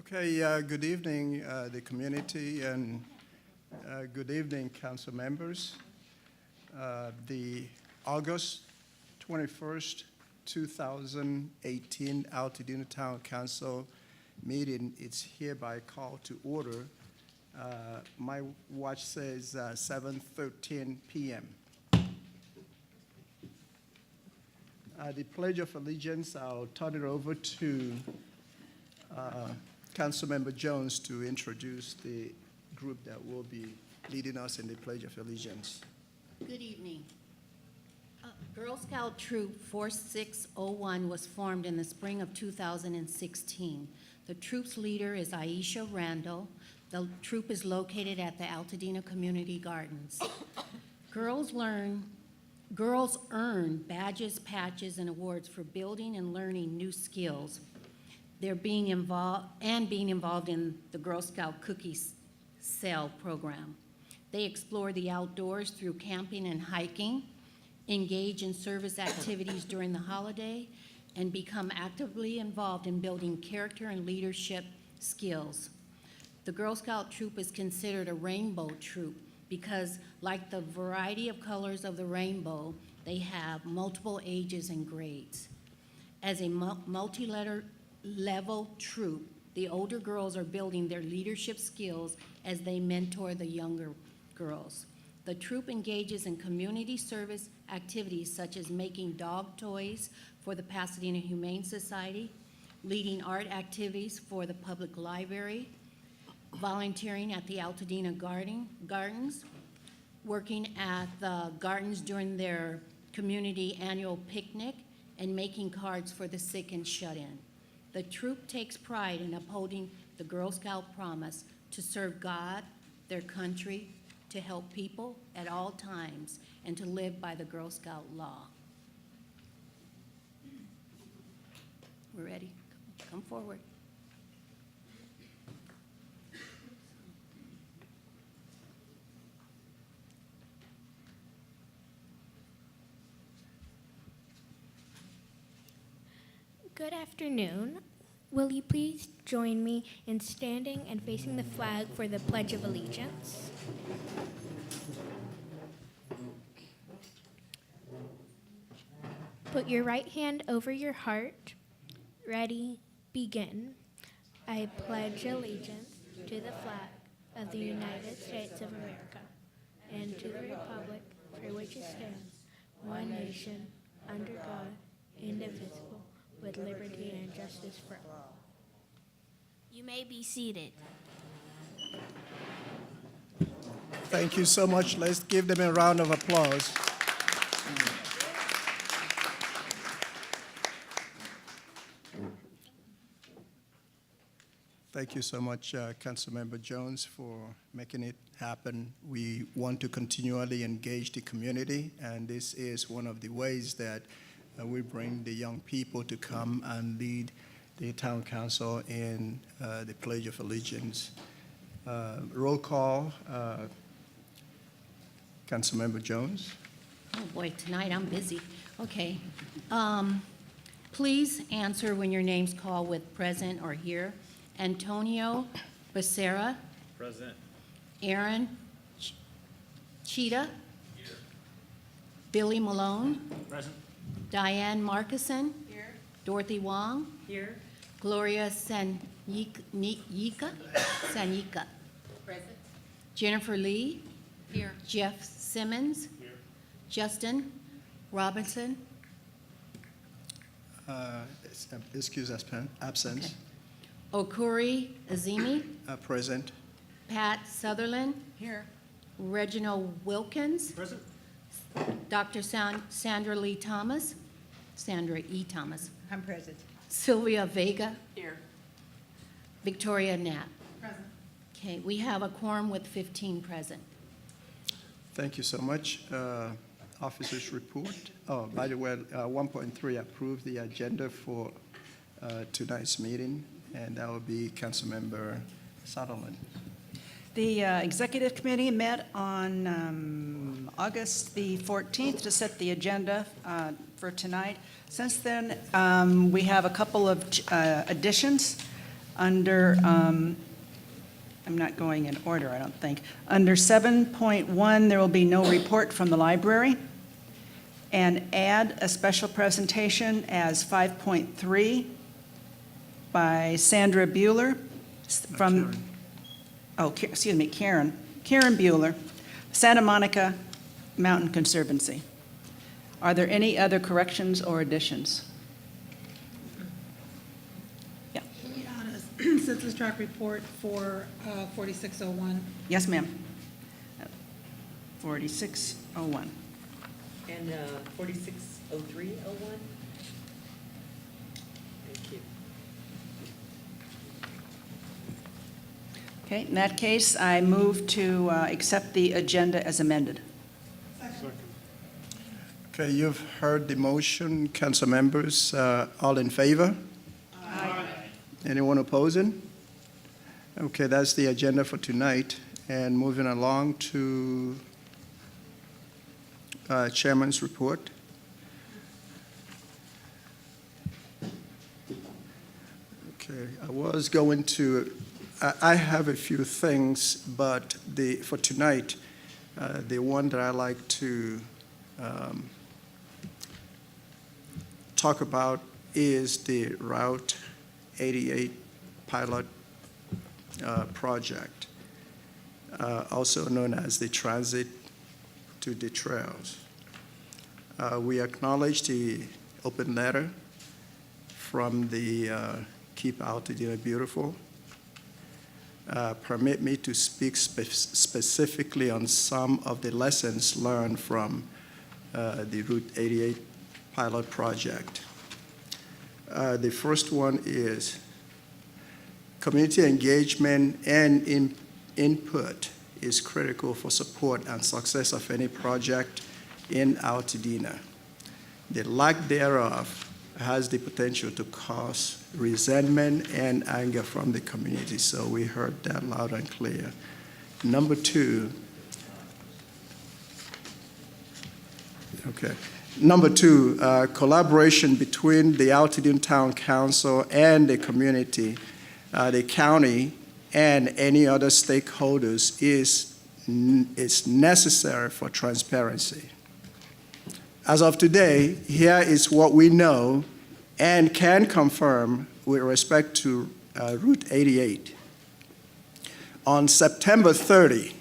Okay, good evening, the community, and good evening, council members. The August 21st, 2018 Altadena Town Council meeting is hereby called to order. My watch says 7:13 p.m. The Pledge of Allegiance, I'll turn it over to Councilmember Jones to introduce the group that will be leading us in the Pledge of Allegiance. Good evening. Girl Scout Troop 4601 was formed in the spring of 2016. The troop's leader is Aisha Randall. The troop is located at the Altadena Community Gardens. Girls earn badges, patches, and awards for building and learning new skills. They're being involved in the Girl Scout Cookie Sale program. They explore the outdoors through camping and hiking, engage in service activities during the holiday, and become actively involved in building character and leadership skills. The Girl Scout troop is considered a rainbow troop because, like the variety of colors of the rainbow, they have multiple ages and grades. As a multi-level troop, the older girls are building their leadership skills as they mentor the younger girls. The troop engages in community service activities such as making dog toys for the Pasadena Humane Society, leading art activities for the public library, volunteering at the Altadena Gardens, working at the gardens during their community annual picnic, and making cards for the sick and shut-in. The troop takes pride in upholding the Girl Scout promise to serve God, their country, to help people at all times, and to live by the Girl Scout law. We're ready. Come forward. Good afternoon. Will you please join me in standing and facing the flag for the Pledge of Allegiance? Put your right hand over your heart. Ready, begin. I pledge allegiance to the flag of the United States of America and to the republic for which it stands, one nation, under God, indivisible, with liberty and justice for all. You may be seated. Thank you so much. Let's give them a round of applause. Thank you so much, Councilmember Jones, for making it happen. We want to continually engage the community, and this is one of the ways that we bring the young people to come and lead the town council in the Pledge of Allegiance. Roll call, Councilmember Jones. Oh boy, tonight I'm busy. Okay. Please answer when your name's called with present or here. Antonio Becerra. Present. Aaron Cheetah. Here. Billy Malone. Present. Diane Markison. Here. Dorothy Wong. Here. Gloria Sanika. Present. Jennifer Lee. Here. Jeff Simmons. Here. Justin Robinson. Excuse absence. Okay. Okorie Ezieme. Present. Pat Sutherlen. Here. Reginald Wilkins. Present. Dr. Sandra Lee Thomas. Sandra E. Thomas. I'm present. Sylvia Vega. Here. Victoria Knapp. Present. Okay, we have a quorum with 15 present. Thank you so much. Officers report. Oh, by the way, 1.3, approve the agenda for tonight's meeting, and that will be Councilmember Sutherlen. The Executive Committee met on August the 14th to set the agenda for tonight. Since then, we have a couple of additions. Under, I'm not going in order, I don't think. Under 7.1, there will be no report from the library. And add a special presentation as 5.3 by Sandra Bueller from, Karen Bueller, Santa Monica Mountain Conservancy. Are there any other corrections or additions? Yeah, Census tract report for 4601. yes, ma'am. 4601. And 460301? Thank you. Okay, in that case, I move to accept the agenda as amended. Okay, you've heard the motion, council members. All in favor? Aye. Anyone opposing? Okay, that's the agenda for tonight. And moving along to Chairman's report. Okay, I was going to, I have a few things, but for tonight, the one that I like to talk about is the Route 88 pilot project, also known as the Transit to the Trails. We acknowledge the open letter from the Keep Altadena Beautiful. Permit me to speak specifically on some of the lessons learned from the Route 88 pilot project. The first one is community engagement and input is critical for support and success of any project in Altadena. The lack thereof has the potential to cause resentment and anger from the community, so we heard that loud and clear. Number two, collaboration between the Altadena Town Council and the community, the county, and any other stakeholders is necessary for transparency. As of today, here is what we know and can confirm with respect to Route 88. On September 30,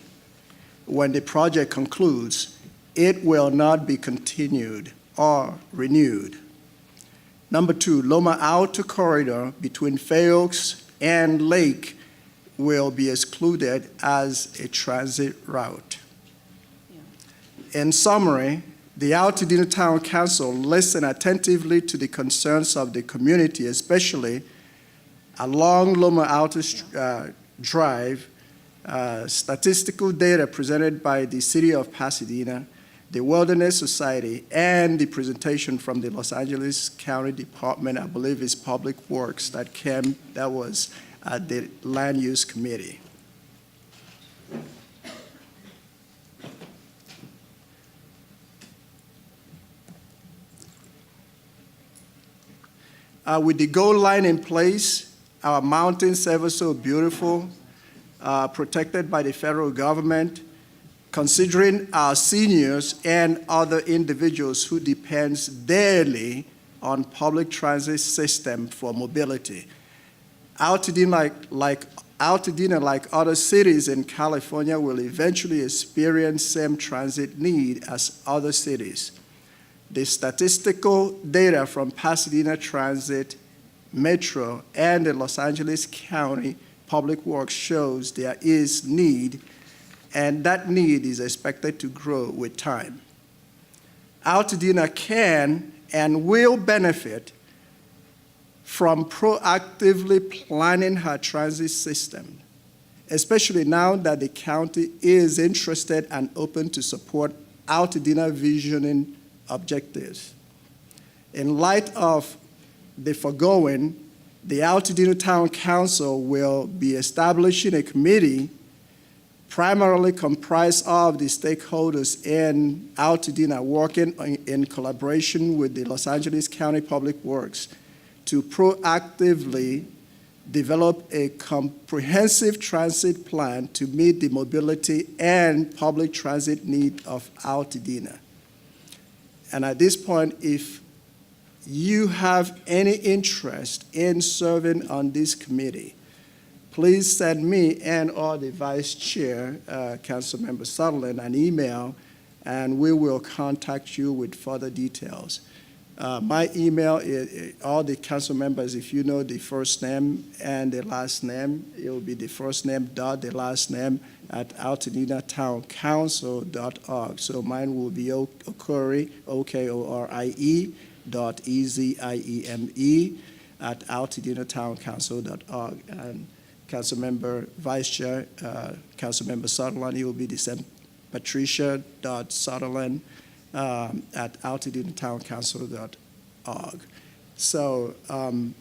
when the project concludes, it will not be continued or renewed. Number two, Loma Alta corridor between Fayeoks and Lake will be excluded as a transit route. In summary, the Altadena Town Council listened attentively to the concerns of the community, especially along Loma Alta Drive, statistical data presented by the City of Pasadena, the Wilderness Society, and the presentation from the Los Angeles County Department, I believe it's Public Works, that was at the Land Use Committee. With the goal line in place, our mountains ever so beautiful, protected by the federal government, considering our seniors and other individuals who depends daily on public transit system for mobility. Altadena, like other cities in California, will eventually experience same transit need as other cities. The statistical data from Pasadena Transit, Metro, and the Los Angeles County Public Works shows there is need, and that need is expected to grow with time. Altadena can and will benefit from proactively planning her transit system, especially now that the county is interested and open to support Altadena visioning objectives. In light of the foregoing, the Altadena Town Council will be establishing a committee primarily comprised of the stakeholders in Altadena working in collaboration with the Los Angeles County Public Works to proactively develop a comprehensive transit plan to meet the mobility and public transit need of Altadena. And at this point, if you have any interest in serving on this committee, please send me and/or the Vice Chair, Councilmember Sutherlen, an email, and we will contact you with further details. My email is all the council members, if you know the first name and the last name, it will be the first name dot the last name at altadenatown.council.org. So mine will be Okorie, Okorie, .ezieme at altadenatown.council.org. And Councilmember Vice Chair, Councilmember Sutherlen, it will be the same, patricia.sutherlen at altadenatown.council.org. So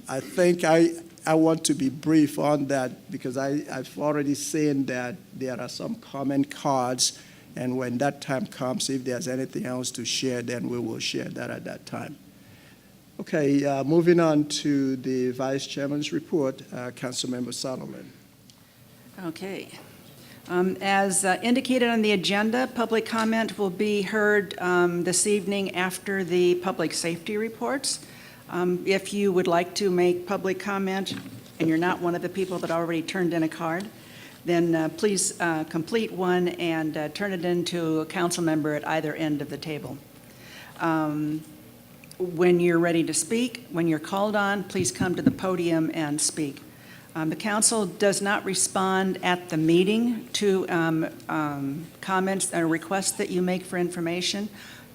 I think I want to be brief on that because I've already seen that there are some comment cards, and when that time comes, if there's anything else to share, then we will share that at that time. Okay, moving on to the Vice Chairman's report, Councilmember Sutherlen. Okay. As indicated on the agenda, public comment will be heard this evening after the public safety reports. If you would like to make public comment and you're not one of the people that already turned in a card, then please complete one and turn it in to a council member at either end of the table. When you're ready to speak, when you're called on, please come to the podium and speak. The council does not respond at the meeting to comments or requests that you make for information.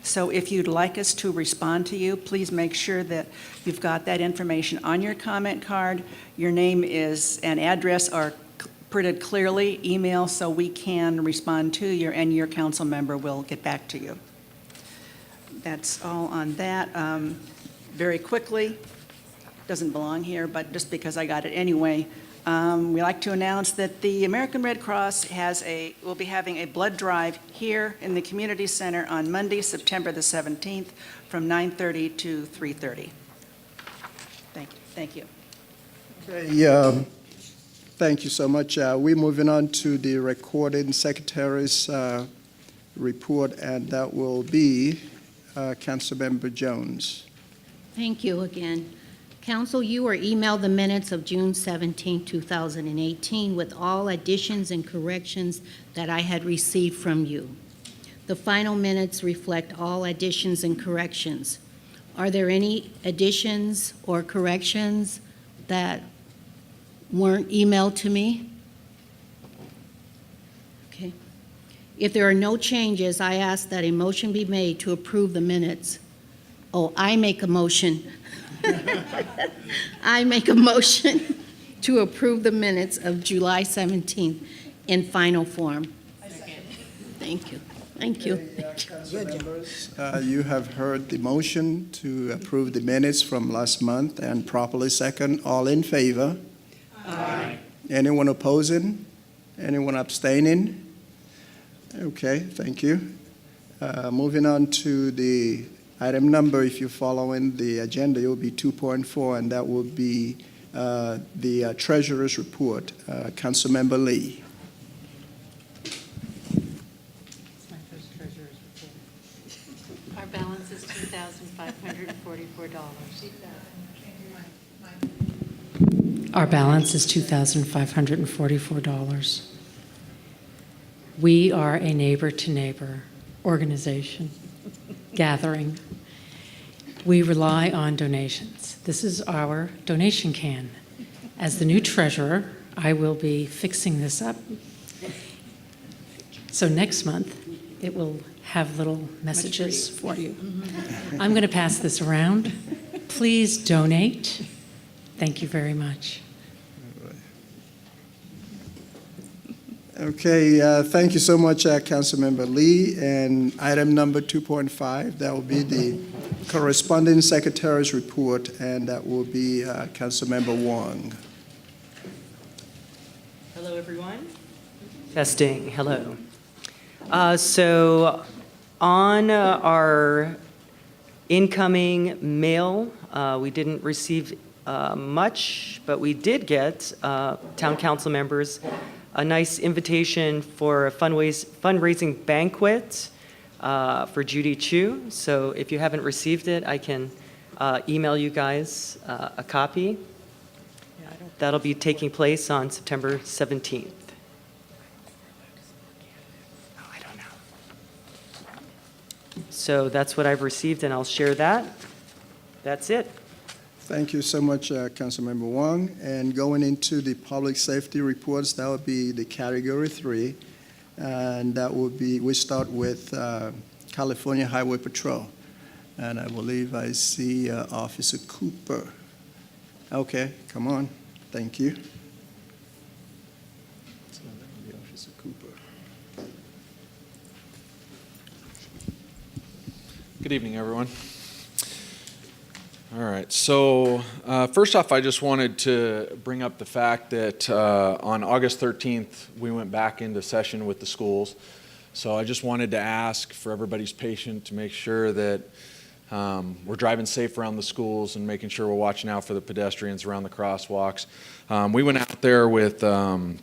So if you'd like us to respond to you, please make sure that you've got that information on your comment card. Your name is and address are printed clearly, email, so we can respond to you and your council member will get back to you. That's all on that. Very quickly, doesn't belong here, but just because I got it anyway, we like to announce that the American Red Cross will be having a blood drive here in the community center on Monday, September the 17th, from 9:30 to 3:30. Thank you. Thank you. Okay, thank you so much. We're moving on to the recording secretary's report, and that will be Councilmember Jones. Thank you again. Council, you were emailed the minutes of June 17, 2018 with all additions and corrections that I had received from you. The final minutes reflect all additions and corrections. Are there any additions or corrections that weren't emailed to me? Okay. If there are no changes, I ask that a motion be made to approve the minutes. Oh, I make a motion. I make a motion to approve the minutes of July 17th in final form. Thank you. Thank you. You have heard the motion to approve the minutes from last month and properly second. All in favor? Aye. Anyone opposing? Anyone abstaining? Okay, thank you. Moving on to the item number, if you're following the agenda, it will be 2.4, and that will be the Treasurer's Report. Councilmember Lee. It's my first Treasurer's Report. Our balance is $2,544. Our balance is $2,544. We are a neighbor-to-neighbor organization gathering. We rely on donations. This is our donation can. As the new treasurer, I will be fixing this up. So next month, it will have little messages for you. I'm going to pass this around. Please donate. Thank you very much. Okay, thank you so much, Councilmember Lee. And item number 2.5, that will be the corresponding secretary's report, and that will be Councilmember Wong. Hello, everyone. Testing. Hello. So on our incoming mail, we didn't receive much, but we did get, town council members, a nice invitation for a fundraising banquet for Judy Chu. So if you haven't received it, I can email you guys a copy. That'll be taking place on September 17th. I don't know. So that's what I've received, and I'll share that. That's it. Thank you so much, Councilmember Wong. And going into the public safety reports, that would be the category 3. And that would be, we start with California Highway Patrol. And I believe I see Officer Cooper. Okay, come on. Thank you. So that would be Officer Cooper. Good evening, everyone. All right, so first off, I just wanted to bring up the fact that on August 13th, we went back into session with the schools. So I just wanted to ask for everybody's patience to make sure that we're driving safe around the schools and making sure we're watching out for the pedestrians around the crosswalks. We went out there with a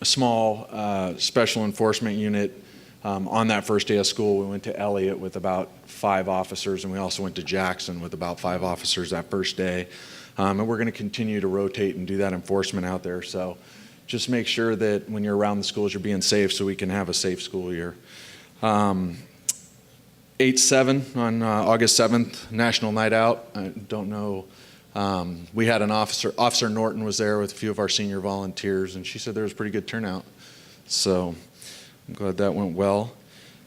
small special enforcement unit. On that first day of school, we went to Elliott with about 5 officers, and we also went to Jackson with about 5 officers that first day. And we're going to continue to rotate and do that enforcement out there. So just make sure that when you're around the schools, you're being safe so we can have a safe school year. 8/7 on August 7th, National Night Out. I don't know. We had an Officer Norton was there with a few of our senior volunteers, and she said there was a pretty good turnout. So I'm glad that went well.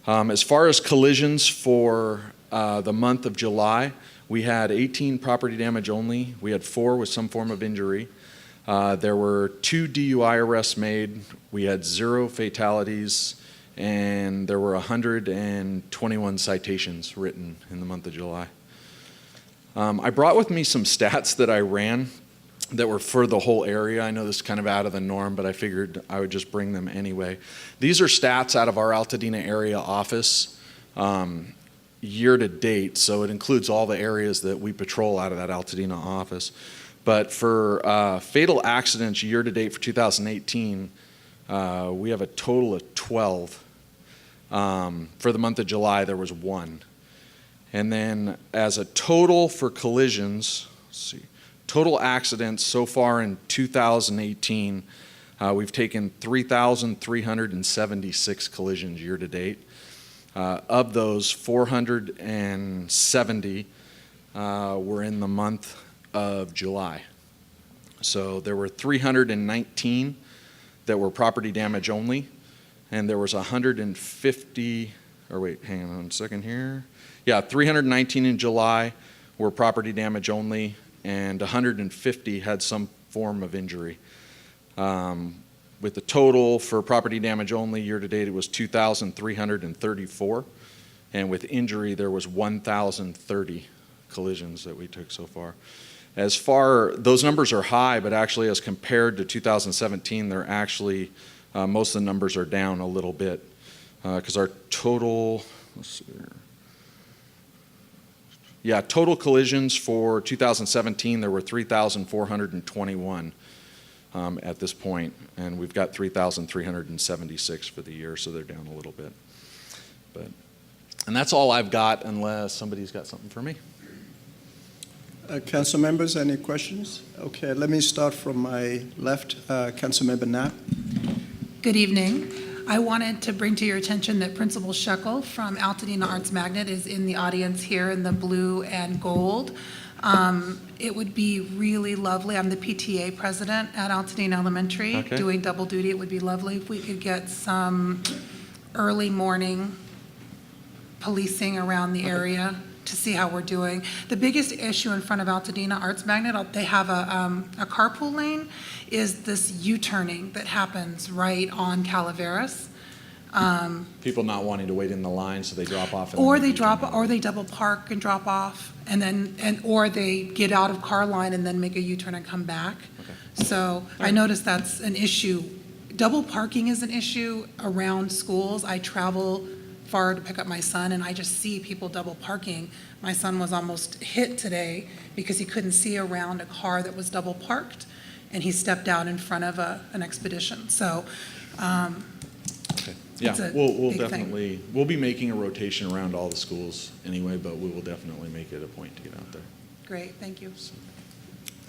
As far as collisions for the month of July, we had 18 property damage only. We had 4 with some form of injury. There were 2 DUI arrests made. We had 0 fatalities, and there were 121 citations written in the month of July. I brought with me some stats that I ran that were for the whole area. I know this is kind of out of the norm, but I figured I would just bring them anyway. These are stats out of our Altadena area office year to date, so it includes all the areas that we patrol out of that Altadena office. But for fatal accidents year to date for 2018, we have a total of 12. For the month of July, there was 1. And then as a total for collisions, let's see, total accidents so far in 2018, we've taken 3,376 collisions year to date. Of those, 470 were in the month of July. So there were 319 that were property damage only, and there was 150, or wait, hang on a second here. Yeah, 319 in July were property damage only, and 150 had some form of injury. With the total for property damage only year to date, it was 2,334, and with injury, there was 1,030 collisions that we took so far. As far, those numbers are high, but actually as compared to 2017, they're actually, most of the numbers are down a little bit, because our total, let's see here. Yeah, total collisions for 2017, there were 3,421 at this point, and we've got 3,376 for the year, so they're down a little bit. And that's all I've got, unless somebody's got something for me. Council members, any questions? Okay, let me start from my left. Council member Knapp. Good evening. I wanted to bring to your attention that Principal Shekel from Altadena Arts Magnet is in the audience here in the blue and gold. It would be really lovely. I'm the PTA president at Altadena Elementary, Okay. doing double duty. It would be lovely if we could get some early morning policing around the area to see how we're doing. The biggest issue in front of Altadena Arts Magnet, they have a carpool lane, is this U-turning that happens right on Calaveras. People not wanting to wait in the line, so they drop off. Or they double park and drop off, or they get out of car line and then make a U-turn and come back. Okay. So I noticed that's an issue. Double parking is an issue around schools. I travel far to pick up my son, and I just see people double parking. My son was almost hit today because he couldn't see around a car that was double parked, and he stepped out in front of an Expedition. So, Okay. Yeah, It's a we'll big thing. definitely, we'll be making a rotation around all the schools anyway, but we will definitely make it a point to get out there. great, thank you.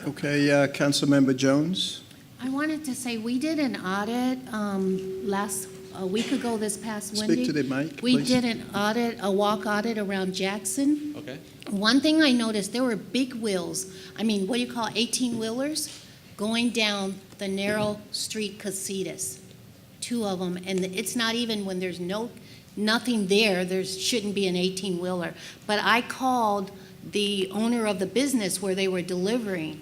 Okay, Councilmember Jones? I wanted to say, we did an audit a week ago this past Wednesday. Speak to the mic, We please. did an audit, a walk audit around Jackson. Okay. One thing I noticed, there were big wheels, I mean, what do you call it, 18-wheelers, going down the narrow street Casitas. Two of them, and it's not even when there's nothing there shouldn't be an 18-wheeler. But I called the owner of the business where they were delivering,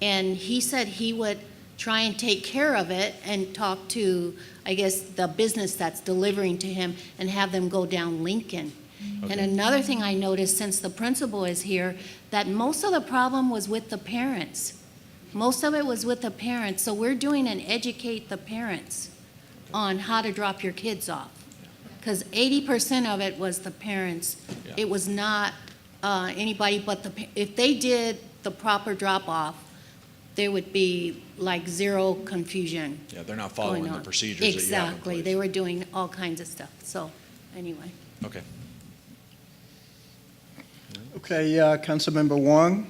and he said he would try and take care of it and talk to, I guess, the business that's delivering to him and have them go down Lincoln. And Okay. another thing I noticed, since the principal is here, that most of the problem was with the parents. Most of it was with the parents, so we're doing an educate the parents on how to drop your kids off. Because 80% of it was the parents. Yeah. It was not anybody but if they did the proper drop-off, there would be like zero confusion Yeah, they're not going following on. the procedures that you have in Exactly, place. they were doing all kinds of stuff, so, anyway. Okay. Okay, Councilmember Wong?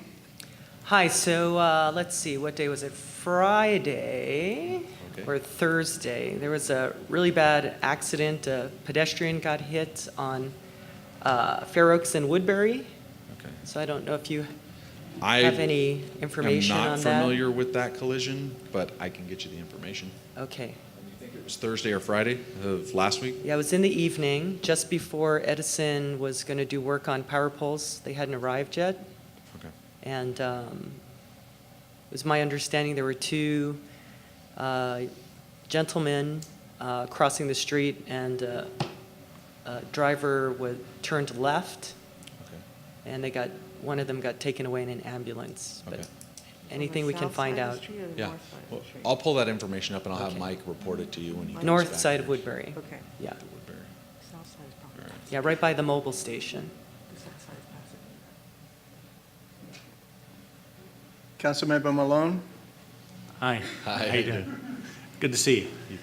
Hi, so let's see, what day was it? Friday Okay. or Thursday? There was a really bad accident. A pedestrian got hit on Fair Oaks and Woodbury. Okay. So I don't know if you I have any information am on not that. familiar with that collision, but I can get you the information. Okay. It was Thursday or Friday of last week? Yeah, it was in the evening, just before Edison was going to do work on power poles. They hadn't arrived yet. Okay. And it was my understanding there were two gentlemen crossing the street, and a driver turned left, Okay. and one of them got taken away in an ambulance. But Okay. anything we can find out. Yeah. Well, I'll pull that information up and I'll have Okay. Mike report it to you when he comes North back. side of Woodbury. Okay. Yeah, Woodbury. South side is All probably, right. yeah, right by the mobile station. the south side is Pasadena. Councilmember Malone? Hi. Hi. How you doing? Good to see you.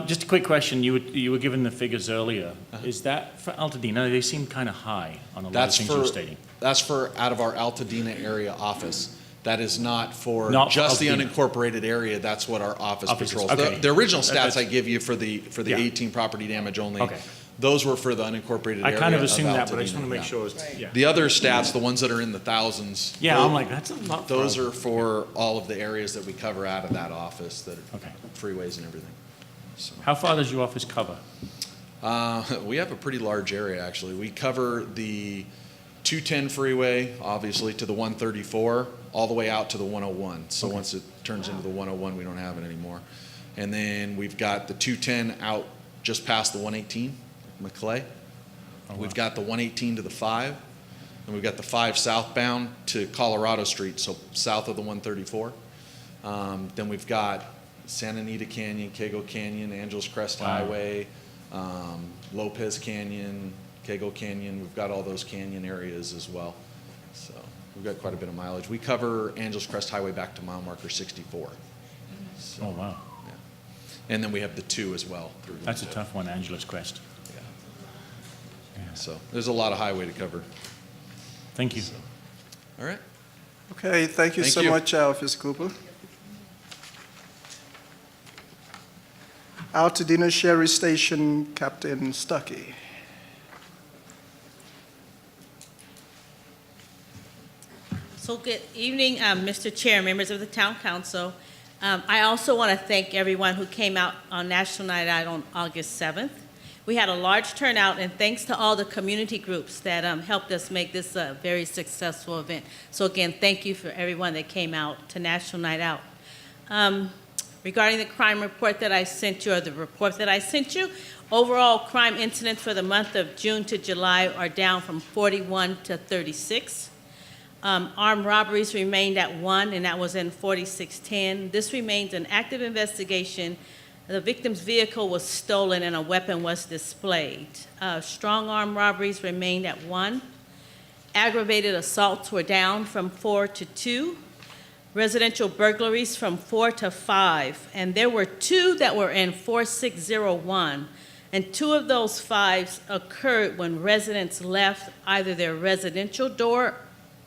Just a quick question. You were given the figures earlier. Is that for Altadena? They seem kind of high on a lot of That's things you for, were stating. that's for out of our Altadena area office. That is not for Not for just the Altadena. unincorporated area. That's what our office Offices, patrols. okay. The original That- stats that's- I give you for the Yeah. 18 property damage only, Okay. those were for the unincorporated I area kind of assumed that, but I Altadena, just want to make yeah. sure it's, yeah. The other stats, the ones that are in the thousands. Yeah, tho- I'm like, that's a lot. for Those us. are for all of the areas that we cover out of that office, that are Okay. freeways and everything. So, How far does your office cover? we have a pretty large area, actually. We cover the 210 freeway, obviously, to the 134, all the way out to the 101. So once it turns into the 101, we don't have it anymore. And then we've got the 210 out just past the 118, McClay. Oh, We've wow. got the 118 to the 5, and we've got the 5 southbound to Colorado Street, so south of the 134. Then we've got Santa Anita Canyon, Cago Canyon, Angeles Crest Wow. Highway, Lopez Canyon, Cago Canyon. We've got all those canyon areas as well. So we've got quite a bit of mileage. We cover Angeles Crest Highway back to mile marker 64. So, Oh, wow. yeah. And then we have the 2 as well. Through That's a tough one, Angeles Crest. Yeah. So there's a lot of highway to cover. Thank you. All right. Okay, thank you Thank so you. much, Officer Cooper. Altadena Sheriff Station Captain Stuckey. So good evening, Mr. Chair, members of the Town Council. I also want to thank everyone who came out on National Night Out on August 7th. We had a large turnout, and thanks to all the community groups that helped us make this a very successful event. So again, thank you for everyone that came out to National Night Out. Regarding the crime report that I sent you, or the report that I sent you, overall crime incidents for the month of June to July are down from 41 to 36. Armed robberies remained at 1, and that was in 4610. This remains an active investigation The victim's vehicle was stolen and a weapon was displayed. Strong-arm robberies remained at 1. Aggravated assaults were down from 4 to 2. Residential burglaries from 4 to 5. And there were 2 that were in 4601. And 2 of those 5s occurred when residents left either their residential door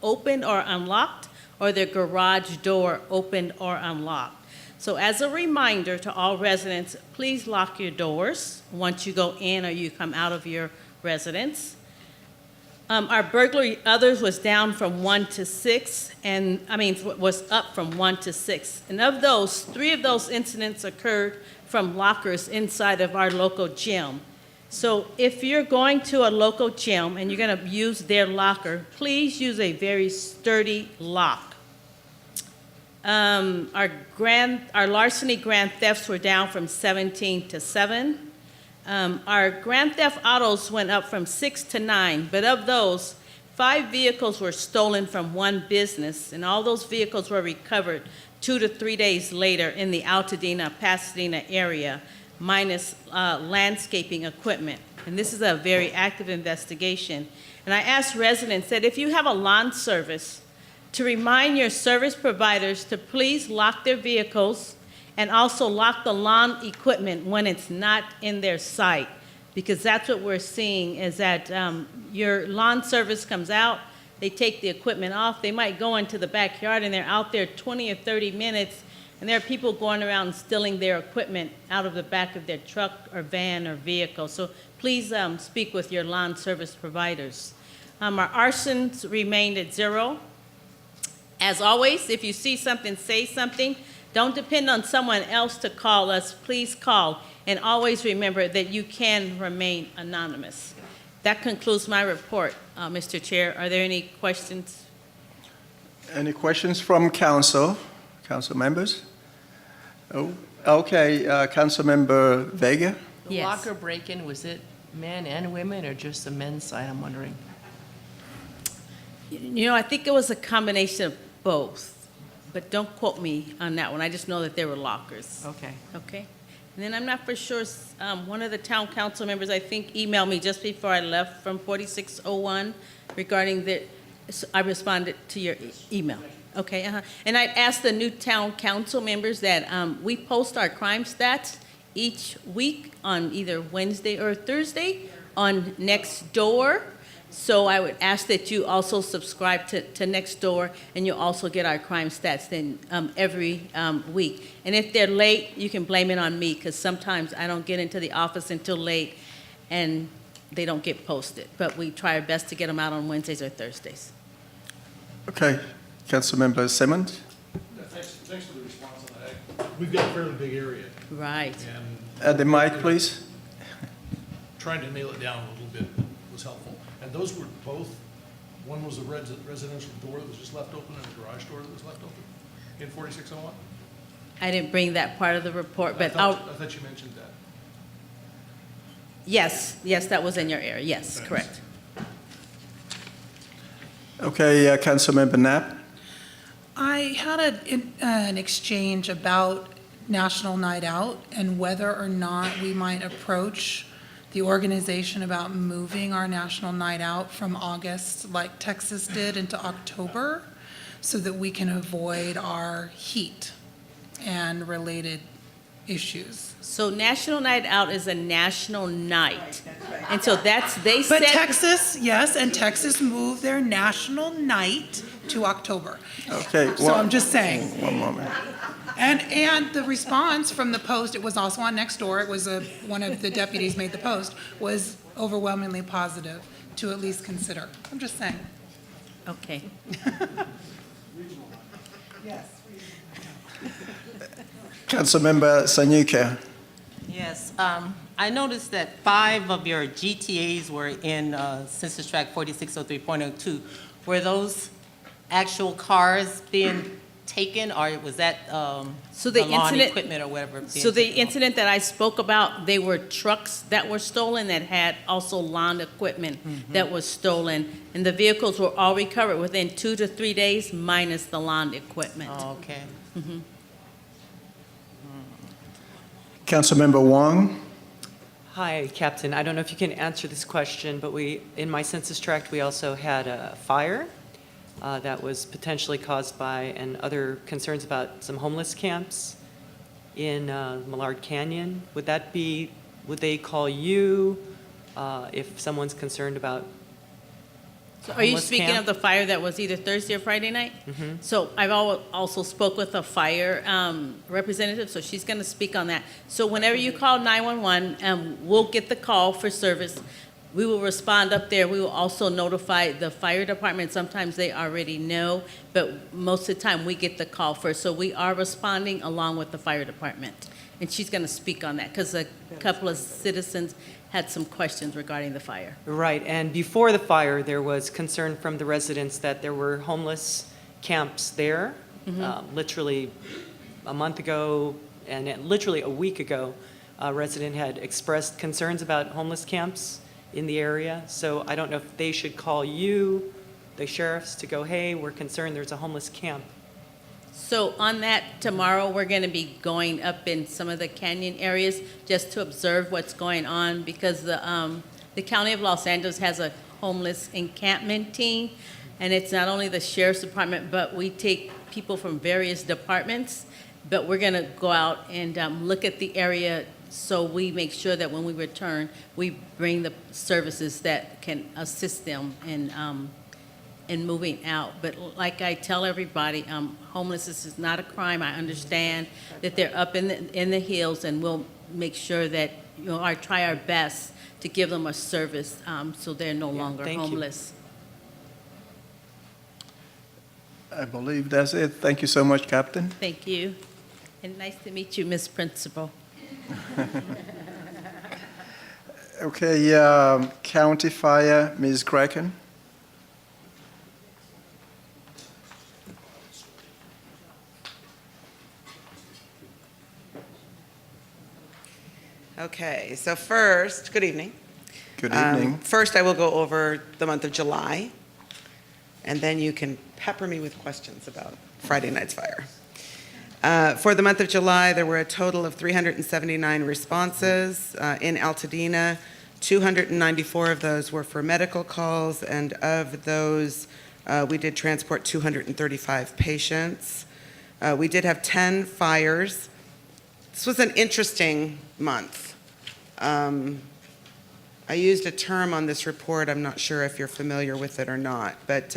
opened or unlocked, or their garage door opened or unlocked. So as a reminder to all residents, please lock your doors once you go in or you come out of your residence. Our burglary others was down from 1 to 6, was up from 1 to 6. And of those, 3 of those incidents occurred from lockers inside of our local gym. So if you're going to a local gym and you're going to use their locker, please use a very sturdy lock. Our larceny grand thefts were down from 17 to 7. Our grand theft autos went up from 6 to 9, but of those, 5 vehicles were stolen from one business, and all those vehicles were recovered 2 to 3 days later in the Altadena, Pasadena area, minus landscaping equipment. And this is a very active investigation. And I asked residents that if you have a lawn service, to remind your service providers to please lock their vehicles and also lock the lawn equipment when it's not in their site, because that's what we're seeing is that your lawn service comes out, they take the equipment off, they might go into the backyard and they're out there 20 or 30 minutes, and there are people going around stealing their equipment out of the back of their truck or van or vehicle. So please speak with your lawn service providers. Our arsons remained at 0. As always, if you see something, say something. Don't depend on someone else to call us. Please call. And always remember that you can remain anonymous. That concludes my report, Mr. Chair. Are there any questions? Any questions from council members? Oh, okay, Council Member Vega. The Yes. locker break-in, was it men and women or just the men's side, I'm wondering? You know, I think it was a combination of both, but don't quote me on that one. I just know that there were lockers. Okay. Okay? And then I'm not for sure, one of the town council members, I think, emailed me just before I left from 4601 regarding I responded to your email. Okay, And I asked the new town council members that we post our crime stats each week on either Wednesday or Thursday on Nextdoor. So I would ask that you also subscribe to Nextdoor, and you'll also get our crime stats then every week. And if they're late, you can blame it on me, because sometimes I don't get into the office until late, and they don't get posted. But we try our best to get them out on Wednesdays or Thursdays. Okay, Councilmember Simmons. Thanks for the response on that. We've got a fairly big area, Right. and The mic, please. trying to nail it down a little bit was helpful. And those were both, one was a residential door that was just left open and a garage door that was left open in 4601? I didn't bring that part of the report, but I thought you mentioned that. yes, that was in your area. Yes, Thanks. correct. Okay, Councilmember Knapp. I had an exchange about National Night Out and whether or not we might approach the organization about moving our National Night Out from August, like Texas did, into October, so that we can avoid our heat and related issues. So National Night Out is a national night. And so they But set. Texas, yes, and Texas moved their national night to October. Okay. So I'm just saying. One moment. And the response from the Post, it was also on Nextdoor, it was one of the deputies made the post, was overwhelmingly positive to at least consider. I'm just saying. Okay. Councilmember Sanyuka. Yes, I noticed that 5 of your GTAs were in Census Tract 4603.02. Were those actual cars being taken, or was that So the the lawn incident- equipment or whatever? being So the taken off? incident that I spoke about, they were trucks that were stolen that had also lawn equipment that was stolen. And the vehicles were all recovered within 2 to 3 days, minus the lawn equipment. Oh, okay. Councilmember Wong. Hi, Captain. I don't know if you can answer this question, but in my census tract, we also had a fire that was potentially caused by, and other concerns about some homeless camps in Millard Canyon. Would they call you if someone's concerned about So are you homeless speaking camp? of the fire that was either Thursday or Friday night? So I've also spoke with a fire representative, so she's going to speak on that. So whenever you call 911, we'll get the call for service. We will respond up there. We will also notify the fire department. Sometimes they already know, but most of the time we get the call first. So we are responding along with the fire department. And she's going to speak on that because a couple of citizens had some questions regarding the fire. Right, and before the fire, there was concern from the residents that there were homeless camps there. Literally a month ago, and literally a week ago, a resident had expressed concerns about homeless camps in the area. So I don't know if they should call you, the sheriffs, to go, hey, we're concerned there's a homeless camp. So on that, tomorrow, we're going to be going up in some of the canyon areas just to observe what's going on because the County of Los Angeles has a homeless encampment team, and it's not only the sheriff's department, but we take people from various departments, but we're going to go out and look at the area so we make sure that when we return, we bring the services that can assist them in moving out. But like I tell everybody, homelessness is not a crime. I understand that they're up in the hills, and we'll make sure that try our best to give them a service so they're no longer thank you. homeless. I believe that's it. Thank you so much, Captain. Thank you. And nice to meet you, Miss Principal. Okay, County Fire, Ms. Kraken. Okay, so first, good evening. Good evening. First, I will go over the month of July, and then you can pepper me with questions about Friday night's fire. For the month of July, there were a total of 379 responses in Altadena. 294 of those were for medical calls, and of those, we did transport 235 patients. We did have 10 fires. This was an interesting month. I used a term on this report, I'm not sure if you're familiar with it or not, but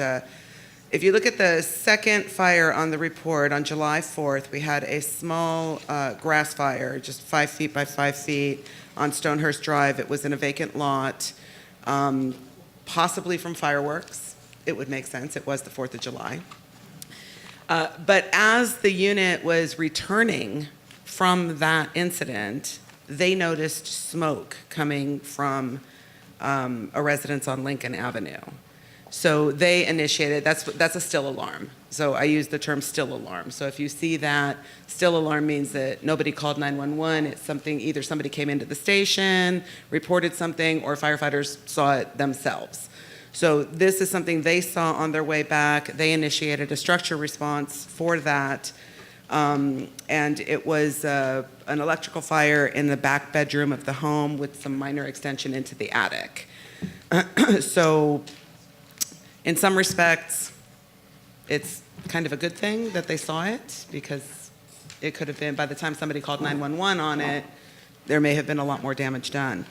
if you look at the second fire on the report, on July 4th, we had a small grass fire, just 5 feet by 5 feet, on Stonehurst Drive. It was in a vacant lot, possibly from fireworks. It would make sense, it was the 4th of July. But as the unit was returning from that incident, they noticed smoke coming from a residence on Lincoln Avenue. So they initiated, that's a still alarm. So I use the term still alarm. So if you see that, still alarm means that nobody called 911. It's something, either somebody came into the station, reported something, or firefighters saw it themselves. So this is something they saw on their way back. They initiated a structure response for that. And it was an electrical fire in the back bedroom of the home with some minor extension into the attic. So in some respects, it's kind of a good thing that they saw it, because it could have been, by the time somebody called 911 on it, there may have been a lot more damage done.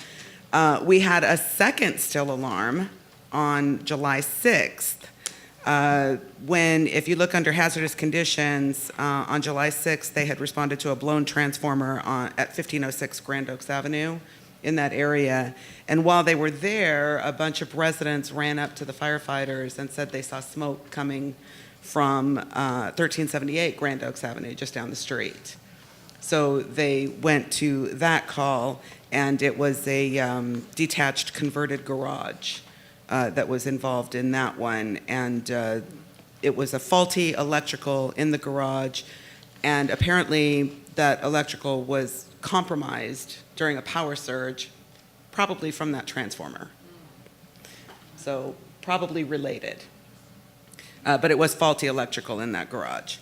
We had a second still alarm on July 6th. When, if you look under hazardous conditions, on July 6th, they had responded to a blown transformer at 1506 Grand Oaks Avenue in that area. And while they were there, a bunch of residents ran up to the firefighters and said they saw smoke coming from 1378 Grand Oaks Avenue, just down the street. So they went to that call, and it was a detached converted garage that was involved in that one, and it was a faulty electrical in the garage, and apparently that electrical was compromised during a power surge, probably from that transformer. So probably related. But it was faulty electrical in that garage.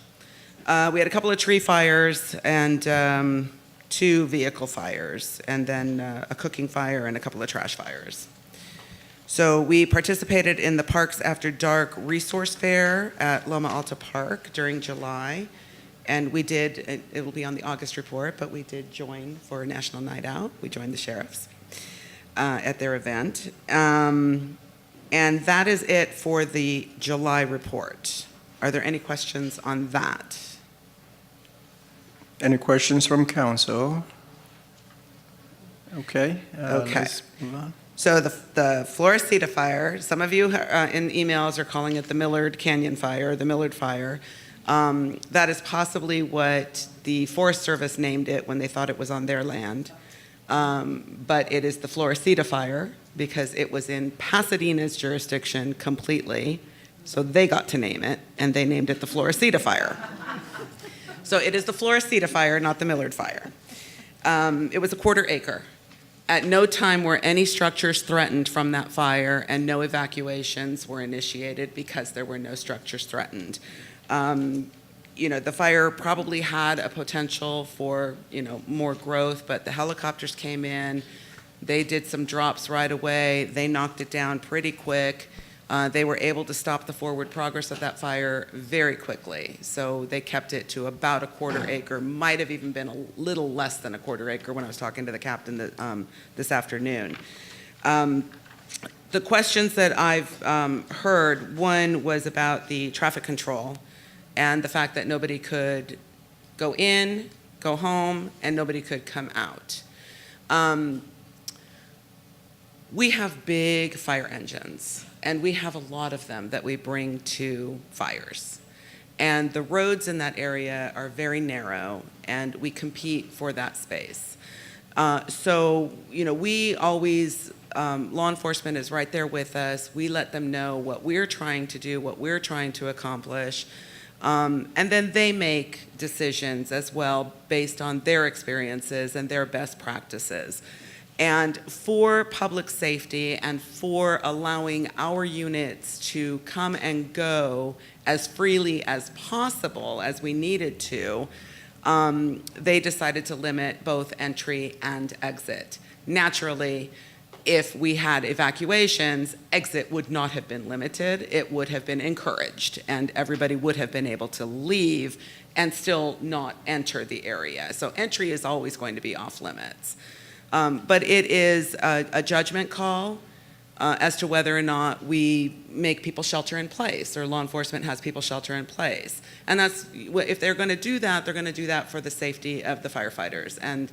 We had a couple of tree fires, and 2 vehicle fires, and then a cooking fire and a couple of trash fires. So we participated in the Parks After Dark Resource Fair at Loma Alta Park during July. And we did, it will be on the August report, but we did join for a National Night Out. We joined the sheriffs at their event. And that is it for the July report. Are there any questions on that? Any questions from council? Okay. Okay. Let's move on. So the Floresita fire, some of you in emails are calling it the Millard Canyon fire, the Millard fire. That is possibly what the Forest Service named it when they thought it was on their land. But it is the Floresita fire because it was in Pasadena's jurisdiction completely. So they got to name it, and they named it the Floresita fire. So it is the Floresita fire, not the Millard fire. It was a 1/4 acre. At no time were any structures threatened from that fire, and no evacuations were initiated because there were no structures threatened. The fire probably had a potential for, more growth, but the helicopters came in, they did some drops right away, they knocked it down pretty quick. They were able to stop the forward progress of that fire very quickly. So they kept it to about a 1/4 acre, might have even been a little less than a 1/4 acre when I was talking to the captain this afternoon. The questions that I've heard, one was about the traffic control and the fact that nobody could go in, go home, and nobody could come out. We have big fire engines, and we have a lot of them that we bring to fires. And the roads in that area are very narrow, and we compete for that space. We always, law enforcement is right there with us. We let them know what we're trying to do, what we're trying to accomplish. And then they make decisions as well based on their experiences and their best practices. And for public safety and for allowing our units to come and go as freely as possible as we needed to, they decided to limit both entry and exit. Naturally, if we had evacuations, exit would not have been limited. It would have been encouraged, and everybody would have been able to leave and still not enter the area. So entry is always going to be off limits. But it is a judgment call as to whether or not we make people shelter in place or law enforcement has people shelter in place. And that's, if they're going to do that, they're going to do that for the safety of the firefighters and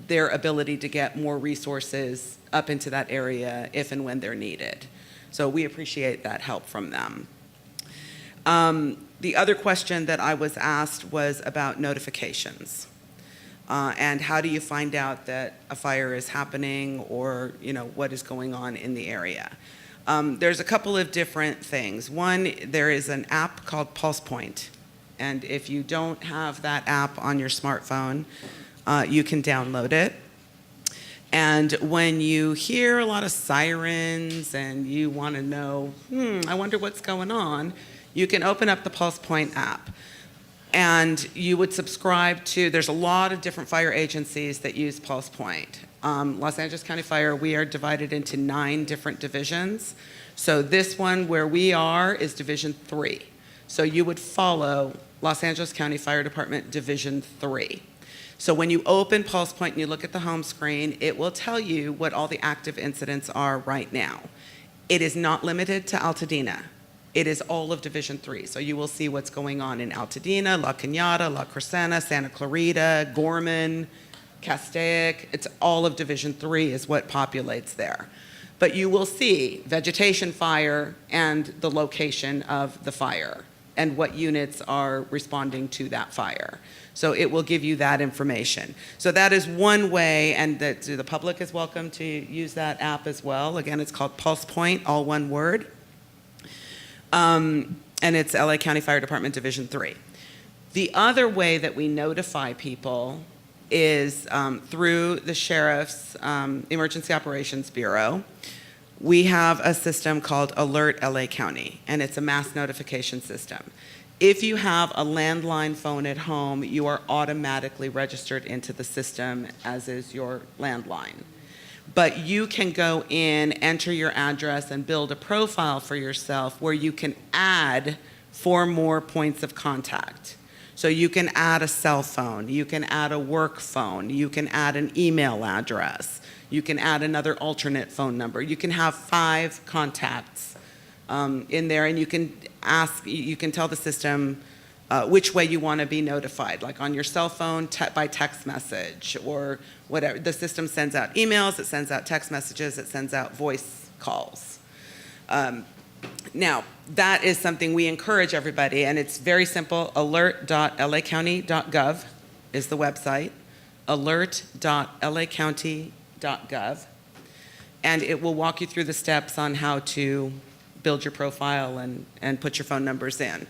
their ability to get more resources up into that area if and when they're needed. So we appreciate that help from them. The other question that I was asked was about notifications. And how do you find out that a fire is happening or, what is going on in the area? There's a couple of different things. One, there is an app called Pulse Point. And if you don't have that app on your smartphone, you can download it. And when you hear a lot of sirens and you want to know, I wonder what's going on, you can open up the Pulse Point app. And you would subscribe to, there's a lot of different fire agencies that use Pulse Point. Los Angeles County Fire, we are divided into 9 different divisions. So this one where we are is Division 3. So you would follow Los Angeles County Fire Department Division 3. So when you open Pulse Point and you look at the home screen, it will tell you what all the active incidents are right now. It is not limited to Altadena. It is all of Division 3. So you will see what's going on in Altadena, La Cañada, La Crescenta, Santa Clarita, Gorman, Castaic. It's all of Division 3 is what populates there. But you will see vegetation fire and the location of the fire and what units are responding to that fire. So it will give you that information. So that is one way, and the public is welcome to use that app as well. Again, it's called Pulse Point, all one word. And it's LA County Fire Department Division 3. The other way that we notify people is through the Sheriff's Emergency Operations Bureau. We have a system called Alert LA County, and it's a mass notification system. If you have a landline phone at home, you are automatically registered into the system, as is your landline. But you can go in, enter your address, and build a profile for yourself where you can add 4 more points of contact. So you can add a cell phone, you can add a work phone, you can add an email address, you can add another alternate phone number. You can have 5 contacts in there, and you can tell the system which way you want to be notified, like on your cell phone, by text message, or whatever. The system sends out emails, it sends out text messages, it sends out voice calls. Now, that is something we encourage everybody, and it's very simple. alert.lacounty.gov is the website, alert.lacounty.gov, and it will walk you through the steps on how to build your profile and put your phone numbers in.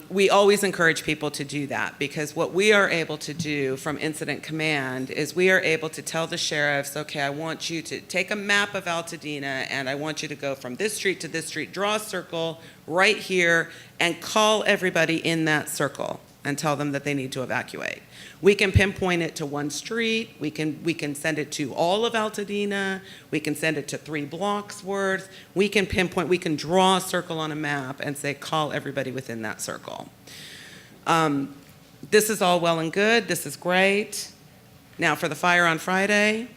We always encourage people to do that, because what we are able to do from Incident Command is we are able to tell the sheriffs, okay, I want you to take a map of Altadena, and I want you to go from this street to this street, draw a circle right here, and call everybody in that circle and tell them that they need to evacuate. We can pinpoint it to one street, we can send it to all of Altadena, we can send it to 3 blocks worth, we can pinpoint, we can draw a circle on a map and say, call everybody within that circle. This is all well and good, this is great. Now for the fire on Friday,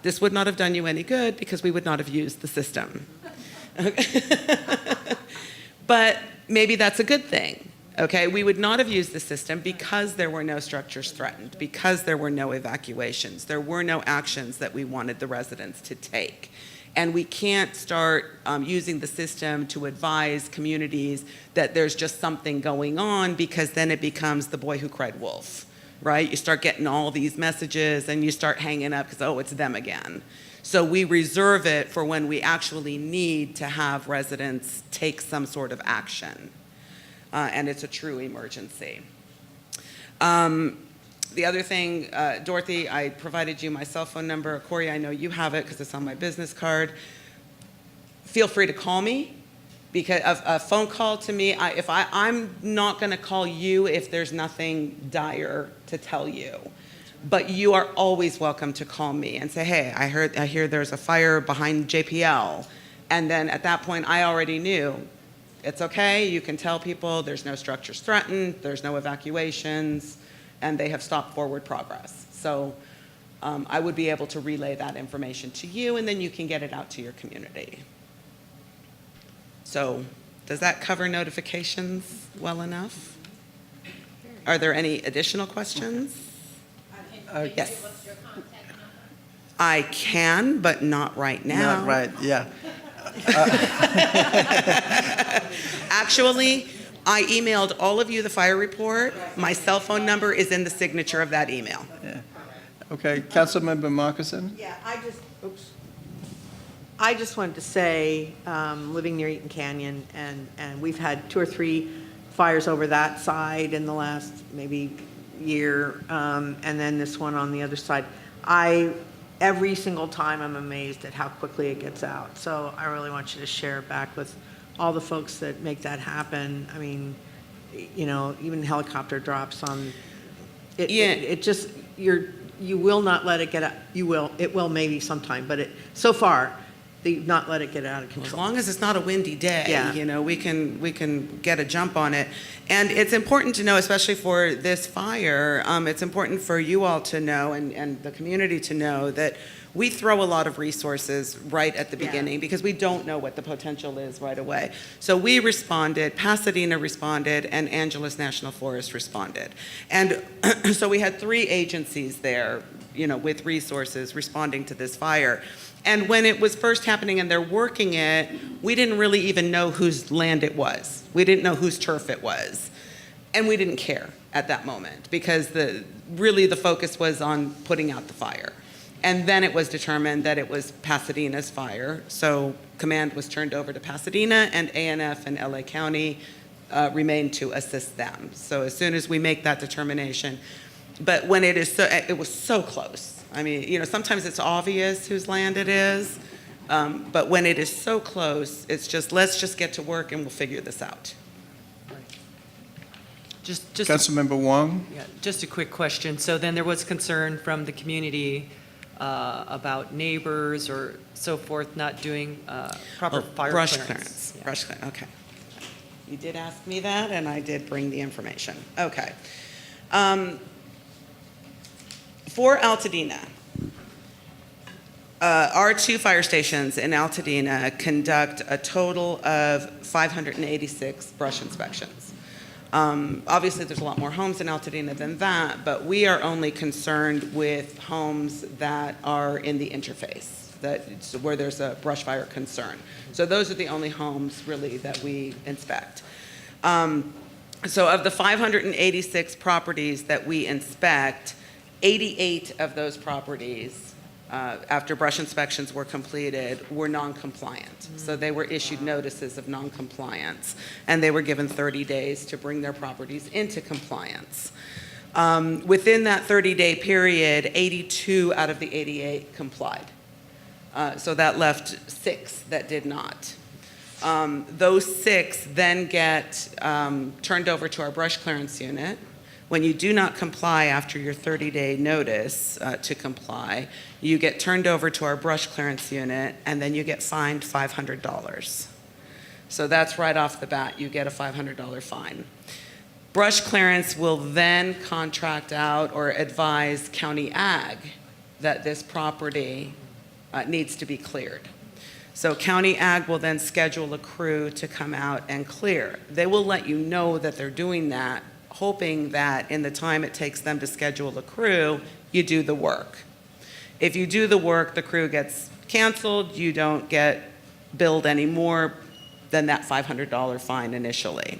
this would not have done you any good because we would not have used the system. But maybe that's a good thing. Okay, we would not have used the system because there were no structures threatened, because there were no evacuations, there were no actions that we wanted the residents to take. And we can't start using the system to advise communities that there's just something going on, because then it becomes the boy who cried wolf, right? You start getting all these messages and you start hanging up because, oh, it's them again. So we reserve it for when we actually need to have residents take some sort of action. And it's a true emergency. The other thing, Dorothy, I provided you my cell phone number. Okorie, I know you have it because it's on my business card. Feel free to call me, because a phone call to me, I'm not going to call you if there's nothing dire to tell you. But you are always welcome to call me and say, hey, I hear there's a fire behind JPL. And then at that point, I already knew. It's okay, you can tell people there's no structures threatened, there's no evacuations, and they have stopped forward progress. So I would be able to relay that information to you, and then you can get it out to your community. So does that cover notifications well enough? Are there any additional questions? Yes. I can, but not right now. Not right, yeah. Actually, I emailed all of you the fire report. My cell phone number is in the signature of that email. Yeah. Okay, Councilmember Marcuson? Yeah, I just wanted to say, living near Eaton Canyon, and we've had 2 or 3 fires over that side in the last maybe year, and then this one on the other side. Every single time I'm amazed at how quickly it gets out. So I really want you to share back with all the folks that make that happen. I mean, you know, even helicopter drops on it. Yeah. It just, you will not let it get out. It will maybe sometime, but so far, they've not let it get out of control. As long as it's not a windy day, Yeah. you know, we can get a jump on it. And it's important to know, especially for this fire, it's important for you all to know and the community to know that we throw a lot of resources right at the beginning because we don't know what the potential is right away. So we responded, Pasadena responded, and Angeles National Forest responded. And so we had 3 agencies there, you know, with resources responding to this fire. And when it was first happening and they're working it, we didn't really even know whose land it was. We didn't know whose turf it was. And we didn't care at that moment because really the focus was on putting out the fire. And then it was determined that it was Pasadena's fire. So command was turned over to Pasadena, and ANF and LA County remained to assist them. So as soon as we make that determination, but when it was so close. I mean, you know, sometimes it's obvious whose land it is, but when it is so close, it's just, let's just get to work and we'll figure this out. Just Councilmember Wong? Yeah, just a quick question. So then there was concern from the community about neighbors or so forth not doing proper fire Brush clearance. clearance, Yeah. brush clearance, okay. You did ask me that, and I did bring the information. Okay. For Altadena, our 2 fire stations in Altadena conduct a total of 586 brush inspections. Obviously, there's a lot more homes in Altadena than that, but we are only concerned with homes that are in the interface, where there's a brush fire concern. So those are the only homes really that we inspect. So of the 586 properties that we inspect, 88 of those properties, after brush inspections were completed, were non-compliant. So they were issued notices of non-compliance, and they were given 30 days to bring their properties into compliance. Within that 30-day period, 82 out of the 88 complied. So that left 6 that did not. Those 6 then get turned over to our brush clearance unit. When you do not comply after your 30-day notice to comply, you get turned over to our brush clearance unit, and then you get fined $500. So that's right off the bat, you get a $500 fine. Brush clearance will then contract out or advise county ag that this property needs to be cleared. So county ag will then schedule a crew to come out and clear. They will let you know that they're doing that, hoping that in the time it takes them to schedule a crew, you do the work. If you do the work, the crew gets canceled, you don't get billed any more than that $500 fine initially.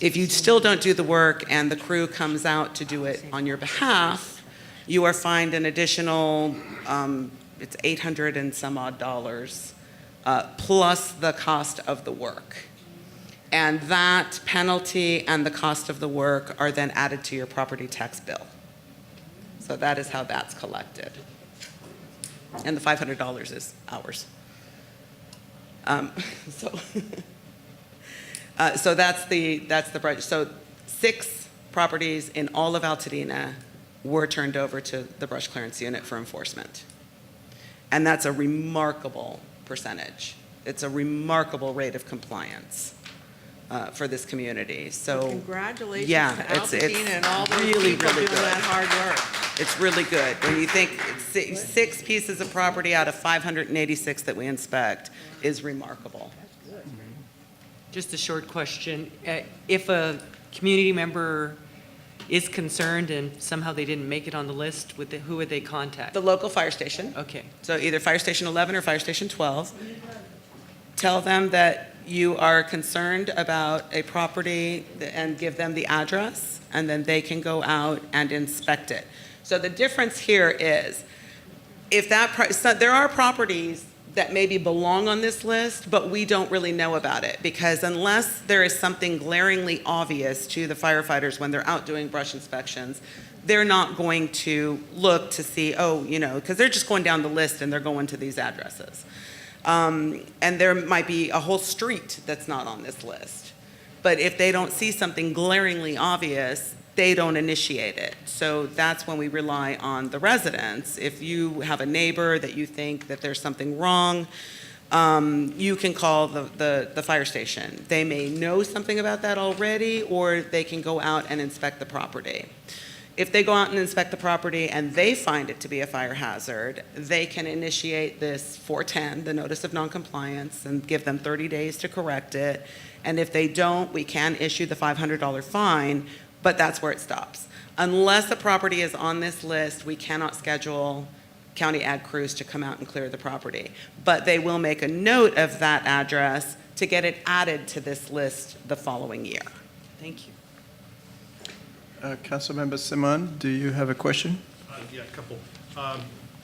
If you still don't do the work and the crew comes out to do it on your behalf, you are fined an additional, it's $800 and some odd dollars, plus the cost of the work. And that penalty and the cost of the work are then added to your property tax bill. So that is how that's collected. And the $500 is ours. So that's the budget. So 6 properties in all of Altadena were turned over to the brush clearance unit for enforcement. And that's a remarkable percentage. It's a remarkable rate of compliance for this community. So Congratulations yeah, to it's Altadena and all those really, people really doing good. that hard work. It's really good. When you think 6 pieces of property out of 586 that we inspect is remarkable. Just a short question. If a community member is concerned and somehow they didn't make it on the list, who would they contact? The local fire station. Okay. So either Fire Station 11 or Fire Station 12. Tell them that you are concerned about a property and give them the address, and then they can go out and inspect it. So the difference here is, if so there are properties that maybe belong on this list, but we don't really know about it, because unless there is something glaringly obvious to the firefighters when they're out doing brush inspections, they're not going to look to see, because they're just going down the list and they're going to these addresses. And there might be a whole street that's not on this list. But if they don't see something glaringly obvious, they don't initiate it. So that's when we rely on the residents. If you have a neighbor that you think that there's something wrong, you can call the fire station. They may know something about that already, or they can go out and inspect the property. If they go out and inspect the property and they find it to be a fire hazard, they can initiate this 410, the notice of noncompliance, and give them 30 days to correct it. And if they don't, we can issue the $500 fine, but that's where it stops. Unless a property is on this list, we cannot schedule county ag crews to come out and clear the property. But they will make a note of that address to get it added to this list the following year. Thank you. Councilmember Simon, do you have a question? Yeah, a couple.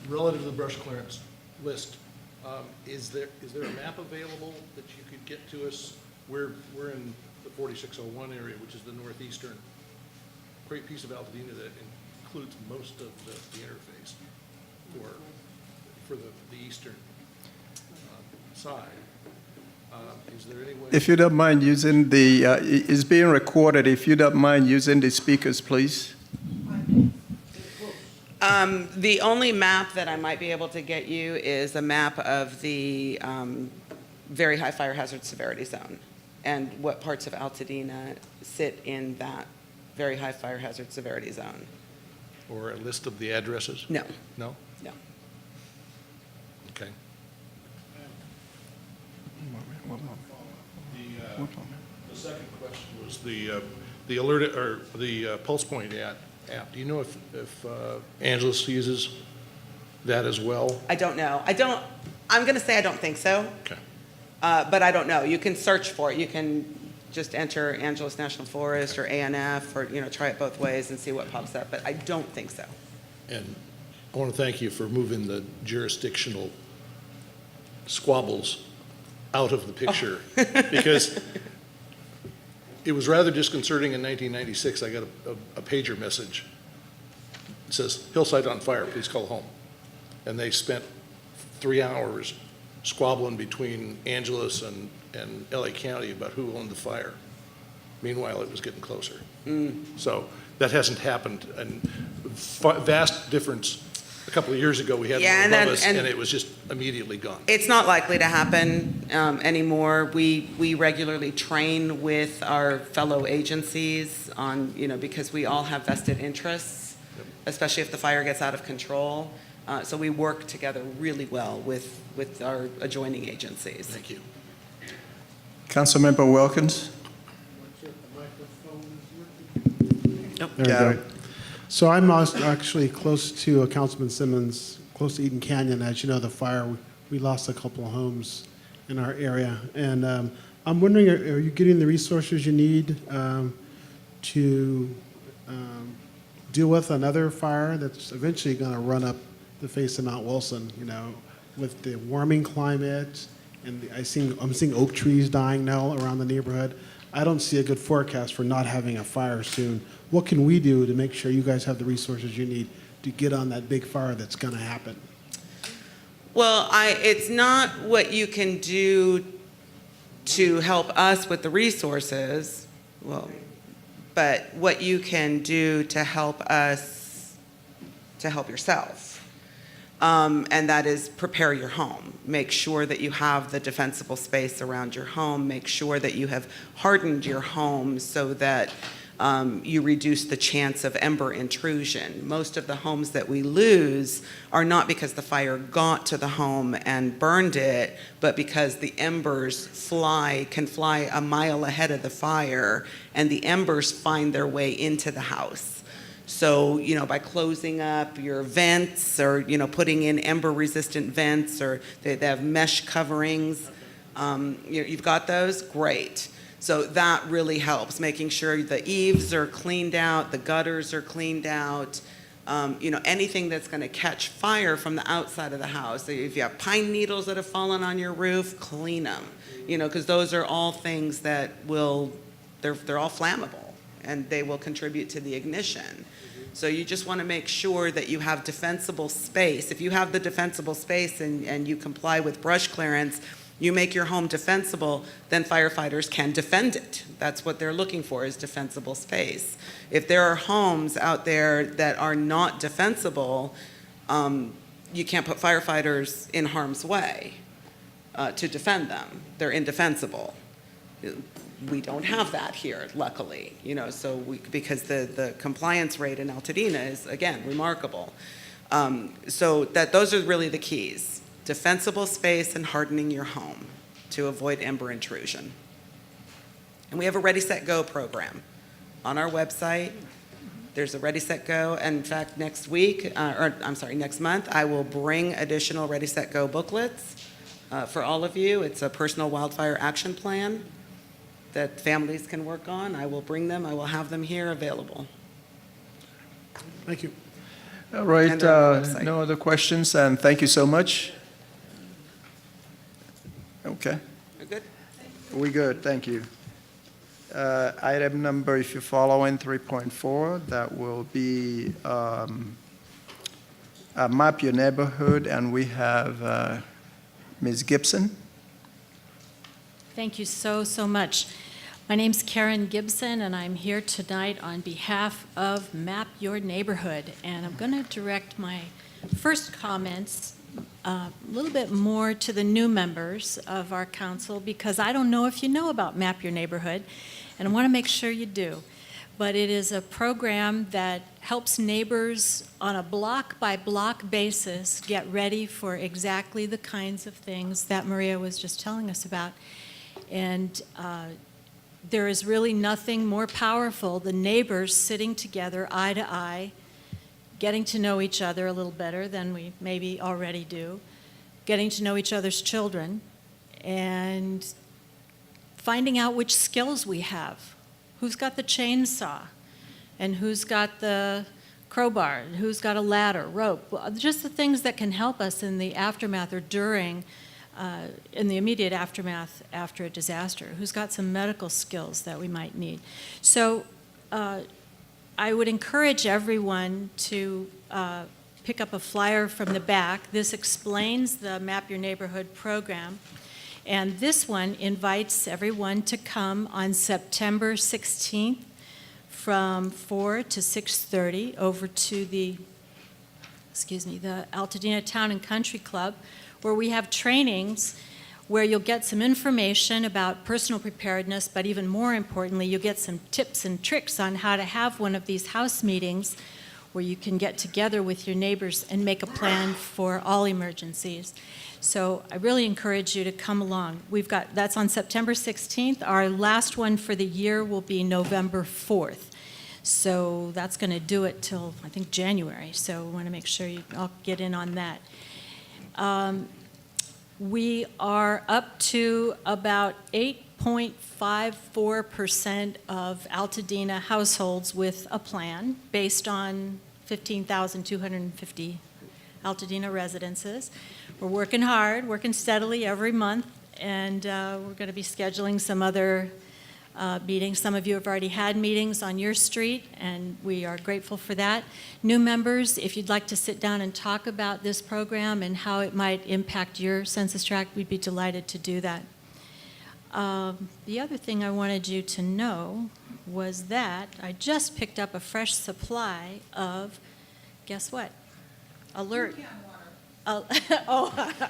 Relative to the brush clearance list, is there a map available that you could get to us? We're in the 4601 area, which is the northeastern, great piece of Altadena that includes most of the interface for the eastern side. Is there any way? If you don't mind using the, it's being recorded, if you don't mind using the speakers, please. The only map that I might be able to get you is a map of the very high fire hazard severity zone and what parts of Altadena sit in that very high fire hazard severity zone. Or a list of the addresses? No, No? no. Okay. The second question was the alert, or the Pulse Point app. Do you know if Angeles uses that as well? I don't know. I'm going to say I don't think so. Okay. But I don't know. You can search for it. You can just enter Angeles National Forest or ANF or, try it both ways and see what pops up. But I don't think so. And I want to thank you for moving the jurisdictional squabbles out of the picture because it was rather disconcerting in 1996. I got a pager message. It says, "Hillside on fire, please call home." And they spent 3 hours squabbling between Angeles and LA County about who owned the fire. Meanwhile, it was getting closer. So that hasn't happened. And vast difference. A couple of years ago, we had one above us, and it was just immediately gone. It's not likely to happen anymore. We regularly train with our fellow agencies on, because we all have vested interests, especially if the fire gets out of control. So we work together really well with our adjoining agencies. Thank you. Councilmember Wilkins? There we go. So I'm actually close to Councilman Simmons, close to Eden Canyon. As you know, the fire, we lost a couple of homes in our area. And I'm wondering, are you getting the resources you need to deal with another fire that's eventually going to run up the face of Mount Wilson, with the warming climate, and I'm seeing oak trees dying now around the neighborhood. I don't see a good forecast for not having a fire soon. What can we do to make sure you guys have the resources you need to get on that big fire that's going to happen? Well, it's not what you can do to help us with the resources, but what you can do to help us, to help yourself. And that is prepare your home. Make sure that you have the defensible space around your home. Make sure that you have hardened your home so that you reduce the chance of ember intrusion. Most of the homes that we lose are not because the fire got to the home and burned it, but because the embers can fly a mile ahead of the fire, and the embers find their way into the house. So, by closing up your vents or, putting in ember-resistant vents, or they have mesh coverings, you've got those? Great. So that really helps, making sure the eaves are cleaned out, the gutters are cleaned out, anything that's going to catch fire from the outside of the house. If you have pine needles that have fallen on your roof, clean them, because those are all things that they're all flammable, and they will contribute to the ignition. So you just want to make sure that you have defensible space. If you have the defensible space and you comply with brush clearance, you make your home defensible, then firefighters can defend it. That's what they're looking for, is defensible space. If there are homes out there that are not defensible, you can't put firefighters in harm's way to defend them. They're indefensible. We don't have that here, luckily, so because the compliance rate in Altadena is, again, remarkable. So those are really the keys: defensible space and hardening your home to avoid ember intrusion. And we have a Ready, Set, Go program on our website. There's a Ready, Set, Go, and in fact, next month, I will bring additional Ready, Set, Go booklets for all of you. It's a personal wildfire action plan that families can work on. I will bring them. I will have them here available. Thank you. All right, And they're on our website. no other questions, and thank you so much. Okay. You're good? We're good, thank you. Item number, if you're following, 3.4, that will be Map Your Neighborhood, and we have Ms. Gibson. Thank you so much. My name's Karen Gibson, and I'm here tonight on behalf of Map Your Neighborhood. And I'm going to direct my first comments a little bit more to the new members of our council, because I don't know if you know about Map Your Neighborhood, and I want to make sure you do. But it is a program that helps neighbors on a block-by-block basis get ready for exactly the kinds of things that Maria was just telling us about. And there is really nothing more powerful than neighbors sitting together eye to eye, getting to know each other a little better than we maybe already do, getting to know each other's children, and finding out which skills we have. Who's got the chainsaw, and who's got the crowbar, and who's got a ladder, rope, just the things that can help us in the aftermath or during, in the immediate aftermath after a disaster, who's got some medical skills that we might need. So I would encourage everyone to pick up a flyer from the back. This explains the Map Your Neighborhood program. And this one invites everyone to come on September 16th from 4 to 6:30 over to the Altadena Town and Country Club, where we have trainings where you'll get some information about personal preparedness, but even more importantly, you'll get some tips and tricks on how to have one of these house meetings where you can get together with your neighbors and make a plan for all emergencies. So I really encourage you to come along. That's on September 16th. Our last one for the year will be November 4th. So that's going to do it till, I think, January. So we want to make sure you all get in on that. We are up to about 8.54% of Altadena households with a plan based on 15,250 Altadena residences. We're working hard, working steadily every month, and we're going to be scheduling some other meetings. Some of you have already had meetings on your street, and we are grateful for that. New members, if you'd like to sit down and talk about this program and how it might impact your census tract, we'd be delighted to do that. The other thing I wanted you to know was that I just picked up a fresh supply of, guess what? Alert. Oh,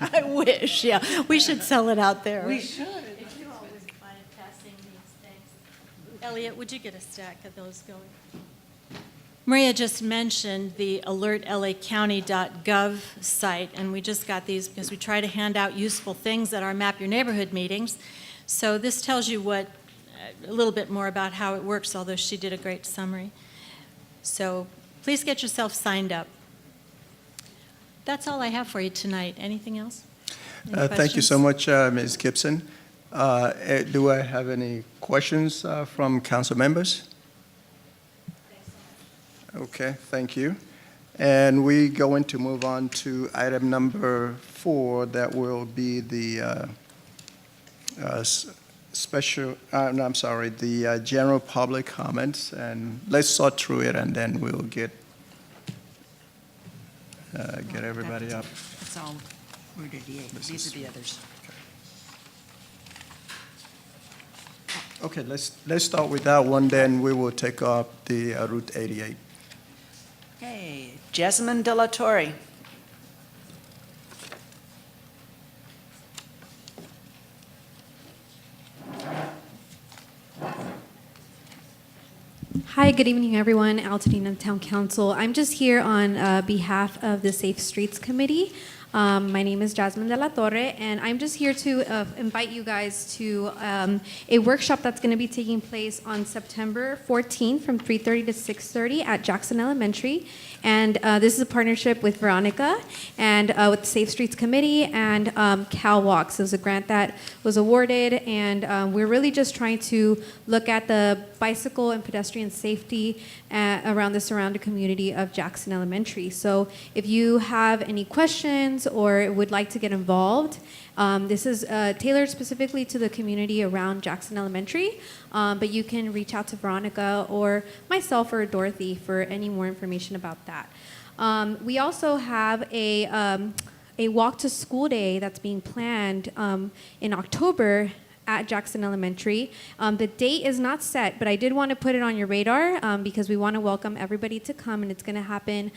I wish, yeah. We should sell it out there. We should. If you always mind passing these things. Elliot, would you get a stack of those going? Maria just mentioned the alertlacounty.gov site, and we just got these because we try to hand out useful things at our Map Your Neighborhood meetings. So this tells you a little bit more about how it works, although she did a great summary. So please get yourself signed up. That's all I have for you tonight. Anything else? Thank you so much, Ms. Gibson. Do I have any questions from council members? Okay, thank you. And we're going to move on to item number 4, that will be the the general public comments. And let's sort through it, and then we'll get everybody up. That's all. We're to D8. These are the others. Okay, let's start with that one, then we will take up the Route 88. Okay, Jasmine De La Torre. Hi, good evening, everyone. Altadena Town Council. I'm just here on behalf of the Safe Streets Committee. My name is Jasmine De La Torre, and I'm just here to invite you guys to a workshop that's going to be taking place on September 14th from 3:30 to 6:30 at Jackson Elementary. And this is a partnership with Veronica and with the Safe Streets Committee and Cal Walks. It was a grant that was awarded, and we're really just trying to look at the bicycle and pedestrian safety around the surrounding community of Jackson Elementary. So if you have any questions or would like to get involved, this is tailored specifically to the community around Jackson Elementary, but you can reach out to Veronica or myself or Dorothy for any more information about that. We also have a walk to school day that's being planned in October at Jackson Elementary. The date is not set, but I did want to put it on your radar because we want to welcome everybody to come, and it's going to happen.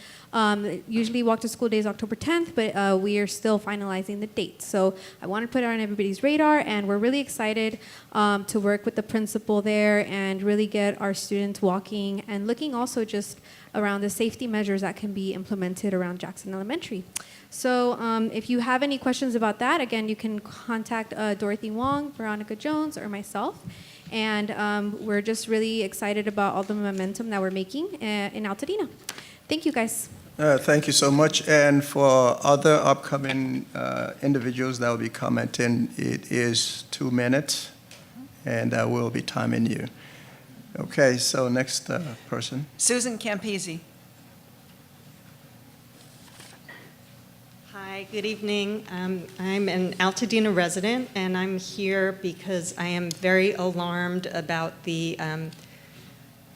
Usually Walk to School Day is October 10th, but we are still finalizing the date. So I want to put it on everybody's radar, and we're really excited to work with the principal there and really get our students walking and looking also just around the safety measures that can be implemented around Jackson Elementary. So if you have any questions about that, again, you can contact Dorothy Wong, Veronica Jones, or myself. And we're just really excited about all the momentum that we're making in Altadena. Thank you, guys. Thank you so much. And for other upcoming individuals that will be commenting, it is 2 minutes, and I will be timing you. Okay, so next person. Susan Campisi. Hi, good evening. I'm an Altadena resident, and I'm here because I am very alarmed about the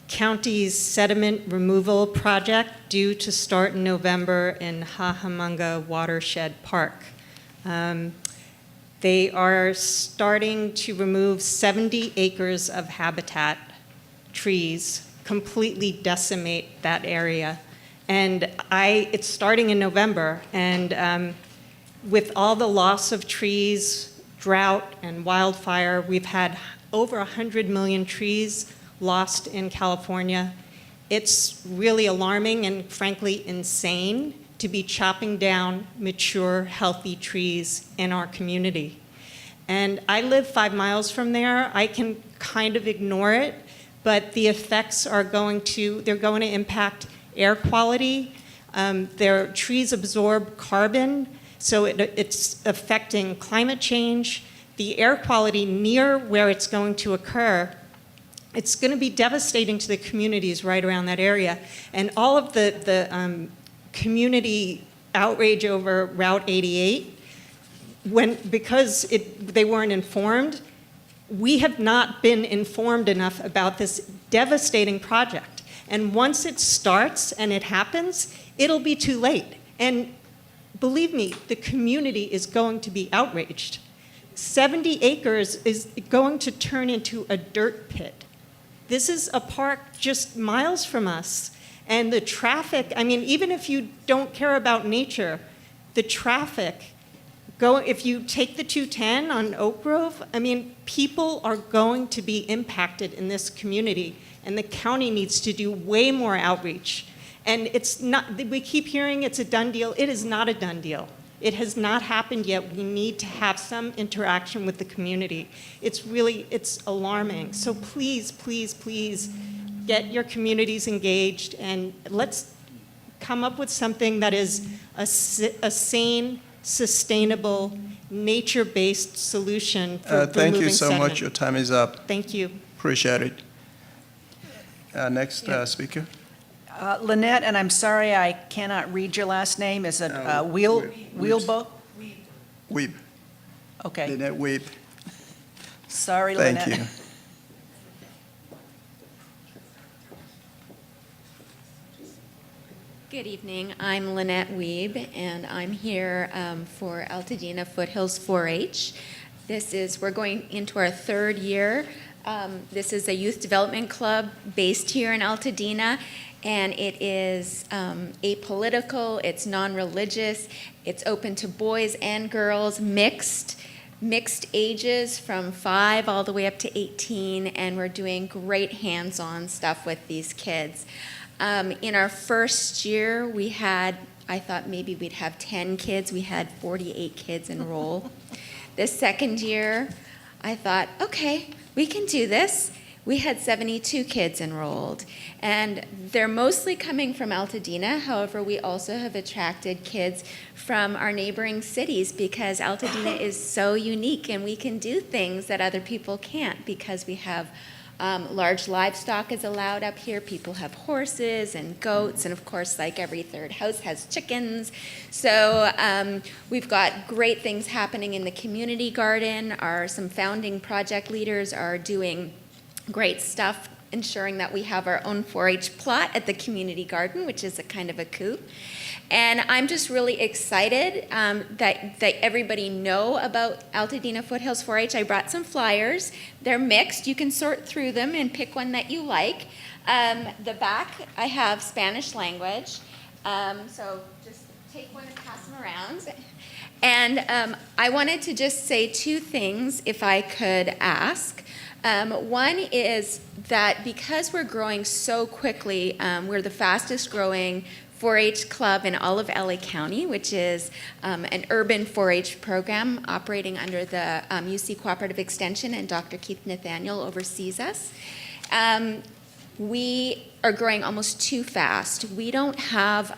county's sediment removal project due to start in November in Hahamanga Watershed Park. They are starting to remove 70 acres of habitat trees, completely decimate that area. And it's starting in November, and with all the loss of trees, drought, and wildfire, we've had over 100 million trees lost in California. It's really alarming and frankly insane to be chopping down mature, healthy trees in our community. And I live 5 miles from there. I can kind of ignore it, but the effects are going to impact air quality. Their trees absorb carbon, so it's affecting climate change. The air quality near where it's going to occur, it's going to be devastating to the communities right around that area. And all of the community outrage over Route 88, because they weren't informed, we have not been informed enough about this devastating project. And once it starts and it happens, it'll be too late. And believe me, the community is going to be outraged. 70 acres is going to turn into a dirt pit. This is a park just miles from us. And the traffic, I mean, even if you don't care about nature, the traffic, if you take the 210 on Oak Grove, I mean, people are going to be impacted in this community. And the county needs to do way more outreach. And it's not, we keep hearing it's a done deal. It is not a done deal. It has not happened yet. We need to have some interaction with the community. It's alarming. So please, please, please get your communities engaged, and let's come up with something that is a sane, sustainable, nature-based solution for removing sediment. Thank you so much. Your time is up. Thank you. Appreciate it. Next speaker. Lynette, and I'm sorry I cannot read your last name. Is it Wheelbo? Weeb. Okay. Lynette Weeb. Sorry, Lynette. Thank you. Good evening. I'm Lynette Weeb, and I'm here for Altadena Foothills 4-H. We're going into our 3rd year. This is a youth development club based here in Altadena, and it is apolitical, it's non-religious, it's open to boys and girls, mixed ages from 5 all the way up to 18, and we're doing great hands-on stuff with these kids. In our first year, I thought maybe we'd have 10 kids. We had 48 kids enroll. The second year, I thought, okay, we can do this. We had 72 kids enrolled, and they're mostly coming from Altadena. However, we also have attracted kids from our neighboring cities because Altadena is so unique, and we can do things that other people can't because we have large livestock is allowed up here. People have horses and goats, and of course, like every 3rd house has chickens. So we've got great things happening in the community garden. Some founding project leaders are doing great stuff ensuring that we have our own 4-H plot at the community garden, which is a kind of a coup. And I'm just really excited that everybody know about Altadena Foothills 4-H. I brought some flyers. They're mixed. You can sort through them and pick one that you like. The back, I have Spanish language. So just take one and pass them around. And I wanted to just say two things, if I could ask. One is that because we're growing so quickly, we're the fastest growing 4-H club in all of LA County, which is an urban 4-H program operating under the UC Cooperative Extension, and Dr. Keith Nathaniel oversees us. We are growing almost too fast. We don't have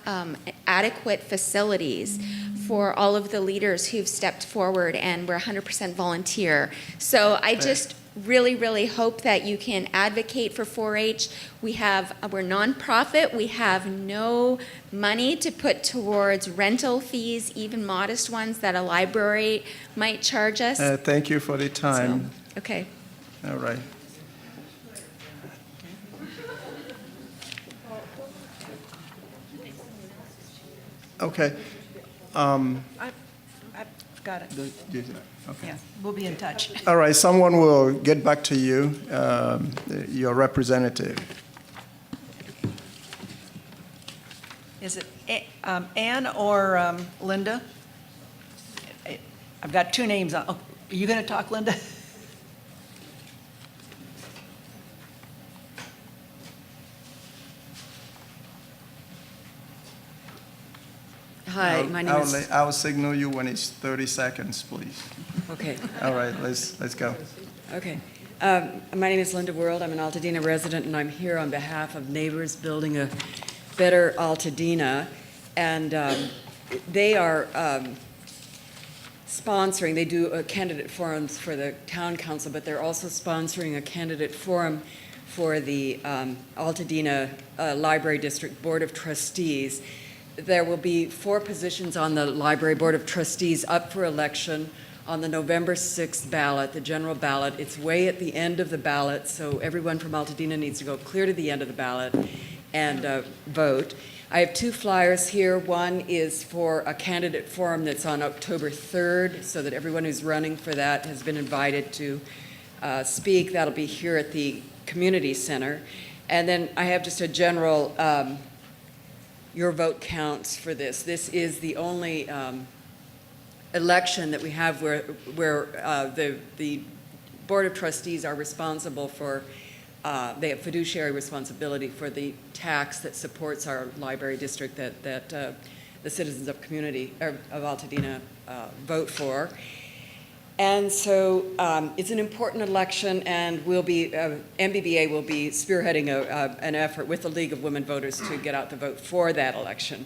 adequate facilities for all of the leaders who've stepped forward, and we're 100% volunteer. So I just really, really hope that you can advocate for 4-H. We're nonprofit. We have no money to put towards rental fees, even modest ones that a library might charge us. Thank you for the time. So, okay. All right. Okay. I've got it. Okay. Yeah, we'll be in touch. All right, someone will get back to you, your representative. Is it Ann or Linda? I've got two names. Are you going to talk, Linda? Hi, my name is... I'll signal you when it's 30 seconds, please. Okay. All right, let's go. Okay. My name is Linda World. I'm an Altadena resident, and I'm here on behalf of Neighbors Building a Better Altadena. And they are sponsoring, they do candidate forums for the town council, but they're also sponsoring a candidate forum for the Altadena Library District Board of Trustees. There will be 4 positions on the Library Board of Trustees up for election on the November 6th ballot, the general ballot. It's way at the end of the ballot, so everyone from Altadena needs to go clear to the end of the ballot and vote. I have 2 flyers here. One is for a candidate forum that's on October 3rd, so that everyone who's running for that has been invited to speak. That'll be here at the community center. And then I have just a general your vote counts for this. This is the only election that we have where the Board of Trustees are responsible for, they have fiduciary responsibility for the tax that supports our library district that the citizens of Altadena vote for. And so it's an important election, and we'll be, MBBA will be spearheading an effort with the League of Women Voters to get out the vote for that election.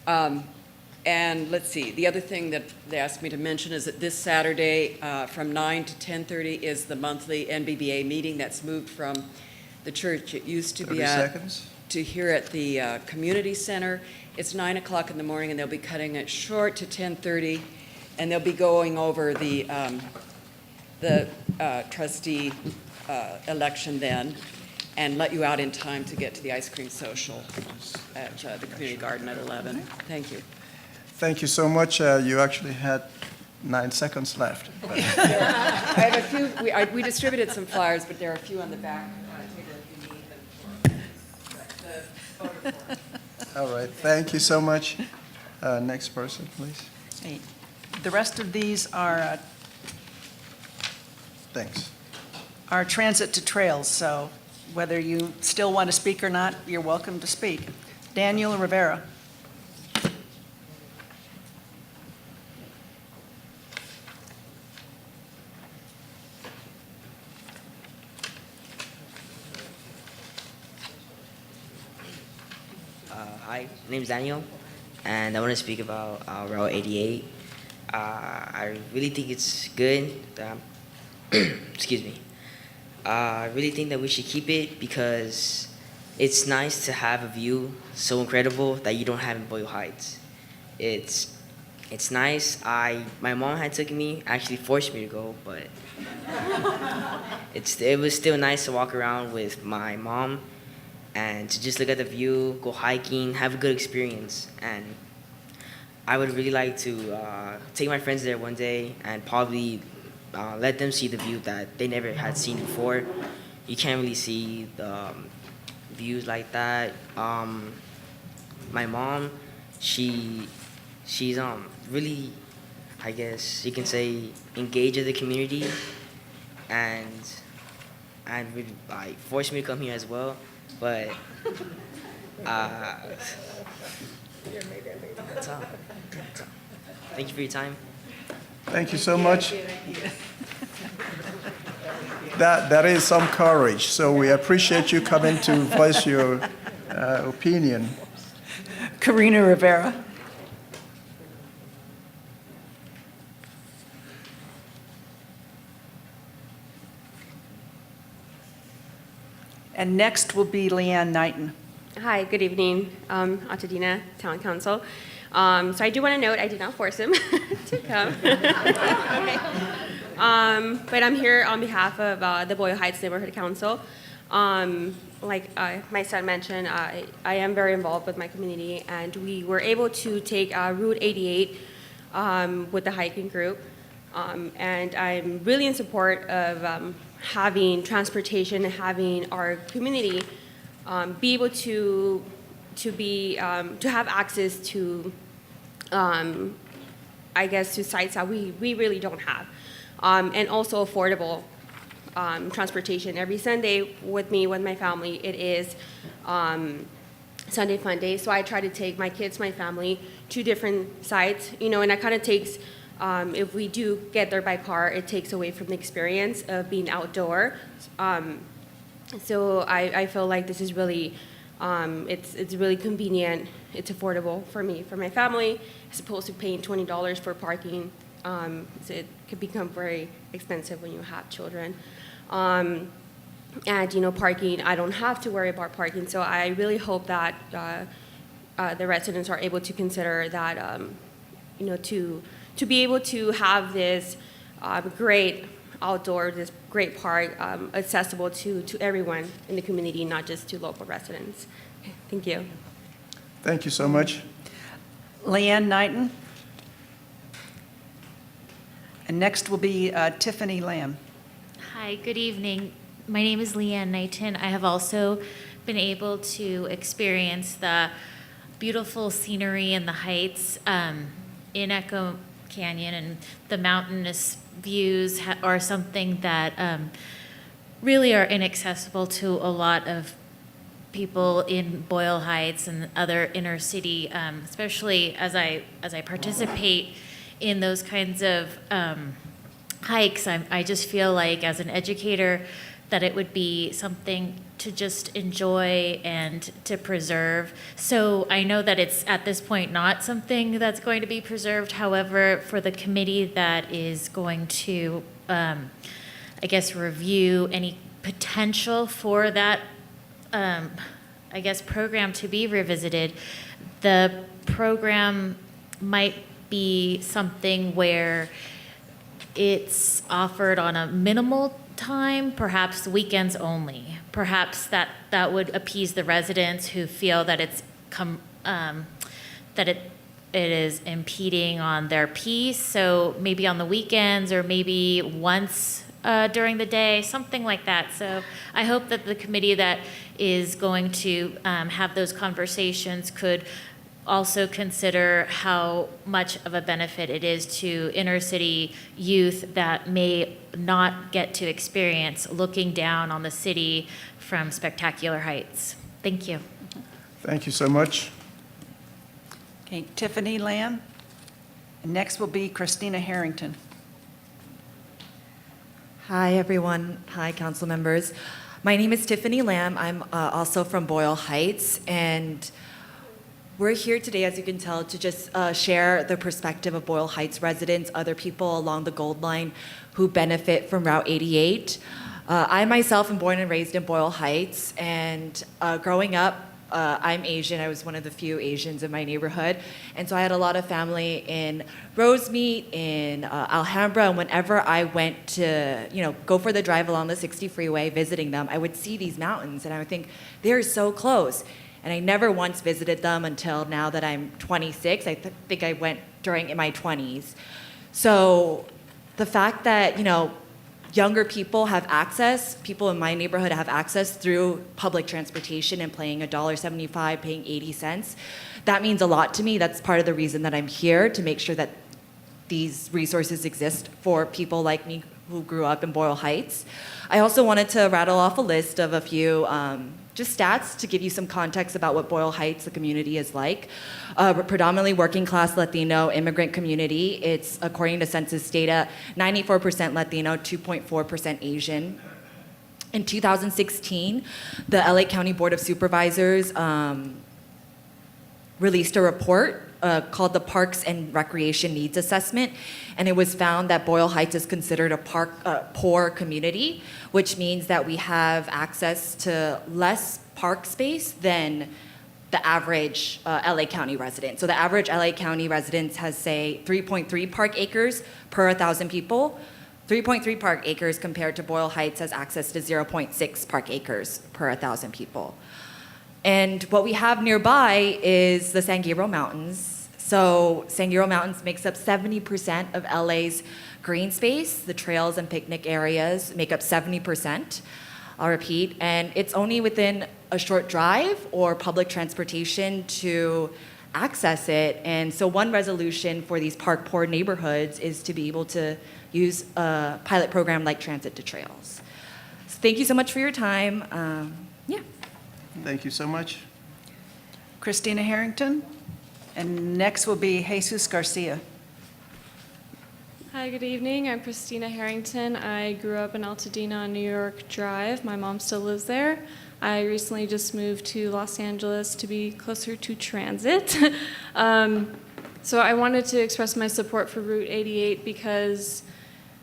And let's see, the other thing that they asked me to mention is that this Saturday from 9 to 10:30 is the monthly NBBA meeting that's moved from the church it used to be at to here at the community center. It's 9 o'clock in the morning, and they'll be cutting it short to 10:30. And they'll be going over the trustee election then, and let you out in time to get to the ice cream social at the community garden at 11. Thank you. Thank you so much. You actually had 9 seconds left. I have a few. We distributed some flyers, but there are a few on the back table if you need them for the voter form. All right. Thank you so much. Next person, please. Hey. The rest of these are Thanks. are transit to trails, so whether you still want to speak or not, you're welcome to speak. Daniel Rivera. Hi, my name's Daniel, and I want to speak about Route 88. I really think it's good. Excuse me. I really think that we should keep it because it's nice to have a view so incredible that you don't have in Boyle Heights. It's It's nice. My mom had taken me, actually forced me to go, but it was still nice to walk around with my mom and to just look at the view, go hiking, have a good experience. And I would really like to take my friends there one day and probably let them see the view that they never had seen before. You can't really see the views like that. My mom, she's really, I guess you can say, engaged with the community, and really like forced me to come here as well. But that's all. Thank you for your time. Thank you so much. That is some courage. So we appreciate you coming to voice your opinion. Karina Rivera. And next will be Leanne Knighton. Hi, good evening, Altadena Town Council. So I do want to note I did not force him to come. But I'm here on behalf of the Boyle Heights Neighborhood Council. Like my son mentioned, I am very involved with my community, and we were able to take Route 88 with the hiking group. And I'm really in support of having transportation and having our community be able to have access to, I guess, to sites that we really don't have, and also affordable transportation. Every Sunday with my family, it is Sunday Fun Day. So I try to take my kids, my family, to different sites, and that kind of takes. If we do get there by car, it takes away from the experience of being outdoor. So I feel like this is really, it's really convenient. It's affordable for me, for my family, as opposed to paying $20 for parking. So it could become very expensive when you have children. And parking, I don't have to worry about parking. So I really hope that the residents are able to consider that, to be able to have this great outdoor, this great park accessible to everyone in the community, not just to local residents. Okay, thank you. Thank you so much. Leanne Knighton. And next will be Tiffany Lamb. Hi, good evening. My name is Leanne Knighton. I have also been able to experience the beautiful scenery and the heights in Echo Canyon, and the mountainous views are something that really are inaccessible to a lot of people in Boyle Heights and other inner city, especially as I participate in those kinds of hikes. I just feel like as an educator that it would be something to just enjoy and to preserve. So I know that it's at this point not something that's going to be preserved. However, for the committee that is going to, I guess, review any potential for that, I guess, program to be revisited, the program might be something where it's offered on a minimal time, perhaps weekends only. Perhaps that would appease the residents who feel that it is impeding on their peace. So maybe on the weekends, or maybe once during the day, something like that. So I hope that the committee that is going to have those conversations could also consider how much of a benefit it is to inner city youth that may not get to experience looking down on the city from spectacular heights. Thank you. Thank you so much. Okay, Tiffany Lamb. And next will be Christina Harrington. Hi, everyone. Hi, council members. My name is Tiffany Lamb. I'm also from Boyle Heights, and we're here today, as you can tell, to just share the perspective of Boyle Heights residents, other people along the Gold Line who benefit from Route 88. I myself am born and raised in Boyle Heights, and growing up, I'm Asian. I was one of the few Asians in my neighborhood. And so I had a lot of family in Rosemead, in Alhambra, and whenever I went to, go for the drive along the 60 freeway visiting them, I would see these mountains and I would think, they're so close. And I never once visited them until now that I'm 26. I think I went in my 20s. So the fact that, younger people have access, people in my neighborhood have access through public transportation and paying $1.75, paying 80 cents, that means a lot to me. That's part of the reason that I'm here, to make sure that these resources exist for people like me who grew up in Boyle Heights. I also wanted to rattle off a list of a few just stats to give you some context about what Boyle Heights, the community, is like. Predominantly working class Latino immigrant community. It's, according to census data, 94% Latino, 2.4% Asian. In 2016, the LA County Board of Supervisors released a report called the Parks and Recreation Needs Assessment, and it was found that Boyle Heights is considered a poor community, which means that we have access to less park space than the average LA County resident. So the average LA County resident has, say, 3.3 park acres per 1,000 people. 3.3 park acres compared to Boyle Heights has access to 0.6 park acres per 1,000 people. And what we have nearby is the San Gabriel Mountains. So San Gabriel Mountains makes up 70% of LA's green space. The trails and picnic areas make up 70%. I'll repeat, and it's only within a short drive or public transportation to access it. And so one resolution for these park poor neighborhoods is to be able to use a pilot program like Transit to Trails. So thank you so much for your time. Thank you so much. Christina Harrington, and next will be Jesus Garcia. Hi, good evening. I'm Christina Harrington. I grew up in Altadena on New York Drive. My mom still lives there. I recently just moved to Los Angeles to be closer to transit. So I wanted to express my support for Route 88 because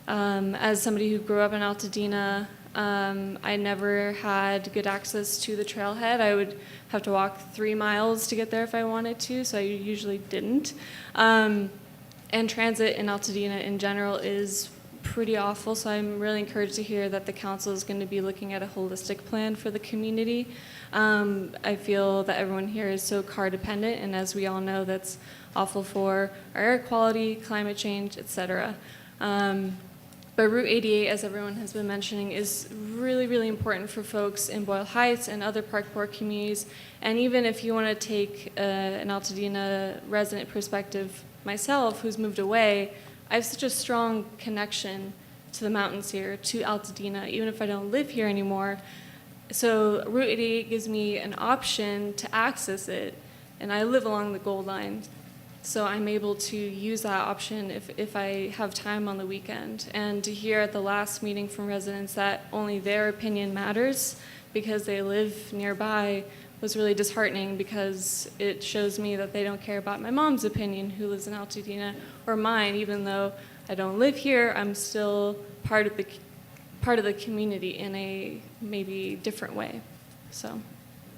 as somebody who grew up in Altadena, I never had good access to the trailhead. I would have to walk 3 miles to get there if I wanted to, so I usually didn't. And transit in Altadena in general is pretty awful, so I'm really encouraged to hear that the council is going to be looking at a holistic plan for the community. I feel that everyone here is so car dependent, and as we all know, that's awful for our air quality, climate change, etc. But Route 88, as everyone has been mentioning, is really, really important for folks in Boyle Heights and other park poor communities. And even if you want to take an Altadena resident perspective, myself, who's moved away, I have such a strong connection to the mountains here, to Altadena, even if I don't live here anymore. So Route 88 gives me an option to access it, and I live along the Gold Line. So I'm able to use that option if I have time on the weekend. And to hear at the last meeting from residents that only their opinion matters because they live nearby was really disheartening, because it shows me that they don't care about my mom's opinion, who lives in Altadena, or mine. Even though I don't live here, I'm still part of the community in a maybe different way. So,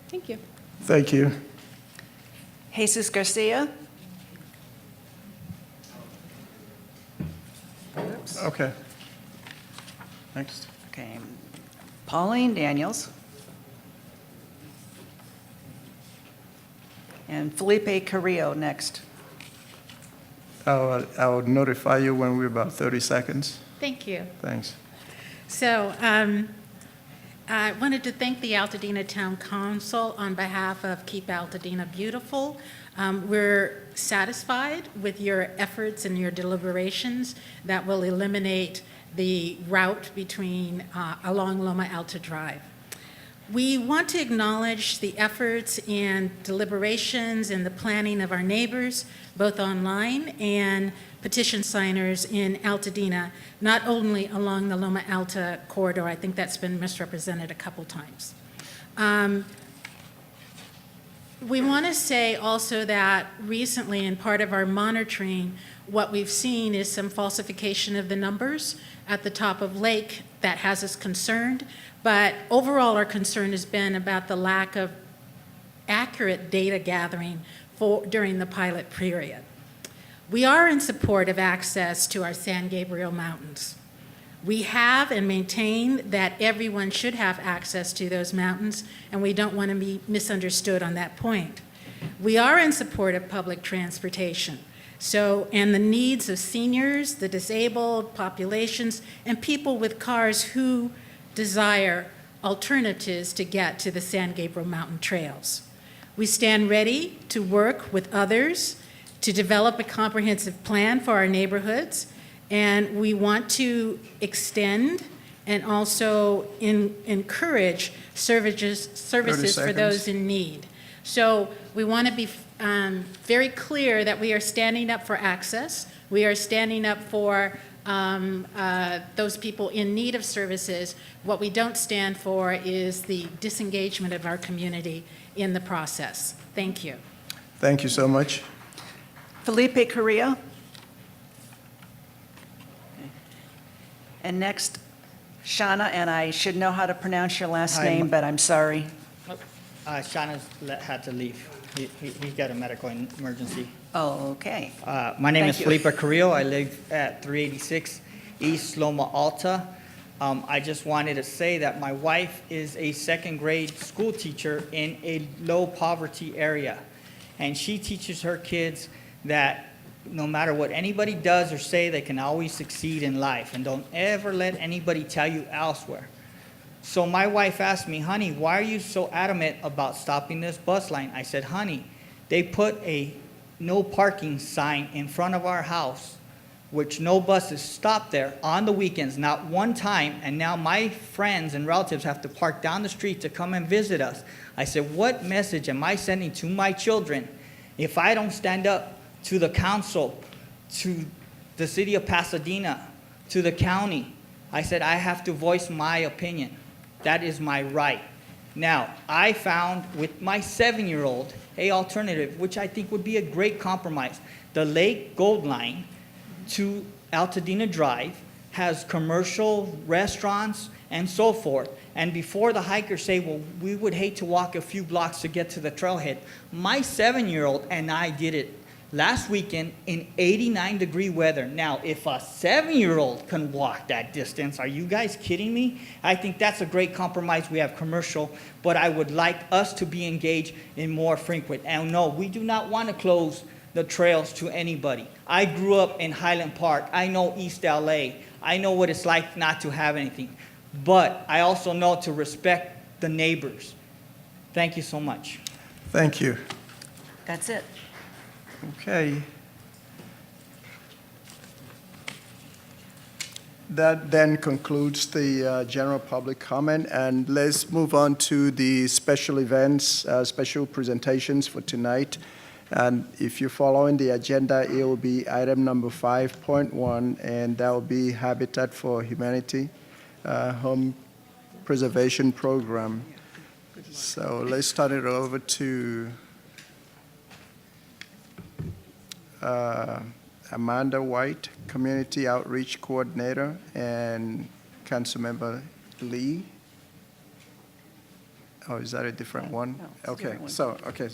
thank you. Thank you. Jesus Garcia. Okay. Next. Okay. Pauline Daniels. And Felipe Carrillo next. I'll notify you when we're about 30 seconds. Thank you. Thanks. So I wanted to thank the Altadena Town Council on behalf of Keep Altadena Beautiful. We're satisfied with your efforts and your deliberations that will eliminate the route between along Loma Alta Drive. We want to acknowledge the efforts and deliberations and the planning of our neighbors, both online and petition signers in Altadena, not only along the Loma Alta corridor. I think that's been misrepresented a couple times. We want to say also that recently, in part of our monitoring, what we've seen is some falsification of the numbers at the top of Lake that has us concerned. But overall, our concern has been about the lack of accurate data gathering during the pilot period. We are in support of access to our San Gabriel Mountains. We have and maintain that everyone should have access to those mountains, and we don't want to be misunderstood on that point. We are in support of public transportation, and the needs of seniors, the disabled populations, and people with cars who desire alternatives to get to the San Gabriel Mountain trails. We stand ready to work with others to develop a comprehensive plan for our neighborhoods, and we want to extend and also encourage services for those in need. So we want to be very clear that we are standing up for access. We are standing up for those people in need of services. What we don't stand for is the disengagement of our community in the process. Thank you. Thank you so much. Felipe Carrillo. And next, Shauna, and I should know how to pronounce your last Hi, name, but I'm sorry. Shauna's had to leave. He got a medical emergency. Oh, okay. My name Thank is you. Felipe Carrillo. I live at 386 East Loma Alta. I just wanted to say that my wife is a second grade school teacher in a low poverty area. And she teaches her kids that no matter what anybody does or say, they can always succeed in life. And don't ever let anybody tell you elsewhere. So my wife asked me, honey, why are you so adamant about stopping this bus line? I said, honey, they put a no parking sign in front of our house, which no buses stop there on the weekends, not one time, and now my friends and relatives have to park down the street to come and visit us. I said, what message am I sending to my children if I don't stand up to the council, to the city of Pasadena, to the county? I said, I have to voice my opinion. That is my right. Now, I found with my 7-year-old a alternative, which I think would be a great compromise. The Lake Gold Line to Altadena Drive has commercial restaurants and so forth. And before the hikers say, well, we would hate to walk a few blocks to get to the trailhead, my 7-year-old and I did it last weekend in 89-degree weather. Now, if a 7-year-old can walk that distance, are you guys kidding me? I think that's a great compromise. We have commercial, but I would like us to be engaged in more frequent. And no, we do not want to close the trails to anybody. I grew up in Highland Park. I know East LA. I know what it's like not to have anything. But I also know to respect the neighbors. Thank you so much. Thank you. That's it. Okay. That then concludes the general public comment, and let's move on to the special events, special presentations for tonight. And if you're following the agenda, it will be item number 5.1, and that will be Habitat for Humanity Home Preservation Program. So let's turn it over to Amanda White, Community Outreach Coordinator, and Councilmember Lee. Oh, is that a different one? No, it's a Okay, different one. so, okay.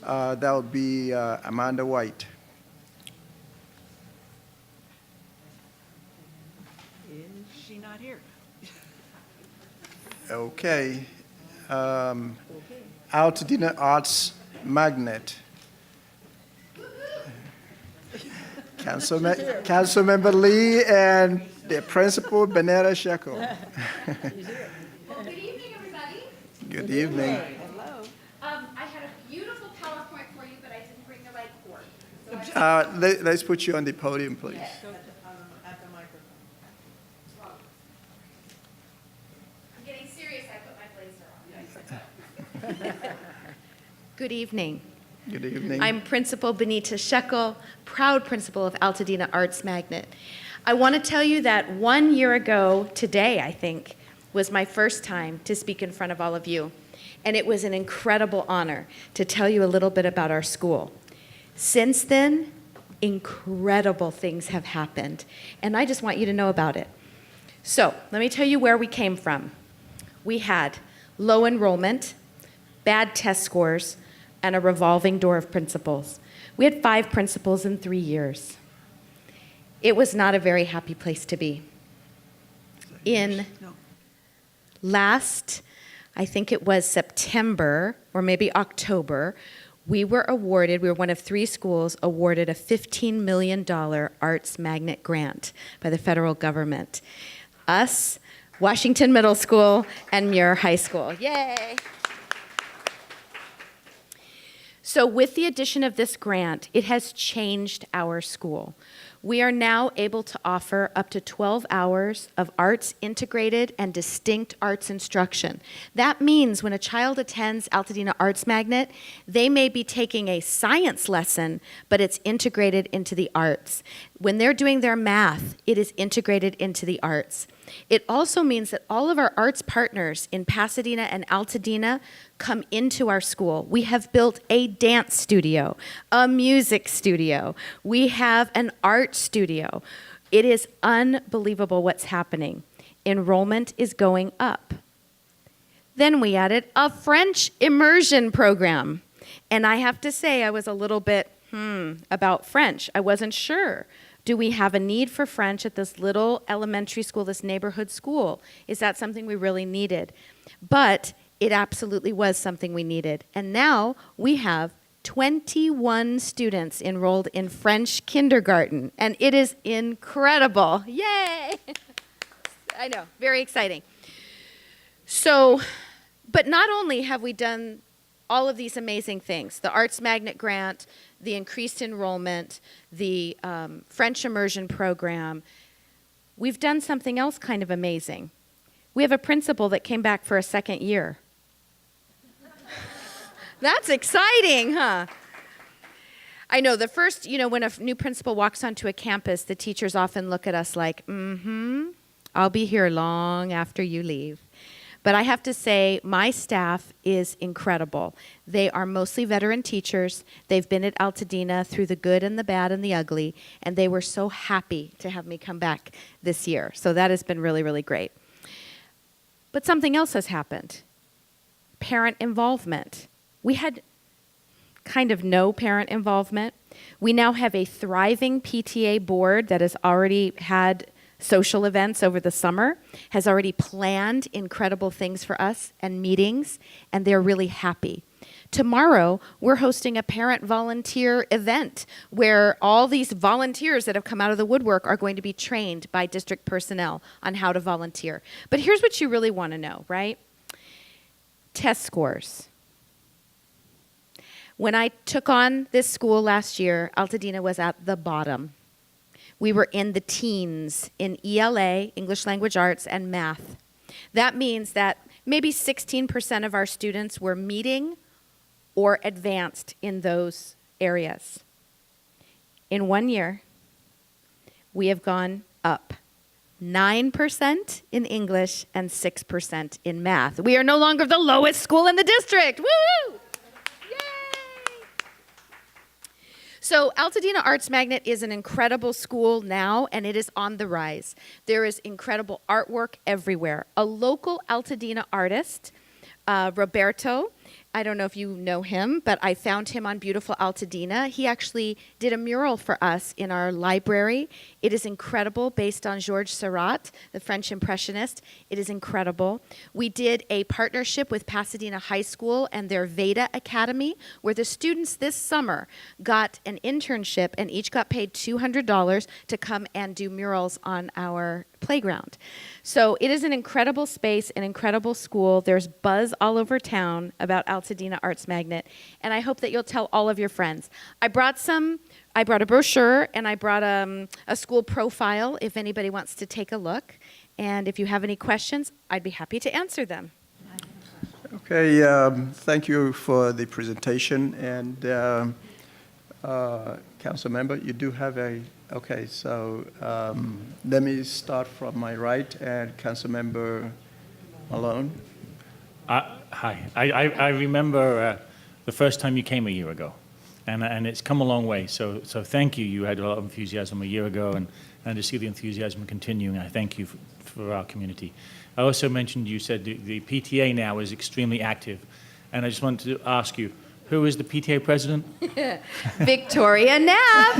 That would be Amanda White. Is she not here? Okay. Altadena Arts Magnet. Councilmember Lee and the Principal Benetta Shekel. Well, good evening, everybody. Good evening. Hello. I had a beautiful PowerPoint for you, but I didn't bring the right cord. So Let's put you on the podium, please. At the microphone. I'm getting serious. I put my blazer on. Good evening. Good evening. I'm Principal Benita Shekel, proud principal of Altadena Arts Magnet. I want to tell you that 1 year ago today, I think, was my first time to speak in front of all of you. And it was an incredible honor to tell you a little bit about our school. Since then, incredible things have happened. And I just want you to know about it. So let me tell you where we came from. We had low enrollment, bad test scores, and a revolving door of principals. We had 5 principals in 3 years. It was not a very happy place to be. In last, I think it was September or maybe October, we were one of 3 schools awarded a $15 million Arts Magnet grant by the federal government. Us, Washington Middle School, and Muir High School. Yay! So with the addition of this grant, it has changed our school. We are now able to offer up to 12 hours of arts integrated and distinct arts instruction. That means when a child attends Altadena Arts Magnet, they may be taking a science lesson, but it's integrated into the arts. When they're doing their math, it is integrated into the arts. It also means that all of our arts partners in Pasadena and Altadena come into our school. We have built a dance studio, a music studio. We have an art studio. It is unbelievable what's happening. Enrollment is going up. Then we added a French immersion program. And I have to say, I was a little bit, about French. I wasn't sure. Do we have a need for French at this little elementary school, this neighborhood school? Is that something we really needed? But it absolutely was something we needed. And now we have 21 students enrolled in French kindergarten, and it is incredible. Yay! I know, very exciting. So, but not only have we done all of these amazing things, the Arts Magnet Grant, the increased enrollment, the French immersion program, we've done something else kind of amazing. We have a principal that came back for a second year. That's exciting, huh? I know the first, when a new principal walks onto a campus, the teachers often look at us like, I'll be here long after you leave. But I have to say, my staff is incredible. They are mostly veteran teachers. They've been at Altadena through the good and the bad and the ugly, and they were so happy to have me come back this year. So that has been really, really great. But something else has happened. Parent involvement. We had kind of no parent involvement. We now have a thriving PTA board that has already had social events over the summer, has already planned incredible things for us and meetings, and they're really happy. Tomorrow, we're hosting a parent volunteer event where all these volunteers that have come out of the woodwork are going to be trained by district personnel on how to volunteer. But here's what you really want to know, right? Test scores. When I took on this school last year, Altadena was at the bottom. We were in the teens in ELA, English Language Arts, and math. That means that maybe 16% of our students were meeting or advanced in those areas. In 1 year, we have gone up 9% in English and 6% in math. We are no longer the lowest school in the district. Woo! So Altadena Arts Magnet is an incredible school now, and it is on the rise. There is incredible artwork everywhere. A local Altadena artist, Roberto, I don't know if you know him, but I found him on Beautiful Altadena. He actually did a mural for us in our library. It is incredible, based on Georges Seurat, the French Impressionist. It is incredible. We did a partnership with Pasadena High School and their Veda Academy, where the students this summer got an internship and each got paid $200 to come and do murals on our playground. So it is an incredible space, an incredible school. There's buzz all over town about Altadena Arts Magnet, and I hope that you'll tell all of your friends. I brought a brochure, and I brought a school profile if anybody wants to take a look. And if you have any questions, I'd be happy to answer them. Okay, thank you for the presentation. And Council Member, you do have okay, so let me start from my right, and Council Member Malone. Hi, I remember the first time you came a year ago, and it's come a long way. So thank you. You had a lot of enthusiasm a year ago, and to see the enthusiasm continuing, I thank you for our community. I also mentioned, you said the PTA now is extremely active, and I just wanted to ask you, Who is the PTA president? Victoria Knapp.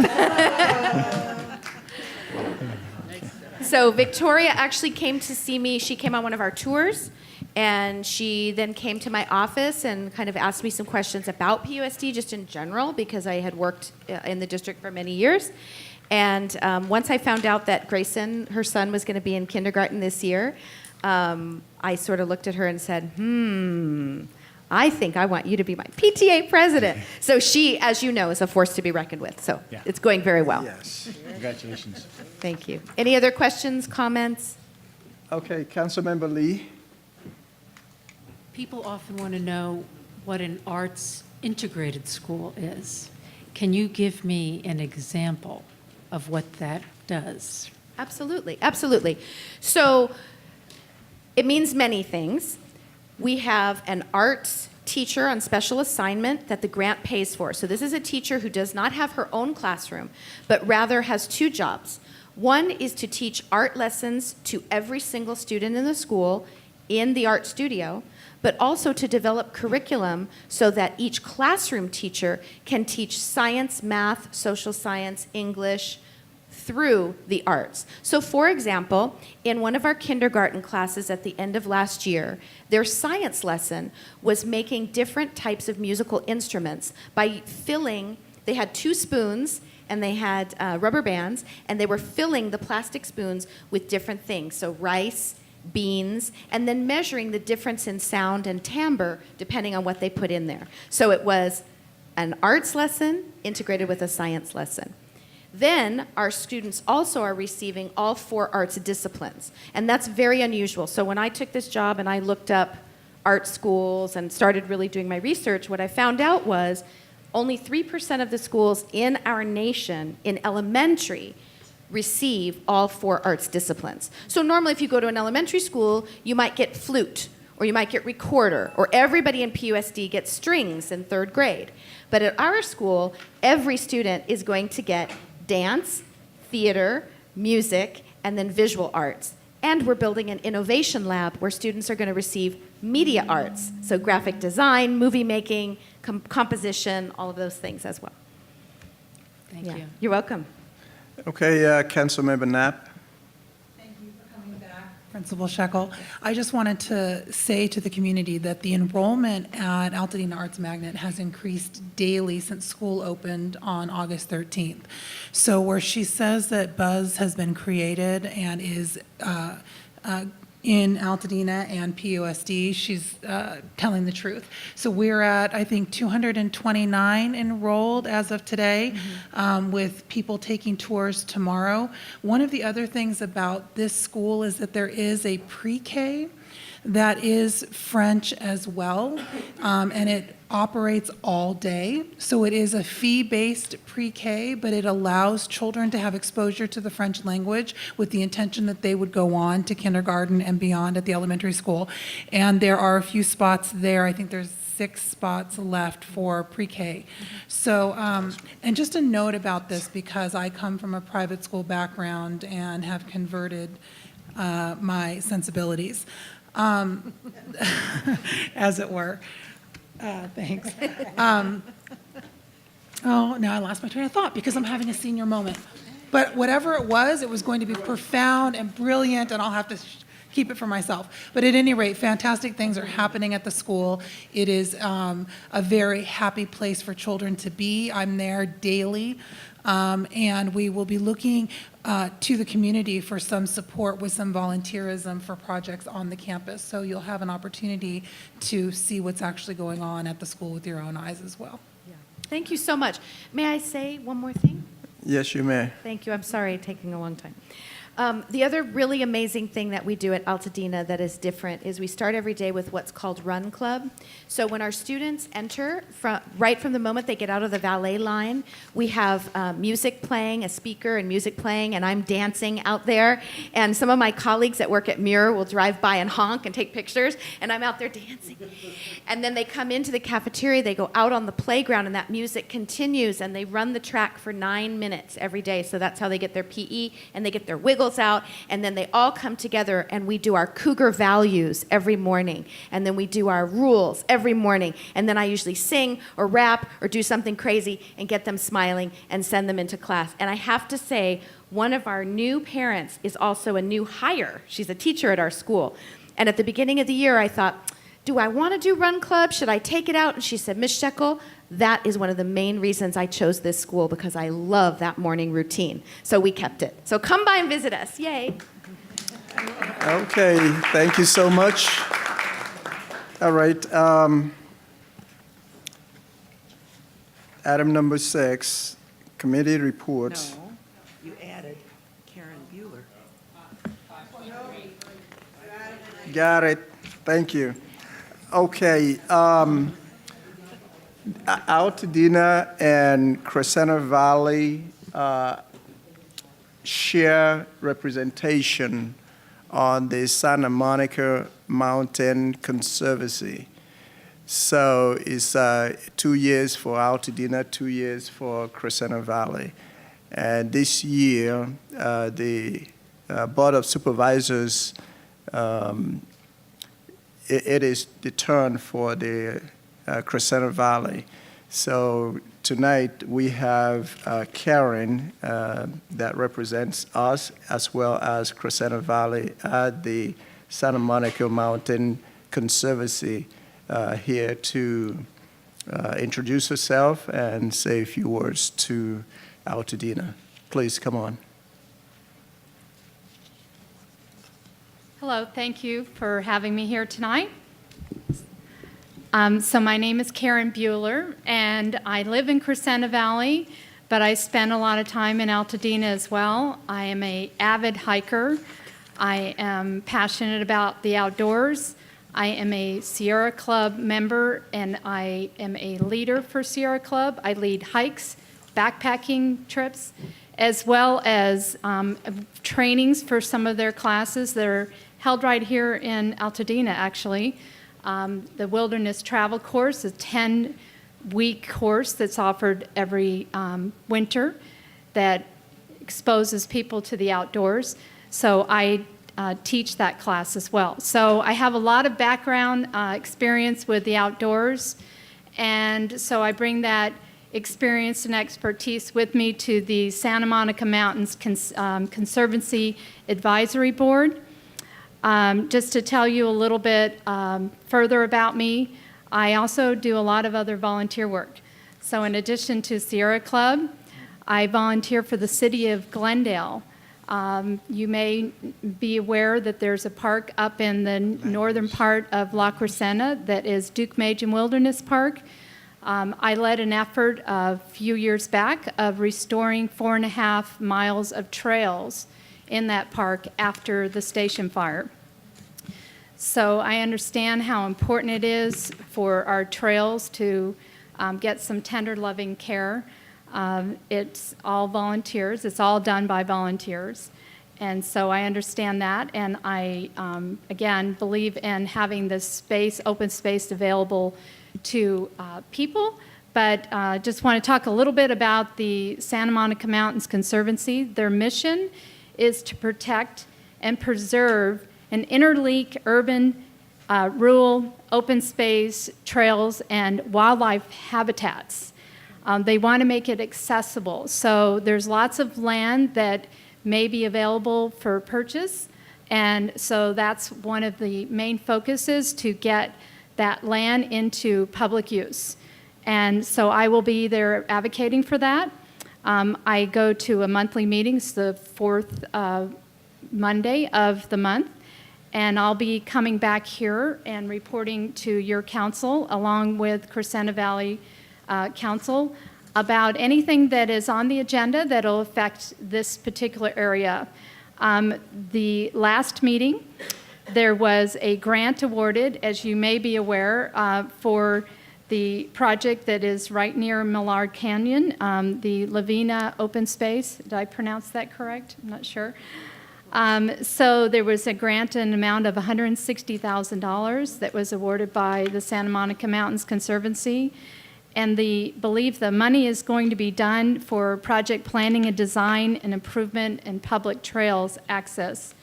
So Victoria actually came to see me. She came on one of our tours, and she then came to my office and kind of asked me some questions about PUSD just in general, because I had worked in the district for many years. And once I found out that Grayson, her son, was going to be in kindergarten this year, I sort of looked at her and said, I think I want you to be my PTA president. So she, as you know, is a force to be reckoned with. So it's going very well. Yes. Congratulations. Thank you. Any other questions, comments? Okay, Councilmember Lee. People often want to know what an arts integrated school is. Can you give me an example of what that does? Absolutely, absolutely. So it means many things. We have an arts teacher on special assignment that the grant pays for. So this is a teacher who does not have her own classroom, but rather has two jobs. One is to teach art lessons to every single student in the school in the art studio, but also to develop curriculum so that each classroom teacher can teach science, math, social science, English, through the arts. So for example, in one of our kindergarten classes at the end of last year, their science lesson was making different types of musical instruments by filling, they had 2 spoons and they had rubber bands, and they were filling the plastic spoons with different things. So rice, beans, and then measuring the difference in sound and timbre depending on what they put in there. So it was an arts lesson integrated with a science lesson. Then our students also are receiving all 4 arts disciplines, and that's very unusual. So when I took this job and I looked up art schools and started really doing my research, what I found out was only 3% of the schools in our nation in elementary receive all 4 arts disciplines. So normally if you go to an elementary school, you might get flute, or you might get recorder, or everybody in PUSD gets strings in 3rd grade. But at our school, every student is going to get dance, theater, music, and then visual arts. And we're building an innovation lab where students are going to receive media arts, so graphic design, movie making, composition, all of those things as well. Thank you. You're welcome. Okay, Councilmember Knapp. Principal Shekel. I just wanted to say to the community that the enrollment at Altadena Arts Magnet has increased daily since school opened on August 13th. So where she says that buzz has been created and is in Altadena and PUSD, she's telling the truth. So we're at, I think, 229 enrolled as of today, with people taking tours tomorrow. One of the other things about this school is that there is a pre-K that is French as well, and it operates all day. So it is a fee-based pre-K, but it allows children to have exposure to the French language with the intention that they would go on to kindergarten and beyond at the elementary school. And there are a few spots there. I think there's 6 spots left for pre-K. So, and just a note about this, because I come from a private school background and have converted my sensibilities, as it were. Thanks. Oh, now I lost my train of thought because I'm having a senior moment. But whatever it was going to be profound and brilliant, and I'll have to keep it for myself. But at any rate, fantastic things are happening at the school. It is a very happy place for children to be. I'm there daily. And we will be looking to the community for some support with some volunteerism for projects on the campus. So you'll have an opportunity to see what's actually going on at the school with your own eyes as well. Thank you so much. May I say one more thing? Yes, you may. Thank you. I'm sorry taking a long time. The other really amazing thing that we do at Altadena that is different is we start every day with what's called Run Club. So when our students enter, right from the moment they get out of the valet line, we have music playing, a speaker and music playing, and I'm dancing out there. And some of my colleagues that work at Muir will drive by and honk and take pictures, and I'm out there dancing. And then they come into the cafeteria, they go out on the playground, and that music continues, and they run the track for 9 minutes every day. So that's how they get their PE, and they get their wiggle Eagles out, and then they all come together and we do our Cougar values every morning. And then we do our rules every morning. And then I usually sing or rap or do something crazy and get them smiling and send them into class. And I have to say, one of our new parents is also a new hire. She's a teacher at our school. And at the beginning of the year, I thought, do I want to do Run Club? Should I take it out? And she said, Ms. Shekel, that is one of the main reasons I chose this school, because I love that morning routine. So we kept it. So come by and visit us. Yay. Okay, thank you so much. All right. Item number 6, committee reports. No, you added Karen Bueller. Got it. Thank you. Okay. Altadena and Crescenta Valley share representation on the Santa Monica Mountain Conservancy. So it's 2 years for Altadena, 2 years for Crescenta Valley. And this year, the Board of Supervisors, it is the turn for the Crescenta Valley. So tonight we have Karen that represents us as well as Crescenta Valley at the Santa Monica Mountain Conservancy here to introduce herself and say a few words to Altadena. Please come on. Hello, thank you for having me here tonight. So my name is Karen Bueller, and I live in Crescenta Valley, but I spend a lot of time in Altadena as well. I am an avid hiker. I am passionate about the outdoors. I am a Sierra Club member, and I am a leader for Sierra Club. I lead hikes, backpacking trips, as well as trainings for some of their classes that are held right here in Altadena, actually. The Wilderness Travel Course, a 10-week course that's offered every winter that exposes people to the outdoors. So I teach that class as well. So I have a lot of background experience with the outdoors, and so I bring that experience and expertise with me to the Santa Monica Mountains Conservancy Advisory Board. Just to tell you a little bit further about me, I also do a lot of other volunteer work. So in addition to Sierra Club, I volunteer for the city of Glendale. You may be aware that there's a park up in the northern part of La Crescenta that is Duke-Majan Wilderness Park. I led an effort a few years back of restoring 4.5 miles of trails in that park after the station fire. So I understand how important it is for our trails to get some tender, loving care. It's all volunteers. It's all done by volunteers. And so I understand that. And I, again, believe in having this space, open space available to people. But just want to talk a little bit about the Santa Monica Mountains Conservancy. Their mission is to protect and preserve an interleak urban, rural, open space, trails, and wildlife habitats. They want to make it accessible. So there's lots of land that may be available for purchase. And so that's one of the main focuses, to get that land into public use. And so I will be there advocating for that. I go to a monthly meeting. It's the fourth Monday of the month. And I'll be coming back here and reporting to your council, along with Crescenta Valley Council, about anything that is on the agenda that will affect this particular area. The last meeting, there was a grant awarded, as you may be aware, for the project that is right near Millard Canyon, the Lavina Open Space. Did I pronounce that correct? I'm not sure. So there was a grant in an amount of $160,000 that was awarded by the Santa Monica Mountains Conservancy. and believe the money is going to be done for project planning and design and improvement and public trails access.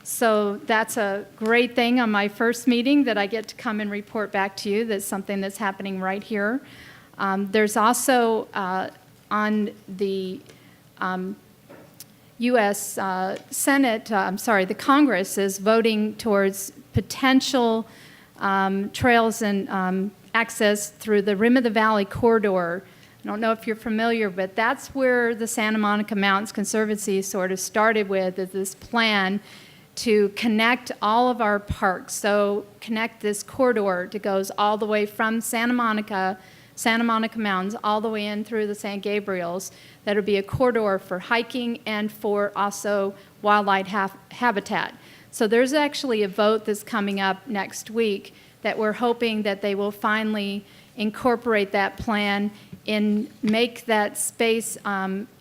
So that's a great thing on my first meeting that I get to come and report back to you. That's something that's happening right here. There's also on the U.S. Senate, the Congress is voting towards potential trails and access through the Rim of the Valley corridor. I don't know if you're familiar, but that's where the Santa Monica Mountains Conservancy sort of started with, is this plan to connect all of our parks. So connect this corridor that goes all the way from Santa Monica Mountains, all the way in through the San Gabriels. That'll be a corridor for hiking and for also wildlife habitat. So there's actually a vote that's coming up next week that we're hoping that they will finally incorporate that plan and make that space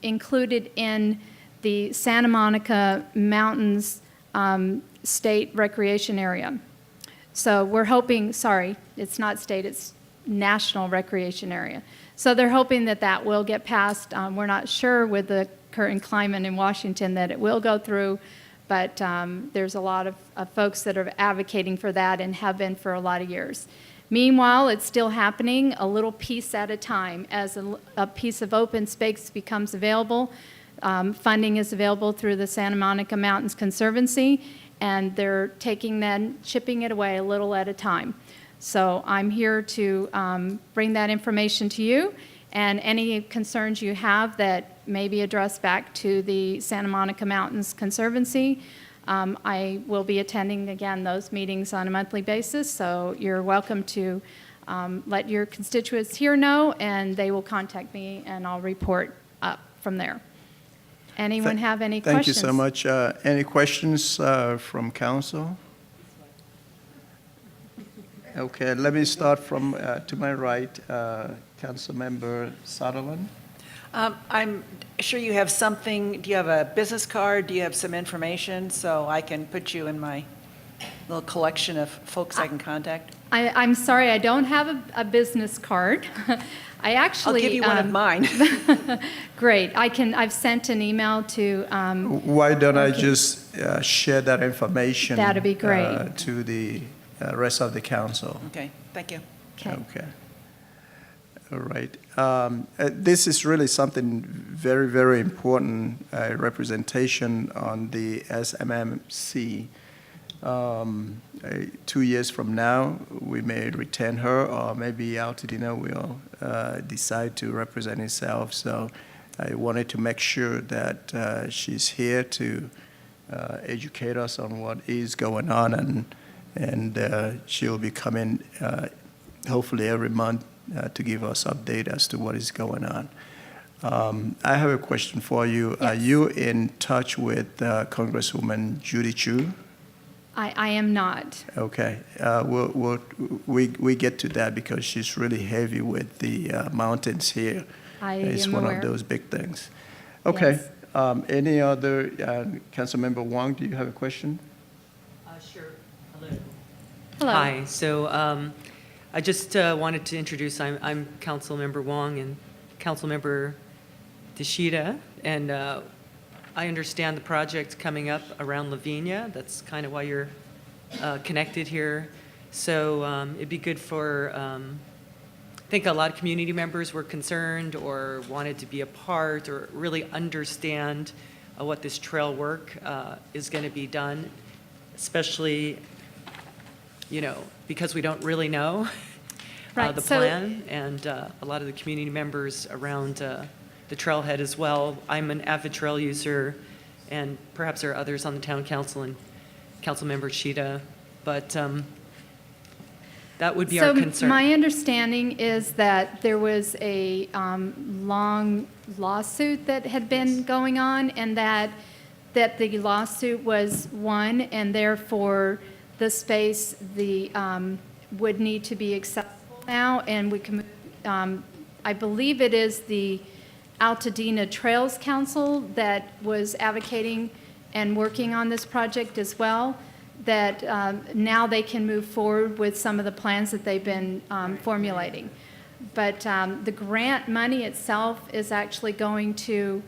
included in the Santa Monica Mountains State Recreation Area. So we're hoping, sorry, it's not state, it's National Recreation Area. So they're hoping that that will get passed. We're not sure with the current climate in Washington that it will go through, but there's a lot of folks that are advocating for that and have been for a lot of years. Meanwhile, it's still happening a little piece at a time. As a piece of open space becomes available, funding is available through the Santa Monica Mountains Conservancy, and they're taking that, chipping it away a little at a time. So I'm here to bring that information to you, and any concerns you have that may be addressed back to the Santa Monica Mountains Conservancy. I will be attending, again, those meetings on a monthly basis, so you're welcome to let your constituents here know, and they will contact me, and I'll report up from there. Anyone have any questions? Thank you so much. Any questions from council? Okay, let me start from to my right, Councilmember Sutherlen. I'm sure you have something. Do you have a business card? Do you have some information so I can put you in my little collection of folks I can contact? I'm sorry, I don't have a business card. I actually. I'll give you one of mine. Great. I've sent an email to. Why don't I just share that information? That'd be great. To the rest of the council. Okay, thank you. Okay. All right. This is really something very, very important, representation on the SMMC. 2 years from now, we may retain her, or maybe Altadena will decide to represent itself. So I wanted to make sure that she's here to educate us on what is going on, and she'll be coming hopefully every month to give us update as to what is going on. I have a question for you. Yes. Are you in touch with Congresswoman Judy Chu? I am not. Okay. We get to that because she's really heavy with the mountains here. It's am one aware. of those big things. Okay. Yes. Any other, Councilmember Wong, do you have a question? Sure. Hello. Hello. Hi. So I just wanted to introduce, I'm Councilmember Wong and Councilmember Tishida, and I understand the project coming up around Lavinia. That's kind of why you're connected here. So it'd be good for, I think a lot of community members were concerned or wanted to be a part or really understand what this trail work is going to be done, especially, you know, because we don't really know Right, the so- plan, and a lot of the community members around the trailhead as well. I'm an avid trail user, and perhaps there are others on the town council and Councilmember Sheeta, but that would be our concern. So my understanding is that there was a long lawsuit that had been going on, and that the lawsuit was won, and therefore the space would need to be accessible now, and we can. I believe it is the Altadena Trails Council that was advocating and working on this project as well. that now they can move forward with some of the plans that they've been formulating. But the grant money itself is actually going to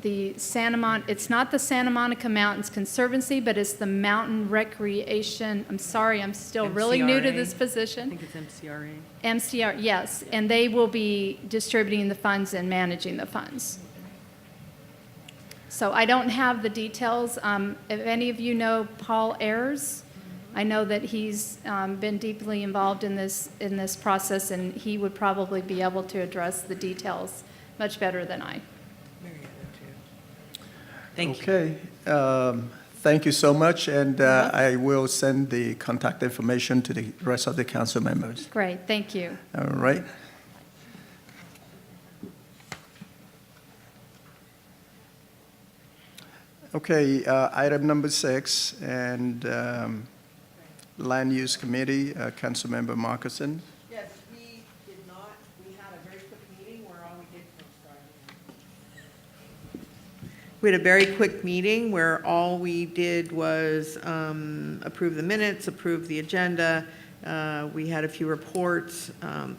the it's not the Santa Monica Mountains Conservancy, but it's the Mountain Recreation. I'm sorry, I'm still really new to this position. I think it's MCRA. MCR, yes, and they will be distributing the funds and managing the funds. So I don't have the details. If any of you know Paul Ayers, I know that he's been deeply involved in this process, and he would probably be able to address the details much better than I. Thank you. Okay. Thank you so much, and I will send the contact information to the rest of the council members. Great, thank you. All right. Okay, item number 6, and Land Use Committee, Councilmember Marcuson. Yes, we did not, we had a very quick meeting where all we did was We had a very quick meeting where all we did was approve the minutes, approve the agenda. We had a few reports.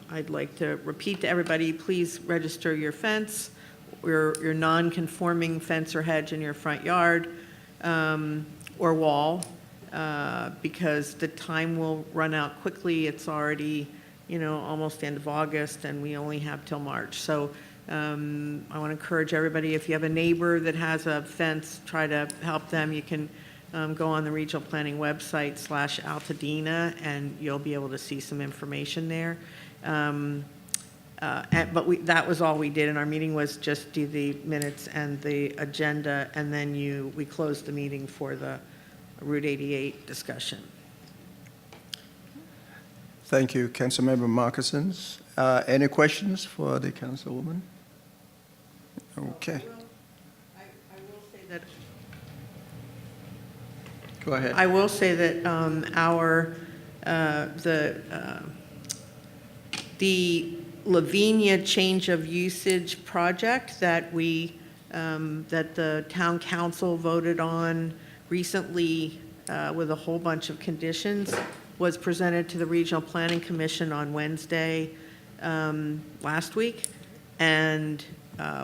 I'd like to repeat to everybody, please register your fence, your non-conforming fence or hedge in your front yard or wall, because the time will run out quickly. It's already, almost the end of August, and we only have till March. So I want to encourage everybody, if you have a neighbor that has a fence, try to help them. You can go on the regional planning website /Altadena, and you'll be able to see some information there. But that was all we did in our meeting, was just do the minutes and the agenda, and then we closed the meeting for the Route 88 discussion. Thank you, Councilmember Marcuson. Any questions for the councilwoman? Okay. I will say that. Go ahead. I will say that the Lavinia change of usage project that that the town council voted on recently with a whole bunch of conditions was presented to the Regional Planning Commission on Wednesday last week, and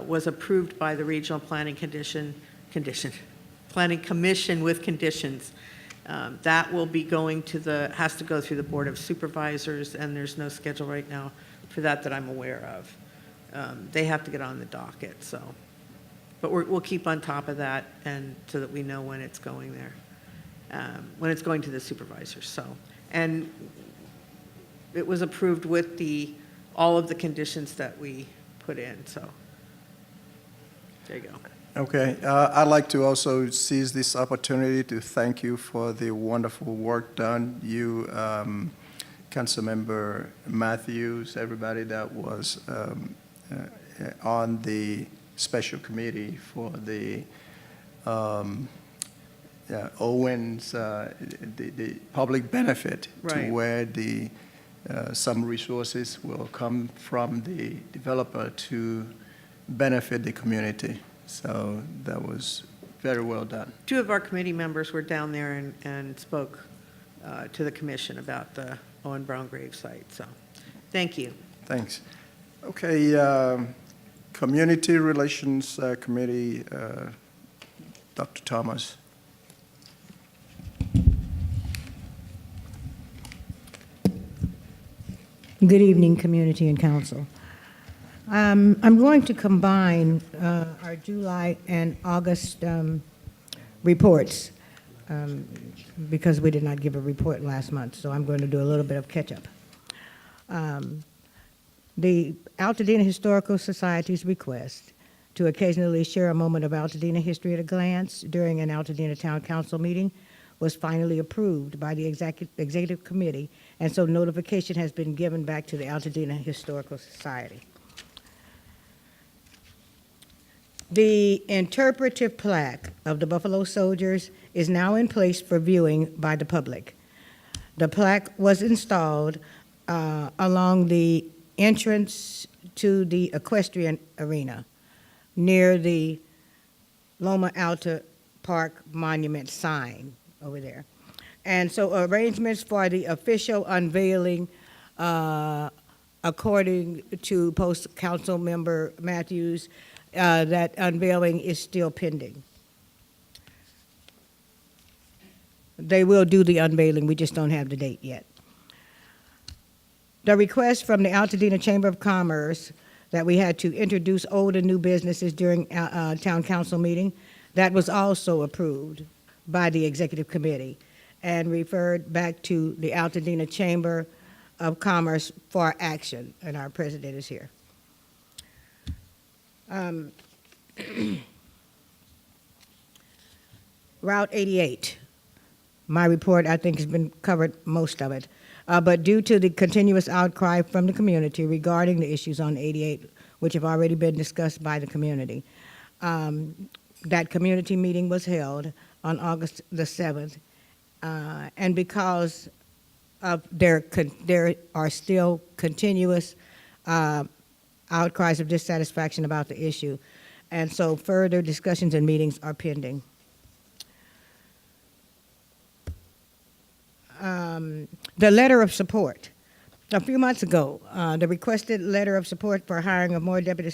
was approved by the Regional Planning Planning Commission with conditions. That will be going has to go through the Board of Supervisors, and there's no schedule right now for that I'm aware of. They have to get on the docket, so. But we'll keep on top of that, and so that we know when it's going there, when it's going to the supervisors. So, and it was approved with all of the conditions that we put in. So, there you go. Okay. I'd like to also seize this opportunity to thank you for the wonderful work done. You, Councilmember Matthews, everybody that was on the special committee for the Owens, the public benefit, Right. to where some resources will come from the developer to benefit the community. So that was very well done. 2 of our committee members were down there and spoke to the commission about the Owen Brown grave site. So, thank you. Thanks. Okay, Community Relations Committee, Dr. Thomas. Good evening, community and council. I'm going to combine our July and August reports because we did not give a report last month, so I'm going to do a little bit of catch-up. The Altadena Historical Society's request to occasionally share a moment of Altadena history at a glance during an Altadena Town Council meeting was finally approved by the Executive Committee, and so notification has been given back to the Altadena Historical Society. The interpretive plaque of the Buffalo Soldiers is now in place for viewing by the public. The plaque was installed along the entrance to the equestrian arena near the Loma Alta Park Monument sign over there. And so arrangements for the official unveiling, according to Post Council Member Matthews, that unveiling is still pending. They will do the unveiling, we just don't have the date yet. The request from the Altadena Chamber of Commerce that we had to introduce old and new businesses during town council meeting, that was also approved by the executive committee and referred back to the Altadena Chamber of Commerce for action, and our president is here. Route 88. My report, I think, has been covered, most of it. But due to the continuous outcry from the community regarding the issues on 88, which have already been discussed by the community, that community meeting was held on August the 7th. And because of there are still continuous outcries of dissatisfaction about the issue, and so further discussions and meetings are pending. The letter of support. A few months ago, the requested letter of support for hiring of more deputy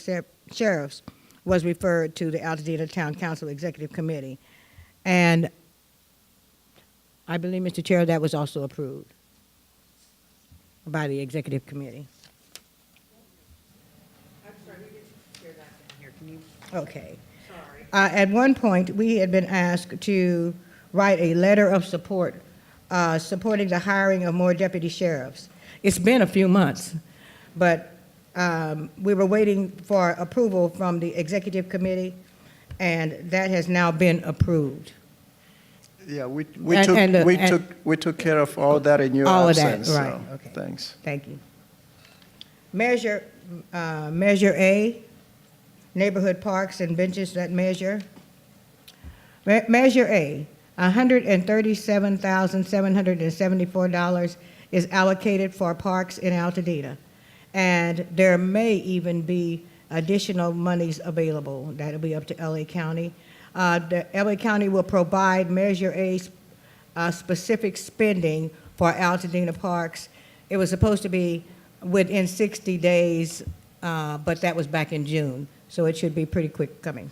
sheriffs was referred to the Altadena Town Council Executive Committee. And I believe, Mr. Chair, that was also approved by the Executive Committee. I'm sorry, we didn't share that down here. Can you? Okay. Sorry. At one point, we had been asked to write a letter of support supporting the hiring of more deputy sheriffs. It's been a few months, but we were waiting for approval from the executive committee, and that has now been approved. Yeah, we took care of all that in your all absence. All of that, right, so okay. Thanks. Thank you. Measure A, neighborhood parks and benches that measure. Measure A, $137,774 is allocated for parks in Altadena. And there may even be additional monies available. That'll be up to LA County. The LA County will provide Measure A specific spending for Altadena parks. It was supposed to be within 60 days, but that was back in June, so it should be pretty quick coming.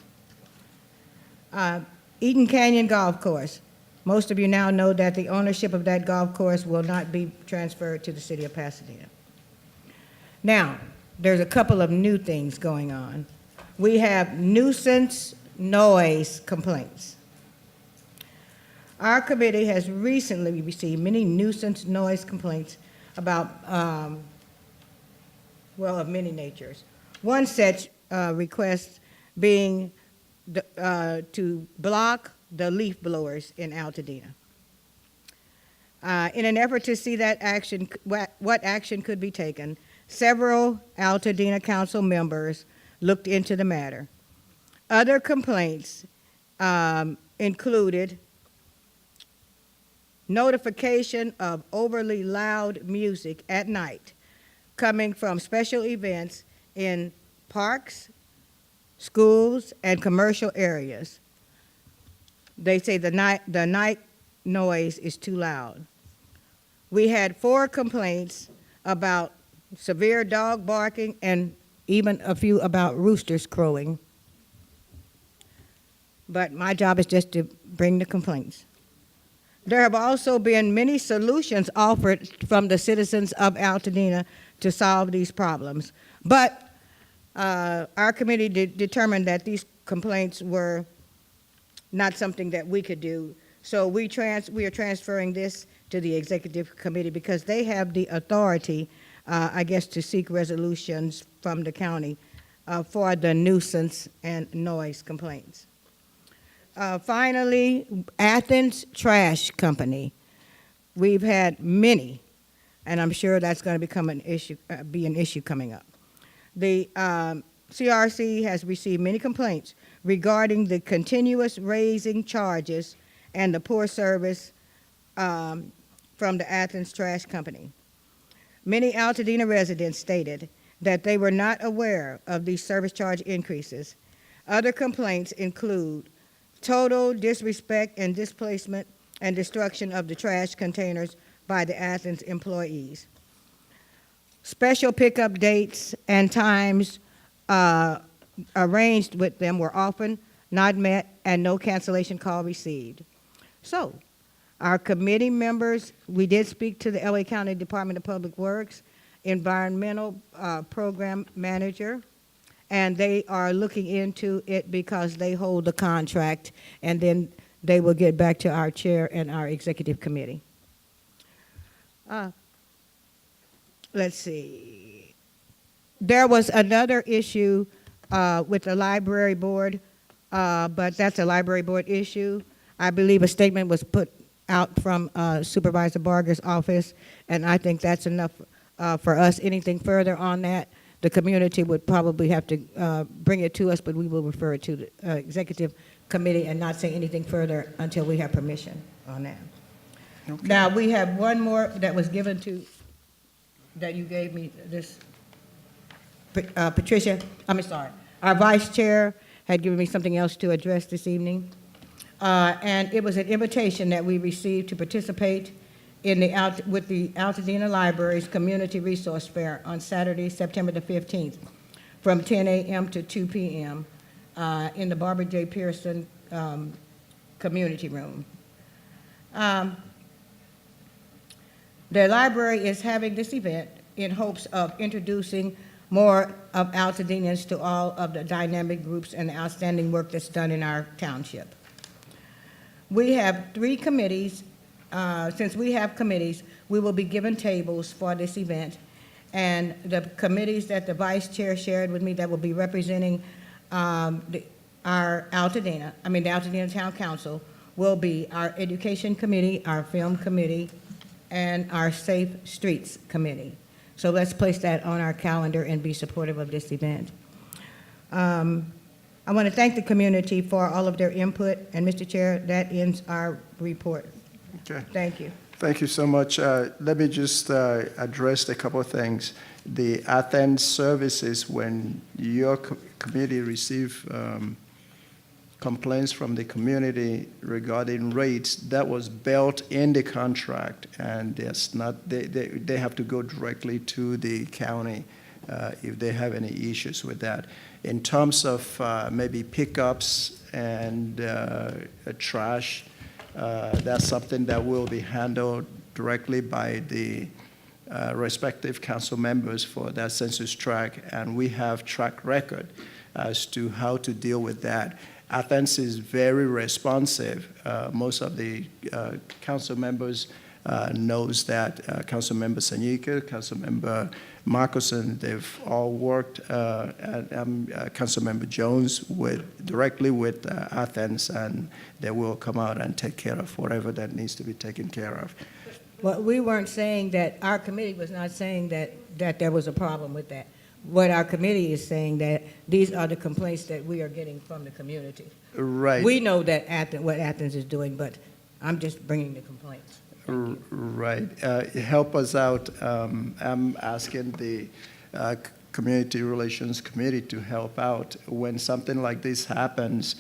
Eden Canyon Golf Course. Most of you now know that the ownership of that golf course will not be transferred to the city of Pasadena. Now, there's a couple of new things going on. We have nuisance noise complaints. Our committee has recently received many nuisance noise complaints about, well, of many natures. One such request being to block the leaf blowers in Altadena. In an effort to see that action, what action could be taken, several Altadena council members looked into the matter. Other complaints included notification of overly loud music at night coming from special events in parks, schools, and commercial areas. They say the night noise is too loud. We had 4 complaints about severe dog barking and even a few about roosters crowing. But my job is just to bring the complaints. There have also been many solutions offered from the citizens of Altadena to solve these problems. But our committee determined that these complaints were not something that we could do. So we are transferring this to the executive committee because they have the authority, I guess, to seek resolutions from the county for the nuisance and noise complaints. Finally, Athens Trash Company. We've had many, and I'm sure that's going to become an issue, be an issue coming up. The CRC has received many complaints regarding the continuous raising charges and the poor service from the Athens Trash Company. Many Altadena residents stated that they were not aware of these service charge increases. Other complaints include total disrespect and displacement and destruction of the trash containers by the Athens employees. Special pickup dates and times arranged with them were often not met and no cancellation call received. So, our committee members, we did speak to the LA County Department of Public Works, Environmental Program Manager, and they are looking into it because they hold the contract, and then they will get back to our chair and our executive committee. Let's see. There was another issue with the library board, but that's a library board issue. I believe a statement was put out from Supervisor Barger's office, and I think that's enough for us. Anything further on that, the community would probably have to bring it to us, but we will refer it to the executive committee and not say anything further until we have permission on that. Okay. Now, we have one more that was given to, that you gave me, this, Patricia, I'm sorry, our vice chair had given me something else to address this evening. And it was an invitation that we received to participate in with the Altadena Library's Community Resource Fair on Saturday, September the 15th, from 10 a.m. to 2 p.m. In the Barbara J. Pearson Community Room. The library is having this event in hopes of introducing more of Altadenans to all of the dynamic groups and the outstanding work that's done in our township. We have 3 committees. Since we have committees, we will be given tables for this event. And the committees that the vice chair shared with me that will be representing our Altadena, the Altadena Town Council, will be our Education Committee, our Film Committee, and our Safe Streets Committee. So let's place that on our calendar and be supportive of this event. I want to thank the community for all of their input, and Mr. Chair, that ends our report. Okay. Thank you. Thank you so much. Let me just address a couple of things. The Athens services, when your committee received complaints from the community regarding rates, that was built in the contract, and it's not, they have to go directly to the county if they have any issues with that. In terms of maybe pickups and trash, that's something that will be handled directly by the respective council members for that census tract, and we have track record as to how to deal with that. Athens is very responsive. Most of the council members knows that. Councilmember Sanyika, Councilmember Marcuson, they've all worked, Councilmember Jones directly with Athens, and they will come out and take care of whatever that needs to be taken care of. Well, we weren't saying that, our committee was not saying that there was a problem with that. What our committee is saying, that these are the complaints that we are getting from the community. Right. We know that what Athens is doing, but I'm just bringing the complaints. Right. Help us out. I'm asking the Community Relations Committee to help out. When something like this happens,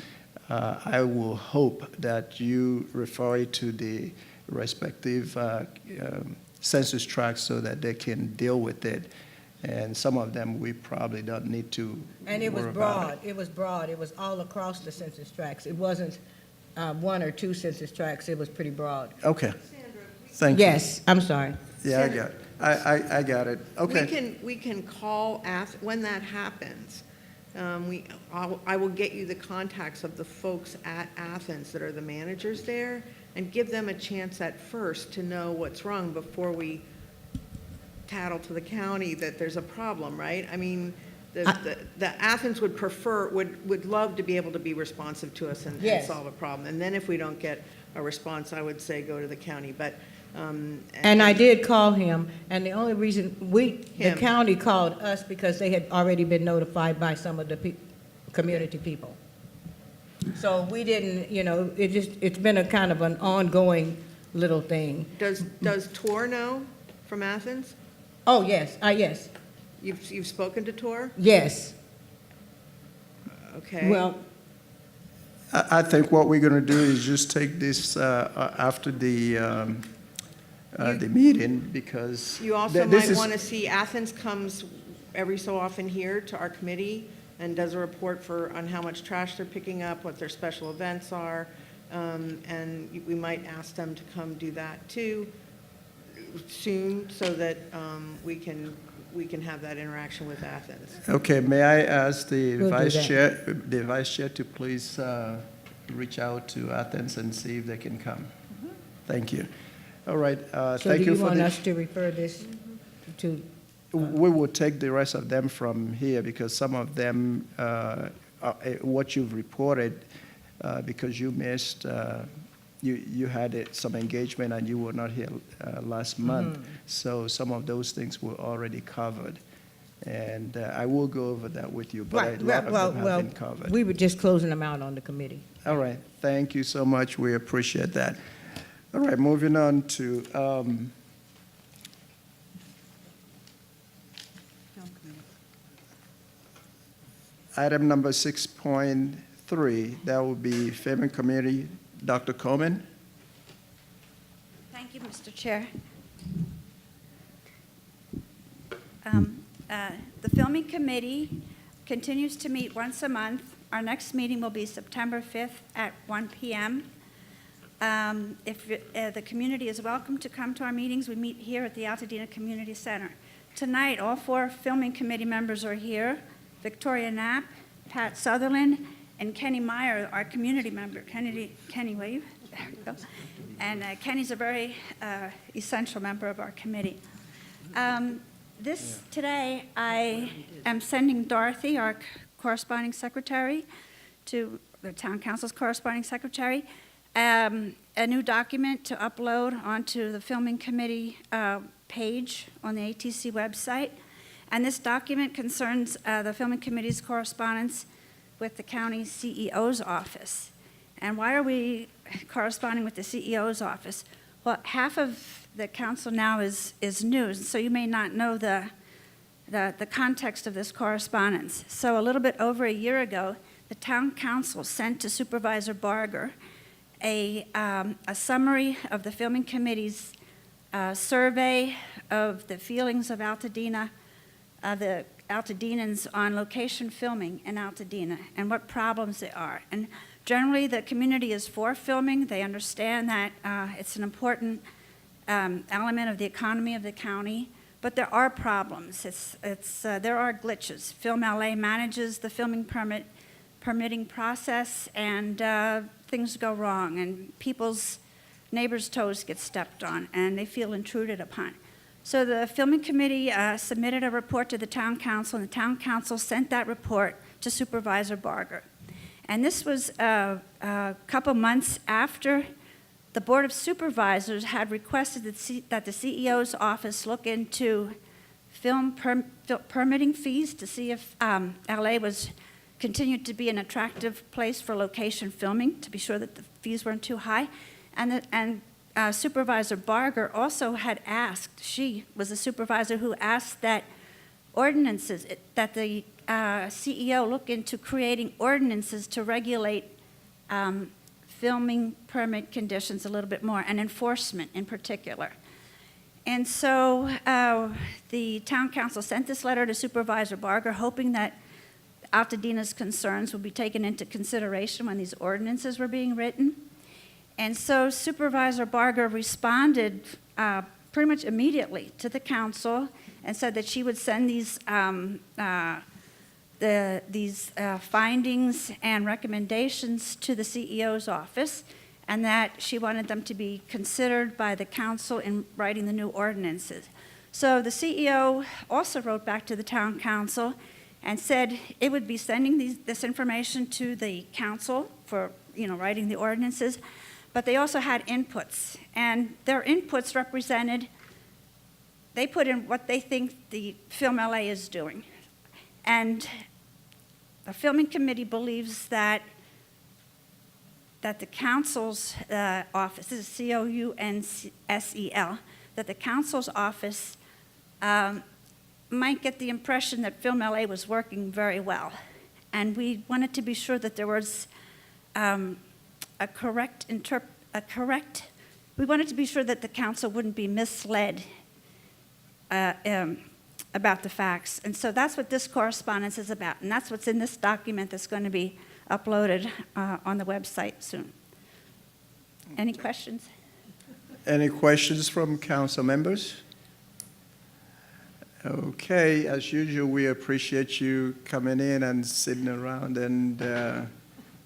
I will hope that you refer it to the respective census tracts so that they can deal with it. And some of them we probably don't need to. And it was broad. It was broad. It was all across the census tracts. It wasn't 1 or 2 census tracts. It was pretty broad. Okay. Thank you. Yes, I'm sorry. Yeah, I got it. I got it. Okay. We can call, when that happens, I will get you the contacts of the folks at Athens that are the managers there, and give them a chance at first to know what's wrong before we tattle to the county that there's a problem, right? I mean, the Athens would love to be able to be responsive to us and solve a problem. And then if we don't get a response, I would say go to the county. But and I did call him, and the only reason the county called us because they had already been notified by some of the community people. So we didn't, it's been a kind of an ongoing little thing. Does Tor know from Athens? Oh, yes, yes. You've spoken to Tor? Yes. Okay. Well, I think what we're going to do is just take this after the meeting, because You also this might is- want to see, Athens comes every so often here to our committee and does a report on how much trash they're picking up, what their special events are, and we might ask them to come do that too soon, so that we can have that interaction with Athens. Okay, may I ask the We'll do vice that. chair to please reach out to Athens and see if they can come? Thank you. All right, So thank do you you for want the. us to refer this to? We will take the rest of them from here, because some of them, what you've reported, because you missed, you had some engagement and you were not here last month. So some of those things were already covered. And I will go over that with you, but a lot of them have been covered. We were just closing them out on the committee. All right, thank you so much. We appreciate that. All right, moving on to item number 6.3. That will be Film Committee. Dr. Coleman. Thank you, Mr. Chair. The Filming Committee continues to meet once a month. Our next meeting will be September 5th at 1 p.m. If the community is welcome to come to our meetings, we meet here at the Altadena Community Center. Tonight, all 4 Filming Committee members are here: Victoria Knapp, Pat Sutherlen, and Kenny Meyer, our community member. Kenny, wave. There we go. And Kenny's a very essential member of our committee. Today, I am sending Dorothy, our corresponding secretary, to the town council's corresponding secretary, a new document to upload onto the Filming Committee page on the ATC website. And this document concerns the Filming Committee's correspondence with the county CEO's office. And why are we corresponding with the CEO's office? Well, half of the council now is new, so you may not know the context of this correspondence. So a little bit over a year ago, the town council sent to Supervisor Barger a summary of the Filming Committee's survey of the feelings of Altadena, the Altadenans on location filming in Altadena and what problems there are. And generally, the community is for filming. They understand that it's an important element of the economy of the county, but there are problems. There are glitches. Film LA manages the filming permitting process, and things go wrong, and people's neighbors' toes get stepped on, and they feel intruded upon. So the Filming Committee submitted a report to the Town Council, and the Town Council sent that report to Supervisor Barger. And this was a couple months after the Board of Supervisors had requested that the CEO's office look into film permitting fees to see if LA was continued to be an attractive place for location filming, to be sure that the fees weren't too high. And Supervisor Barger also had asked, she was a supervisor who asked that ordinances, that the CEO look into creating ordinances to regulate filming permit conditions a little bit more, and enforcement in particular. And so the town council sent this letter to Supervisor Barger, hoping that Altadena's concerns would be taken into consideration when these ordinances were being written. And so Supervisor Barger responded pretty much immediately to the council and said that she would send these findings and recommendations to the CEO's office, and that she wanted them to be considered by the council in writing the new ordinances. So the CEO also wrote back to the town council and said it would be sending this information to the council for writing the ordinances, but they also had inputs, and their inputs represented, they put in what they think the Film LA is doing. And the Filming Committee believes that the council's office, this is COUNSEL, that the council's office might get the impression that Film LA was working very well. And we wanted to be sure that there was a correct, we wanted to be sure that the council wouldn't be misled about the facts. And so that's what this correspondence is about, and that's what's in this document that's going to be uploaded on the website soon. Any questions? Any questions from council members? Okay, as usual, we appreciate you coming in and sitting around and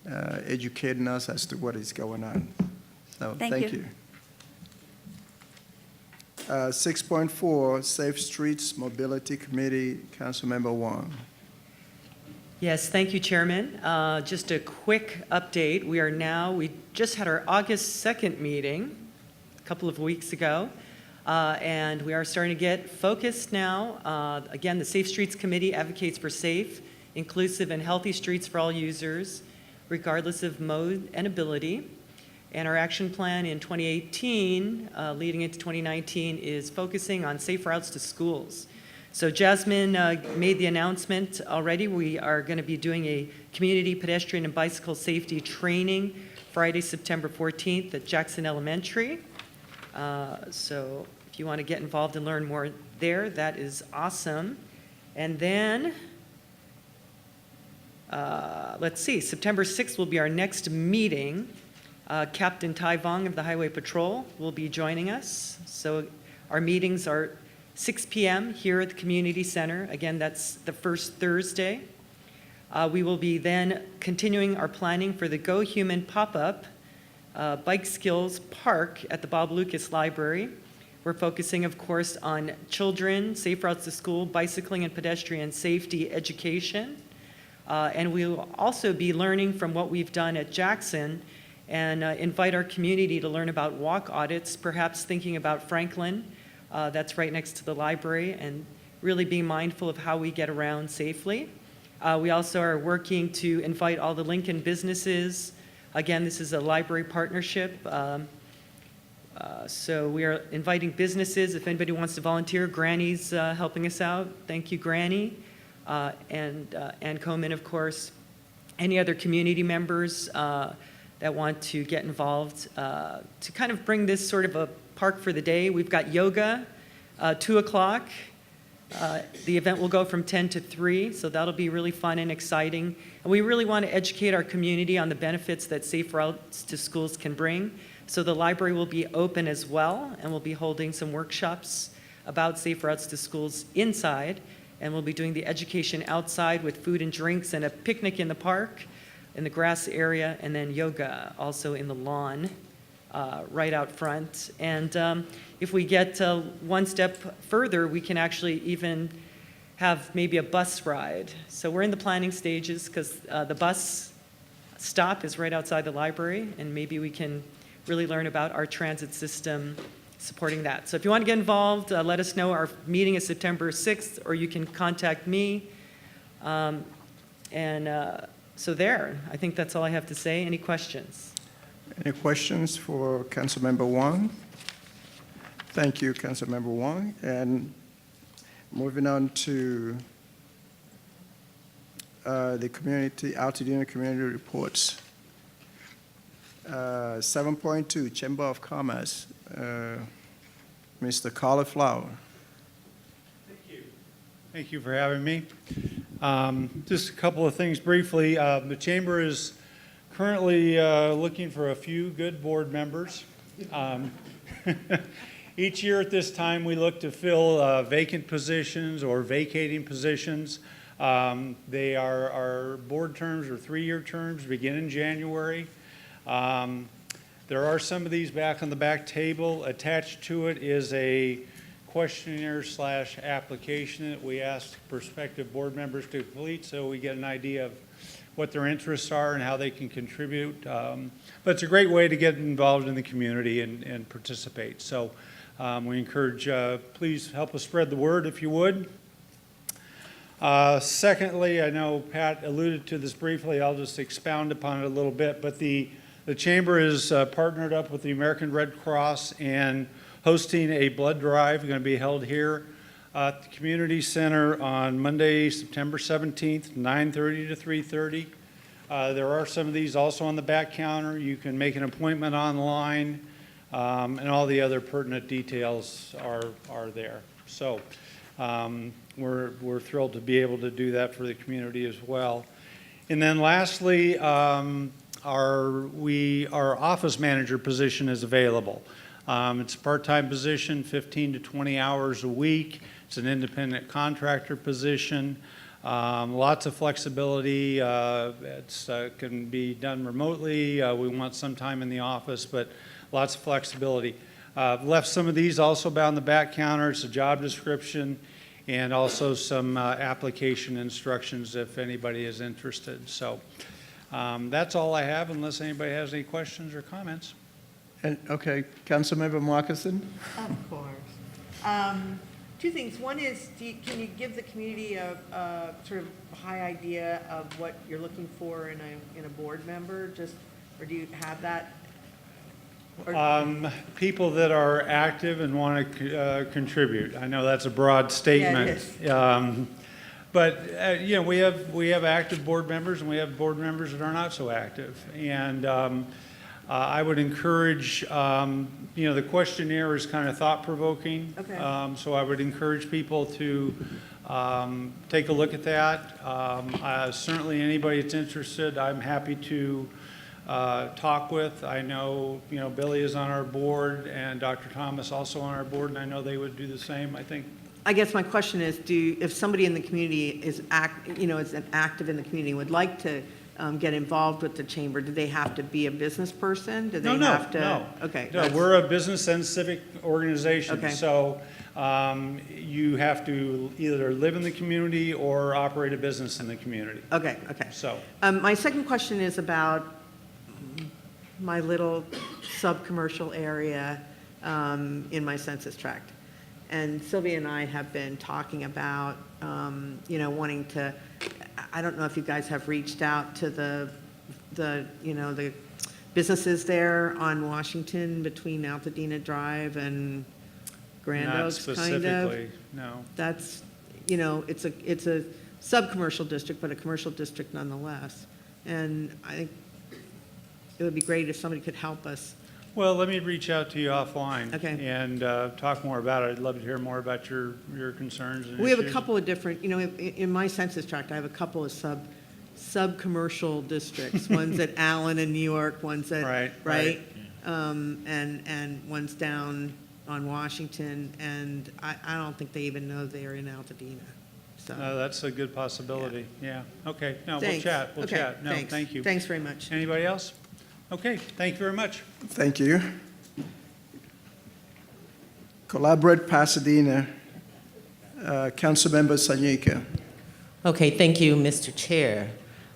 educating us as to what is going on. So Thank you. 6.4, Safe Streets Mobility Committee, Councilmember Wong. Yes, thank you, Chairman. Just a quick update. We just had our August 2nd meeting a couple of weeks ago, and we are starting to get focused now. Again, the Safe Streets Committee advocates for safe, inclusive, and healthy streets for all users, regardless of mode and ability. And our action plan in 2018, leading into 2019, is focusing on safe routes to schools. So Jasmine made the announcement already. We are going to be doing a community pedestrian and bicycle safety training Friday, September 14th at Jackson Elementary. So if you want to get involved and learn more there, that is awesome. And then, let's see, September 6th will be our next meeting. Captain Tai Vong of the Highway Patrol will be joining us. So our meetings are 6 p.m. here at the Community Center. Again, that's the first Thursday. We will be then continuing our planning for the Go Human pop-up Bike Skills Park at the Bob Lucas Library. We're focusing, of course, on children, safe routes to school, bicycling and pedestrian safety education. And we will also be learning from what we've done at Jackson and invite our community to learn about walk audits, perhaps thinking about Franklin, that's right next to the library, and really being mindful of how we get around safely. We also are working to invite all the Lincoln businesses. Again, this is a library partnership. So we are inviting businesses. If anybody wants to volunteer, Granny's helping us out. Thank you, Granny. And Komen, of course. Any other community members that want to get involved to kind of bring this sort of a park for the day. We've got yoga, 2 o'clock. The event will go from 10 to 3, so that'll be really fun and exciting. And we really want to educate our community on the benefits that safe routes to schools can bring. So the library will be open as well, and we'll be holding some workshops about safe routes to schools inside. And we'll be doing the education outside with food and drinks and a picnic in the park, in the grass area, and then yoga also in the lawn right out front. And if we get one step further, we can actually even have maybe a bus ride. So we're in the planning stages because the bus stop is right outside the library, and maybe we can really learn about our transit system supporting that. So if you want to get involved, let us know. Our meeting is September 6th, or you can contact me. So there, I think that's all I have to say. Any questions? Any questions for Councilmember Wong? Thank you, Councilmember Wong. And moving on to the community, Altadena community reports. 7.2, Chamber of Commerce, Mr. Cauliflower. Thank you for having me. Just a couple of things briefly. The Chamber is currently looking for a few good board members. Each year at this time, we look to fill vacant positions or vacating positions. Our board terms are 3-year terms, begin in January. There are some of these back on the back table. Attached to it is a questionnaire / application that we ask prospective board members to complete so we get an idea of what their interests are and how they can contribute. But it's a great way to get involved in the community and participate. So we encourage, please help us spread the word if you would. Secondly, I know Pat alluded to this briefly. I'll just expound upon it a little bit. But the Chamber is partnered up with the American Red Cross and hosting a blood drive going to be held here at the Community Center on Monday, September 17th, 9:30 to 3:30. There are some of these also on the back counter. You can make an appointment online, and all the other pertinent details are there. So we're thrilled to be able to do that for the community as well. And then lastly, our office manager position is available. It's a part-time position, 15 to 20 hours a week. It's an independent contractor position. Lots of flexibility. It can be done remotely. We want some time in the office, but lots of flexibility. Left some of these also on the back counter. It's a job description and also some application instructions if anybody is interested. So that's all I have, unless anybody has any questions or comments. And, okay, Councilmember Marcuson? Of course. Two things. One is, can you give the community a sort of high idea of what you're looking for in a board member? Or do you have that? People that are active and want to contribute. I know that's a broad statement. Yeah, it is. But you know, we have active board members and we have board members that are not so active. And I would encourage, you know, the questionnaire is kind of thought-provoking. Okay. So I would encourage people to take a look at that. Certainly anybody that's interested, I'm happy to talk with. I know, you know, Billy is on our board and Dr. Thomas also on our board, and I know they would do the same. I guess my question is, if somebody in the community is active in the community, would like to get involved with the chamber, do they have to be a business person? Do they have to? No. Okay. No, we're a business and civic organization. Okay. So you have to either live in the community or operate a business in the community. Okay. So my second question is about my little sub-commercial area in my census tract. And Sylvia and I have been talking about, you know, wanting to, I don't know if you guys have reached out to the businesses there on Washington between Altadena Drive and Grand not Oaks, kind of. specifically, no. That's, you know, it's a sub-commercial district, but a commercial district nonetheless. And I think it would be great if somebody could help us. Well, let me reach out to you offline. Okay. And talk more about it. I'd love to hear more about your concerns and We have a issues. couple of different, you know, in my census tract, I have a couple of sub-commercial districts. One's at Allen in New York, one's at, right? And one's down on Washington, and I don't think they even know they're in Altadena. So. That's a good possibility. Yeah. Okay. No, Thanks. we'll chat. We'll Okay, chat. No, thanks. thank you. Thanks very much. Anybody else? Okay. Thank you very much. Thank you. Collaborate Pasadena, Councilmember Sanyika. Okay, thank you, Mr. Chair.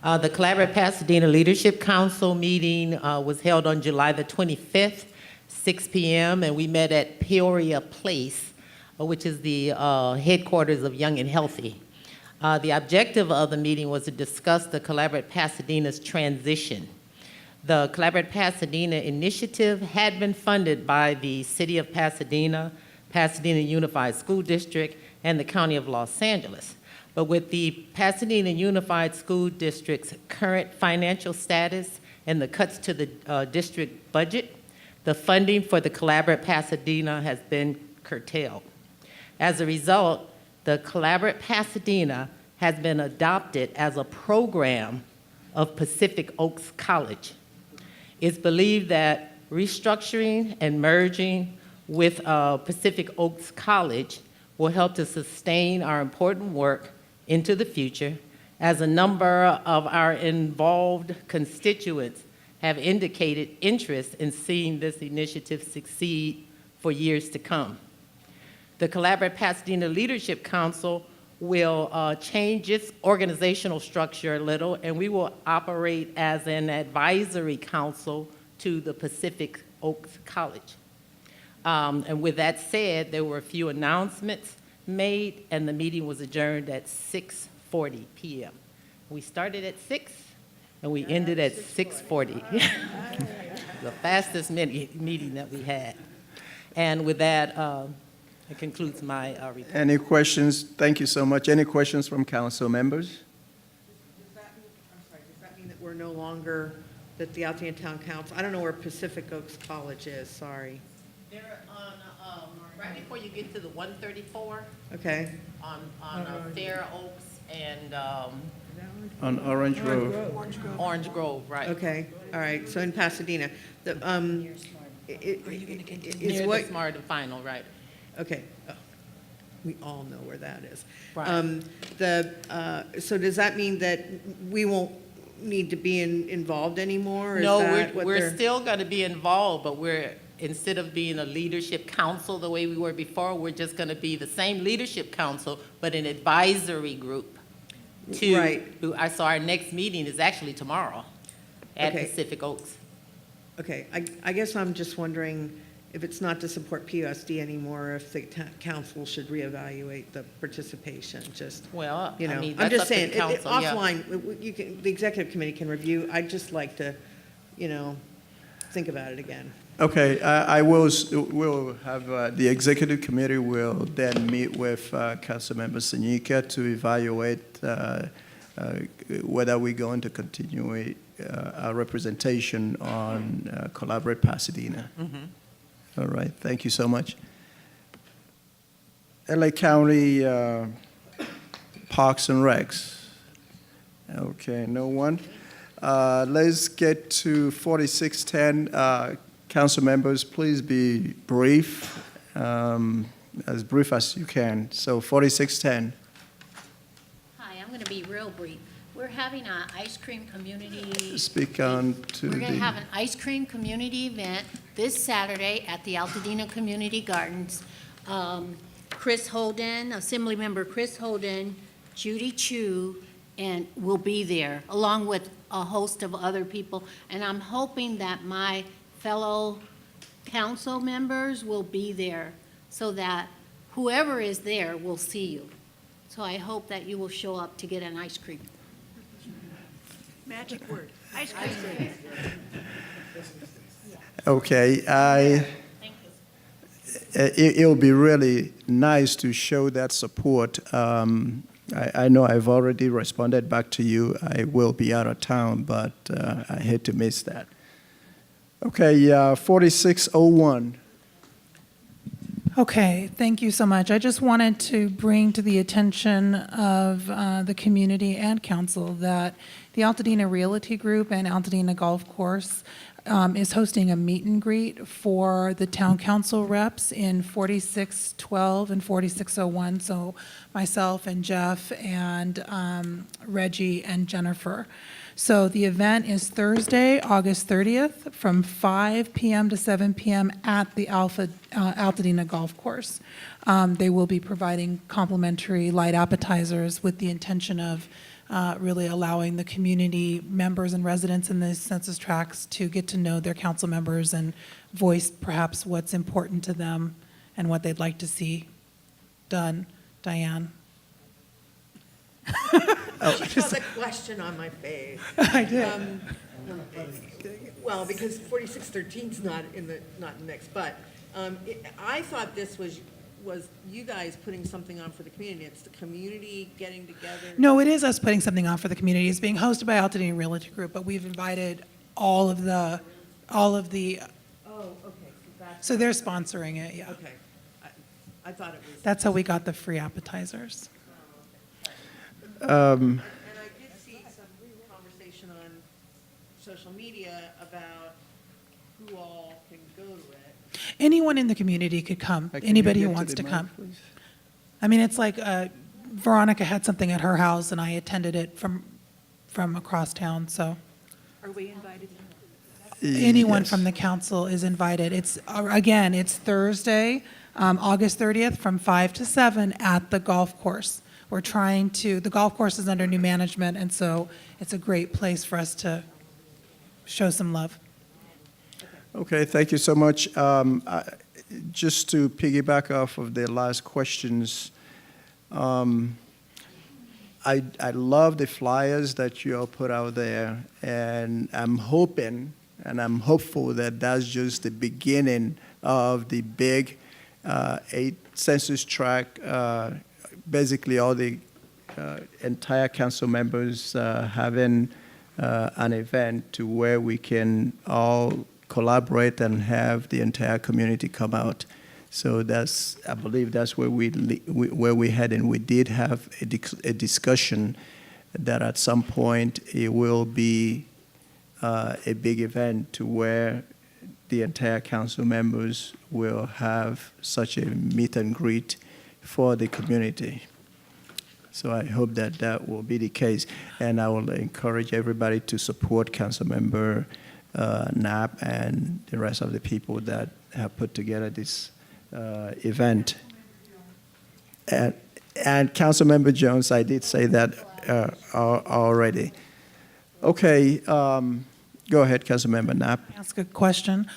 The Collaborate Pasadena Leadership Council meeting was held on July the 25th, 6 p.m., and we met at Peoria Place, which is the headquarters of Young and Healthy. The objective of the meeting was to discuss the Collaborate Pasadena's transition. The Collaborate Pasadena initiative had been funded by the City of Pasadena, Pasadena Unified School District, and the County of Los Angeles. But with the Pasadena Unified School District's current financial status and the cuts to the district budget, the funding for the Collaborate Pasadena has been curtailed. As a result, the Collaborate Pasadena has been adopted as a program of Pacific Oaks College. It's believed that restructuring and merging with Pacific Oaks College will help to sustain our important work into the future, as a number of our involved constituents have indicated interest in seeing this initiative succeed for years to come. The Collaborate Pasadena Leadership Council will change its organizational structure a little, and we will operate as an advisory council to the Pacific Oaks College. And with that said, there were a few announcements made, and the meeting was adjourned at 6:40 p.m. We started at 6, and we ended at 6:40. The fastest meeting that we had. And with that, that concludes my report. Any questions? Thank you so much. Any questions from council members? Does that mean we're no longer, that the Altadena Town Council, I don't know where Pacific Oaks College is, sorry. They're on, right before you get to the 134, Okay, on Fair Oaks and On Orange Grove. Orange Grove, right. okay, all right, so in Pasadena. The, is Near what, the Smart and Final, right. okay, oh, we all know where that is. Right. So does that mean that we won't need to be involved anymore? Is No, that what we're they're- still going to be involved, but instead of being a leadership council the way we were before, we're just going to be the same leadership council, but an advisory group. Right. So our next meeting is actually tomorrow at Okay. Pacific Oaks. Okay, I guess I'm just wondering if it's not to support PUSD anymore, if the council should reevaluate the participation, just, Well, you know. I mean, I'm that's just up to saying, the council, yeah. offline, you can, the executive committee can review. I'd just like to, you know, think about it again. Okay, I will have, the executive committee will then meet with Councilmember Sanika to evaluate whether we're going to continue our representation on Collaborate Pasadena. All right, thank you so much. LA County Parks and Recs. Okay, no one. Let's get to 4610. Council members, please be brief, as brief as you can. So 4610. Hi, I'm going to be real brief. We're having an ice cream community. Speak on to We're going to have the, an ice cream community event this Saturday at the Altadena Community Gardens. Chris Holden, Assemblymember Chris Holden, Judy Chu, and will be there, along with a host of other people. And I'm hoping that my fellow council members will be there so that whoever is there will see you. So I hope that you will show up to get an ice cream. Magic word, ice cream. okay, it'll be really nice to show that support. I know I've already responded back to you. I will be out of town, but I hate to miss that. Okay, 4601. Okay, thank you so much. I just wanted to bring to the attention of the community and council that the Altadena Realty Group and Altadena Golf Course is hosting a meet and greet for the town council reps in 4612 and 4601. So myself and Jeff and Reggie and Jennifer. So the event is Thursday, August 30th, from 5 p.m. to 7 p.m. at the Altadena Golf Course. They will be providing complimentary light appetizers with the intention of really allowing the community members and residents in the census tracts to get to know their council members and voice perhaps what's important to them and what they'd like to see done. Diane? She saw the question on my face. I did. Well, because 4613's not in the mix, but I thought this was you guys putting something on for the community. It's the community getting together. No, it is us putting something on for the community. It's being hosted by Altadena Realty Group, but we've invited all of the. Oh, okay. So they're sponsoring it, yeah. Okay. I thought it was. That's how we got the free appetizers. And I did see some conversation on social media about who all can go to it. Anyone in the community could come, Can you anybody get who to wants the to mic, come. please? I mean, it's like Veronica had something at her house, and I attended it from across town, so Are we invited? anyone Yes. from the council is invited. It's, again, it's Thursday, August 30th, from 5 to 7 at the golf course. We're trying to, the golf course is under new management, and so it's a great place for us to show some love. Okay, thank you so much. Just to piggyback off of the last questions, I love the flyers that you all put out there, and I'm hoping and I'm hopeful that that's just the beginning of the big 8 census tract. Basically, all the entire council members having an event to where we can all collaborate and have the entire community come out. So that's, I believe that's where we head, and we did have a discussion that at some point it will be a big event to where the entire council members will have such a meet and greet for the community. So I hope that that will be the case, and I will encourage everybody to support Councilmember Knapp and the rest of the people that have put together this event. And Councilmember Jones, I did say that already. Okay, go ahead, Councilmember Knapp. Ask a question.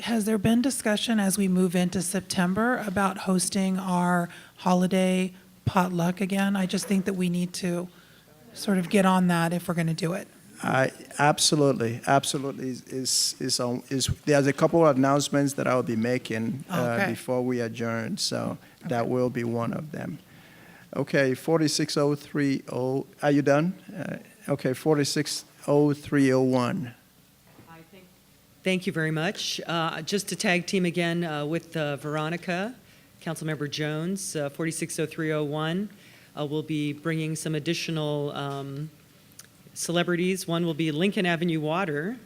Has there been discussion as we move into September about hosting our holiday potluck again? I just think that we need to sort of get on that if we're going to do it. Absolutely. There's a couple of announcements that I'll be making before we adjourn, so that will be one of them. Okay, 46030, are you done? Okay, 460301. Thank you very much. Just to tag team again with Veronica, Councilmember Jones, 460301. We'll be bringing some additional celebrities. One will be Lincoln Avenue Water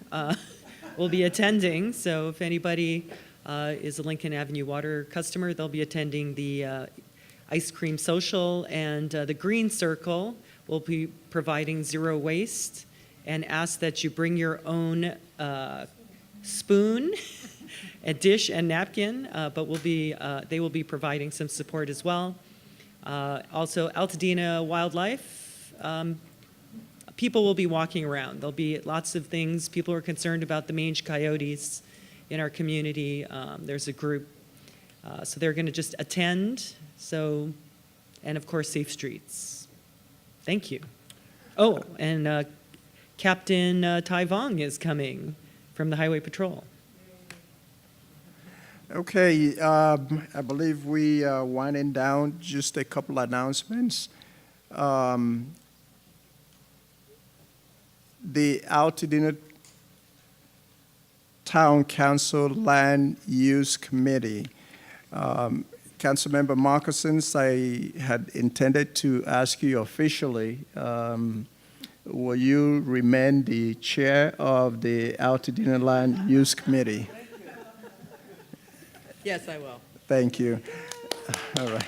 will be attending. So if anybody is a Lincoln Avenue Water customer, they'll be attending the ice cream social, and the Green Circle will be providing zero waste and ask that you bring your own spoon, a dish, and napkin, but they will be providing some support as well. Also, Altadena Wildlife, people will be walking around. There'll be lots of things. People are concerned about the mange coyotes in our community. There's a group, so they're going to just attend. So, and of course, safe streets. Thank you. Oh, and Captain Tai Vong is coming from the Highway Patrol. Okay, I believe we are winding down. Just a couple of announcements. The Altadena Town Council Land Use Committee. Councilmember Marcusons, I had intended to ask you officially, will you remain the chair of the Altadena Land Use Committee? Yes, I will. Thank you. All right.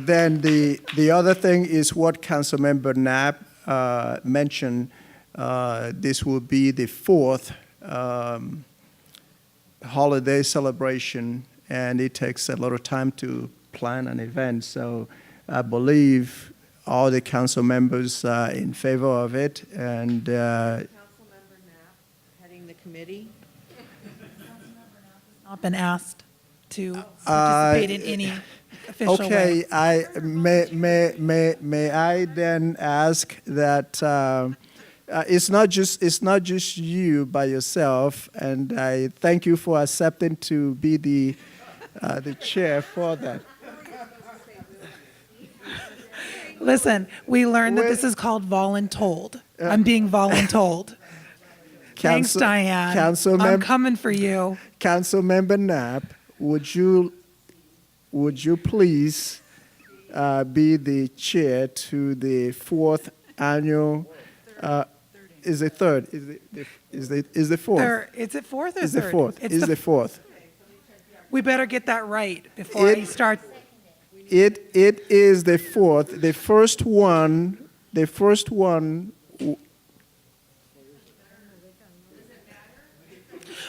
Then the other thing is what Councilmember Knapp mentioned. This will be the fourth holiday celebration, and it takes a lot of time to plan an event. So I believe all the council members are in favor of it. And Councilmember Knapp heading the committee. Not been asked to participate in any official way. Okay, may I then ask that it's not just you by yourself, and I thank you for accepting to be the chair for that. Listen, we learned that this is called voluntold. I'm being voluntold. Thanks, Diane. I'm coming for you. Councilmember Knapp, would you please be the chair to the fourth annual? Is it third? Is the fourth? Is it fourth or is third? the fourth? Is the fourth? We better get that right before I start. It is the fourth. The first one.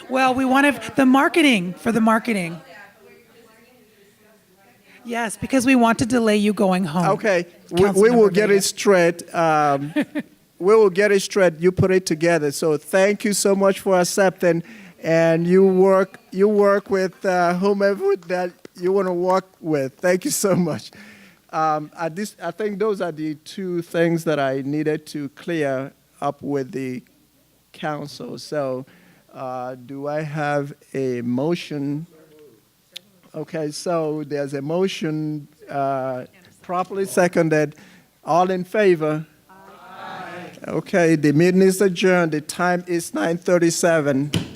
Well, we want the marketing. Yes, because we want to delay you going home. Okay, we will get it straight. We will get it straight. You put it together. So thank you so much for accepting, and you work with whomever that you want to work with. Thank you so much. I think those are the two things that I needed to clear up with the council. So do I have a motion? Okay, so there's a motion properly seconded. All in favor? Aye. Okay, the meeting is adjourned. The time is 9:37.